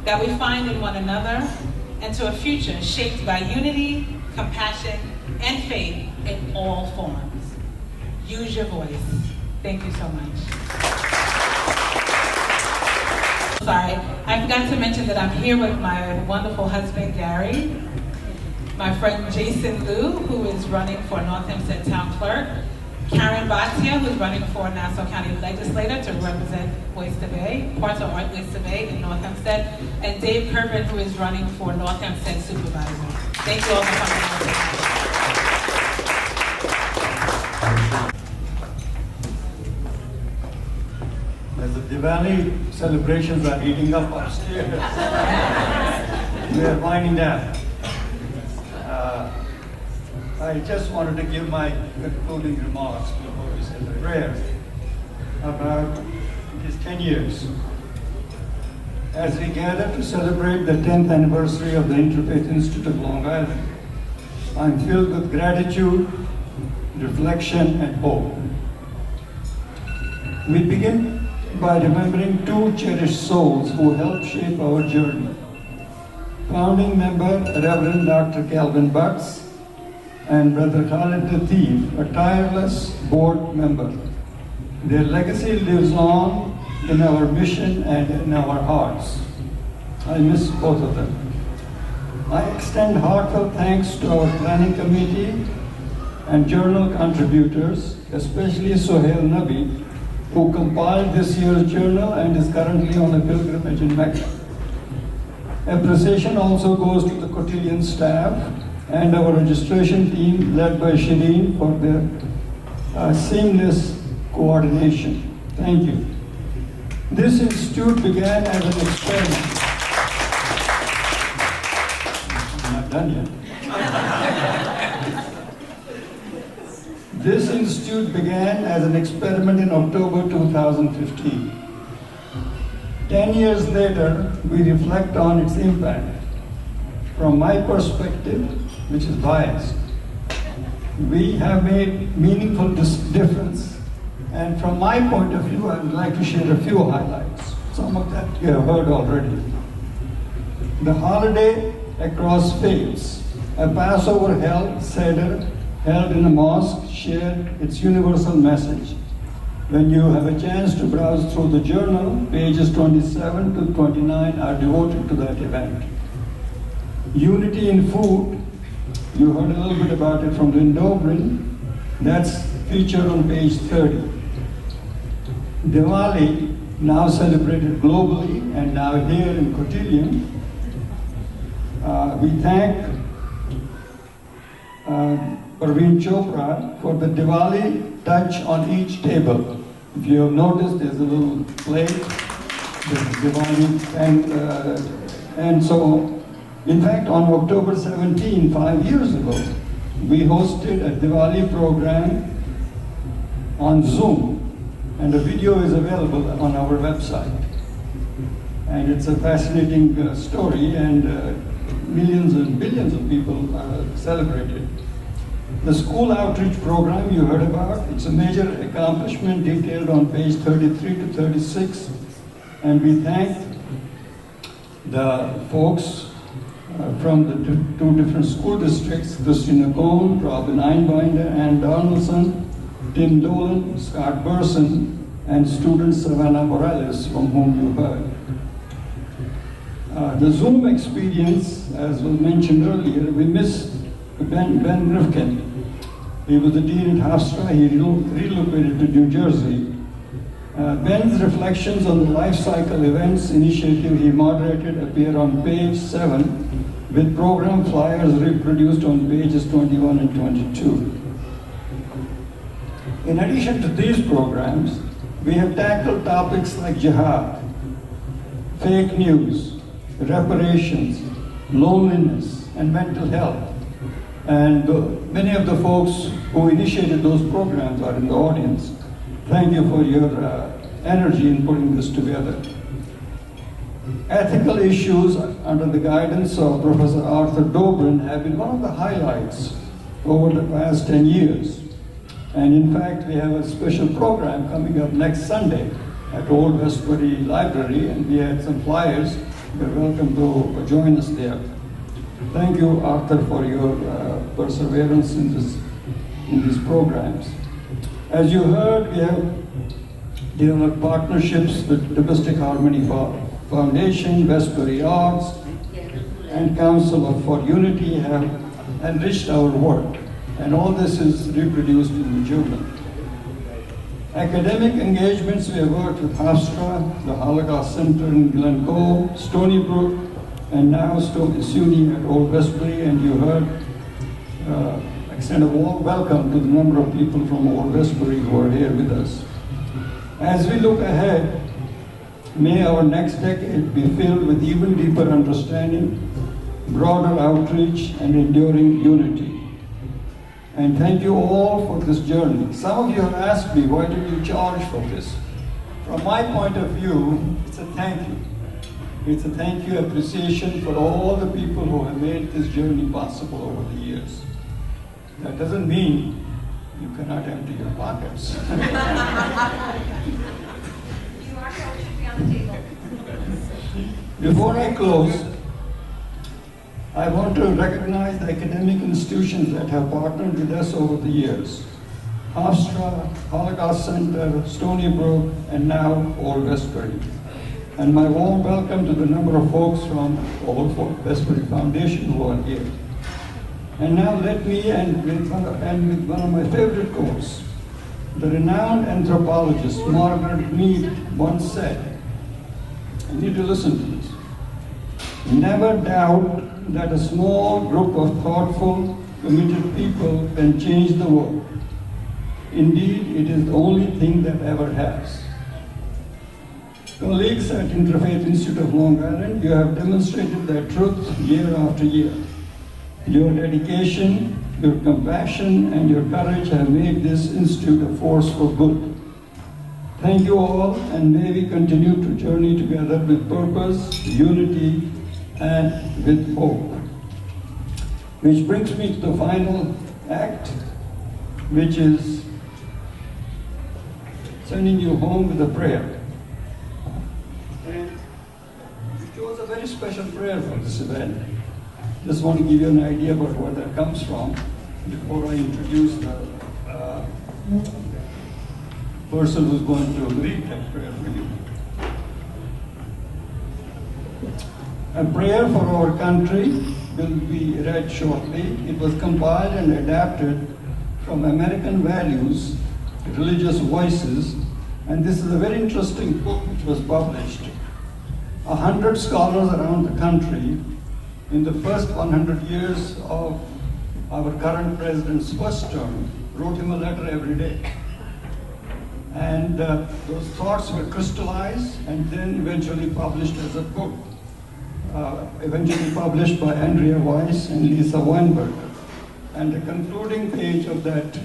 that we find in one another, and to a future shaped by unity, compassion, and faith in all forms. Use your voice. Thank you so much. Sorry, I forgot to mention that I'm here with my wonderful husband, Gary, my friend Jason Liu, who is running for North Hempstead Town Clerk, Karen Bhatia, who's running for Nassau County Legislator to represent Oyster Bay, parts of Oyster Bay in North Hempstead, and Dave Kervin, who is running for North Hempstead Supervisor. Thank you all for coming out tonight. As the Diwali celebrations are heating up upstairs, we are winding down. I just wanted to give my concluding remarks before we say the prayer about these 10 years. As we gather to celebrate the 10th anniversary of the Interfaith Institute of Long Island, I'm filled with gratitude, reflection, and hope. We begin by remembering two cherished souls who helped shape our journey. Founding member Reverend Dr. Calvin Butts and Brother Khalid Latif, a tireless board member. Their legacy lives on in our mission and in our hearts. I miss both of them. I extend heartfelt thanks to our planning committee and journal contributors, especially Sohail Nabi, who compiled this year's journal and is currently on a pilgrimage in Mecca. Appreciation also goes to the cotillion staff and our registration team led by Shireen for their seamless coordination. Thank you. This institute began as an experiment. I'm not done yet. This institute began as an experiment in October 2015. 10 years later, we reflect on its impact. From my perspective, which is biased, we have made meaningful difference. And from my point of view, I would like to share a few highlights. Some of that you have heard already. The holiday across faiths, a Passover Seder held in a mosque, shared its universal message. When you have a chance to browse through the journal, pages 27 to 29 are devoted to that event. Unity in food, you heard a little bit about it from Lynn Dobrin, that's featured on page 30. Diwali, now celebrated globally and now here in Cotillion, we thank Parveen Chopra for the Diwali touch on each table. If you have noticed, there's a little plate, there's Diwali, and so, in fact, on October 17, 5 years ago, we hosted a Diwali program on Zoom, and the video is available on our website. And it's a fascinating story, and millions and billions of people celebrated. The school outreach program you heard about, it's a major accomplishment detailed on page 33 to 36. And we thank the folks from the two different school districts, Christina Cohn, Robin Einbinder, Ann Donaldson, Tim Dolan, Scott Burson, and student Savannah Morales, from whom you heard. The Zoom experience, as was mentioned earlier, we missed Ben Rifkin. He was the dean at Hofstra. He relocated to New Jersey. Ben's reflections on the life cycle events initiative he moderated appear on page 7, with program flyers reproduced on pages 21 and 22. In addition to these programs, we have tackled topics like jihad, fake news, reparations, loneliness, and mental health. And many of the folks who initiated those programs are in the audience. Thank you for your energy in putting this together. Ethical issues under the guidance of Professor Arthur Dobrin have been one of the highlights over the past 10 years. And in fact, we have a special program coming up next Sunday at Old Westbury Library, and we had some flyers. You're welcome to join us there. Thank you, Arthur, for your perseverance in these programs. As you heard, we have developed partnerships with Domestic Harmony Foundation, Westbury Arts, and Council for Unity have enriched our work, and all this is reproduced in the journal. Academic engagements, we have worked with Hofstra, the Holocaust Center in Glen Cove, Stony Brook, and now SUNY at Old Westbury, and you heard extend a warm welcome to the number of people from Old Westbury who are here with us. As we look ahead, may our next decade be filled with even deeper understanding, broader outreach, and enduring unity. And thank you all for this journey. Some of you have asked me, why did you charge for this? From my point of view, it's a thank you. It's a thank you appreciation for all the people who have made this journey possible over the years. That doesn't mean you cannot empty your pockets. You are told to be on the table. Before I close, I want to recognize the academic institutions that have partnered with us over the years. Hofstra, Holocaust Center, Stony Brook, and now Old Westbury. And my warm welcome to the number of folks from Old Westbury Foundation who are here. And now let me end with one of my favorite quotes. The renowned anthropologist Margaret Mead once said, you need to listen to this, never doubt that a small group of thoughtful, committed people can change the world. Indeed, it is the only thing that ever has. Colleagues at Interfaith Institute of Long Island, you have demonstrated that truth year after year. Your dedication, your compassion, and your courage have made this institute a force for good. Thank you all, and may we continue to journey together with purpose, unity, and with hope. Which brings me to the final act, which is sending you home with a prayer. And we chose a very special prayer for this event. Just want to give you an idea about where that comes from before I introduce the person who's going to read that prayer for you. A prayer for our country will be read shortly. It was compiled and adapted from American Values, Religious Voices, and this is a very interesting book which was published. 100 scholars around the country in the first 100 years of our current president's first term wrote him a letter every day. And those thoughts were crystallized and then eventually published as a book, eventually published by Andrea Weiss and Lisa Weinberger. And the concluding page of that,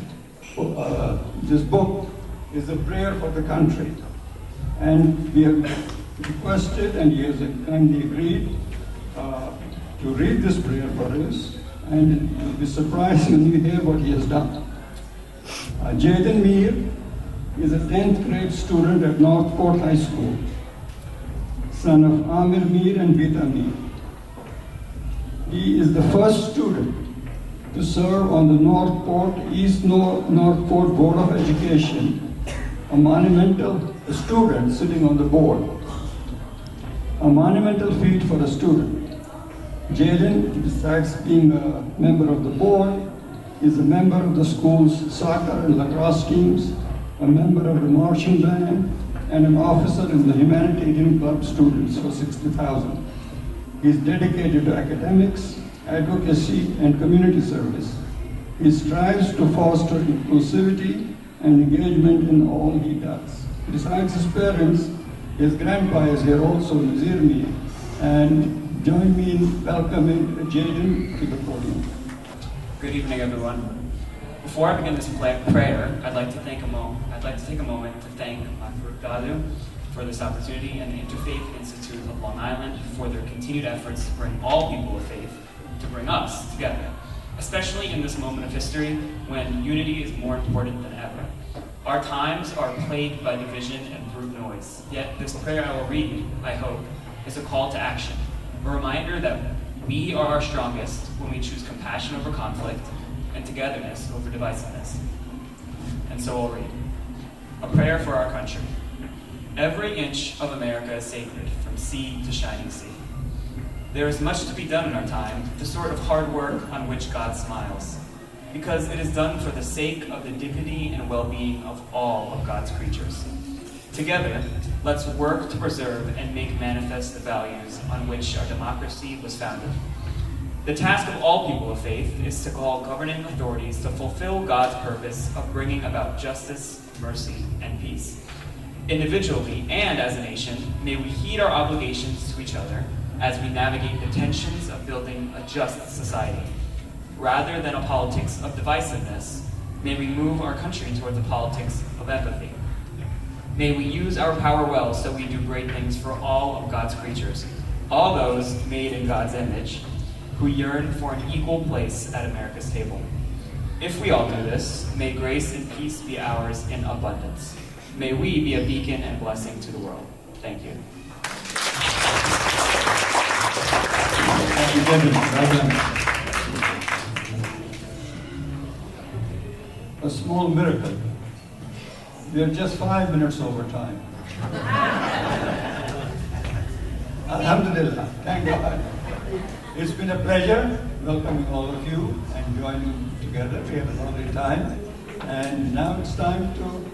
this book is a prayer for the country. And we have requested, and he has kindly agreed, to read this prayer for us, and you'll be surprised when you hear what he has done. Jaden Mir is a 10th grade student at Northport High School, son of Amir Mir and Vita Mir. He is the first student to serve on the East Northport Board of Education, a monumental student sitting on the board. A monumental feat for a student. Jaden, besides being a member of the board, is a member of the school's soccer and lacrosse teams, a member of the marching band, and an officer in the humanitarian club Students for 60,000. He is dedicated to academics, advocacy, and community service. He strives to foster inclusivity and engagement in all he does. Besides his parents, his grandpa is here also, Nazir Mir, and join me in welcoming Jaden to the podium. Good evening, everyone. Before I begin this prayer, I'd like to take a moment to thank Farouk Dalu for this opportunity and the Interfaith Institute of Long Island for their continued efforts to bring all people of faith, to bring us together, especially in this moment of history when unity is more important than ever. Our times are plagued by division and brute noise, yet this prayer I will read, I hope, is a call to action, a reminder that we are our strongest when we choose compassion over conflict and togetherness over divisiveness. And so I'll read. A prayer for our country. Every inch of America is sacred, from sea to shining sea. There is much to be done in our time, the sort of hard work on which God smiles, because it is done for the sake of the dignity and well-being of all of God's creatures. Together, let's work to preserve and make manifest the values on which our democracy was founded. The task of all people of faith is to call governing authorities to fulfill God's purpose of bringing about justice, mercy, and peace. Individually and as a nation, may we heed our obligations to each other as we navigate the tensions of building a just society. Rather than a politics of divisiveness, may we move our country towards a politics of empathy. May we use our power well so we do great things for all of God's creatures, all those made in God's image, who yearn for an equal place at America's table. If we all do this, may grace and peace be ours in abundance. May we be a beacon and blessing to the world. Thank you. Thank you, Kevin. Well done. A small miracle. We are just 5 minutes over time. Alhamdulillah. Thank God. It's been a pleasure welcoming all of you and joining together. We had a lovely time. And now it's time to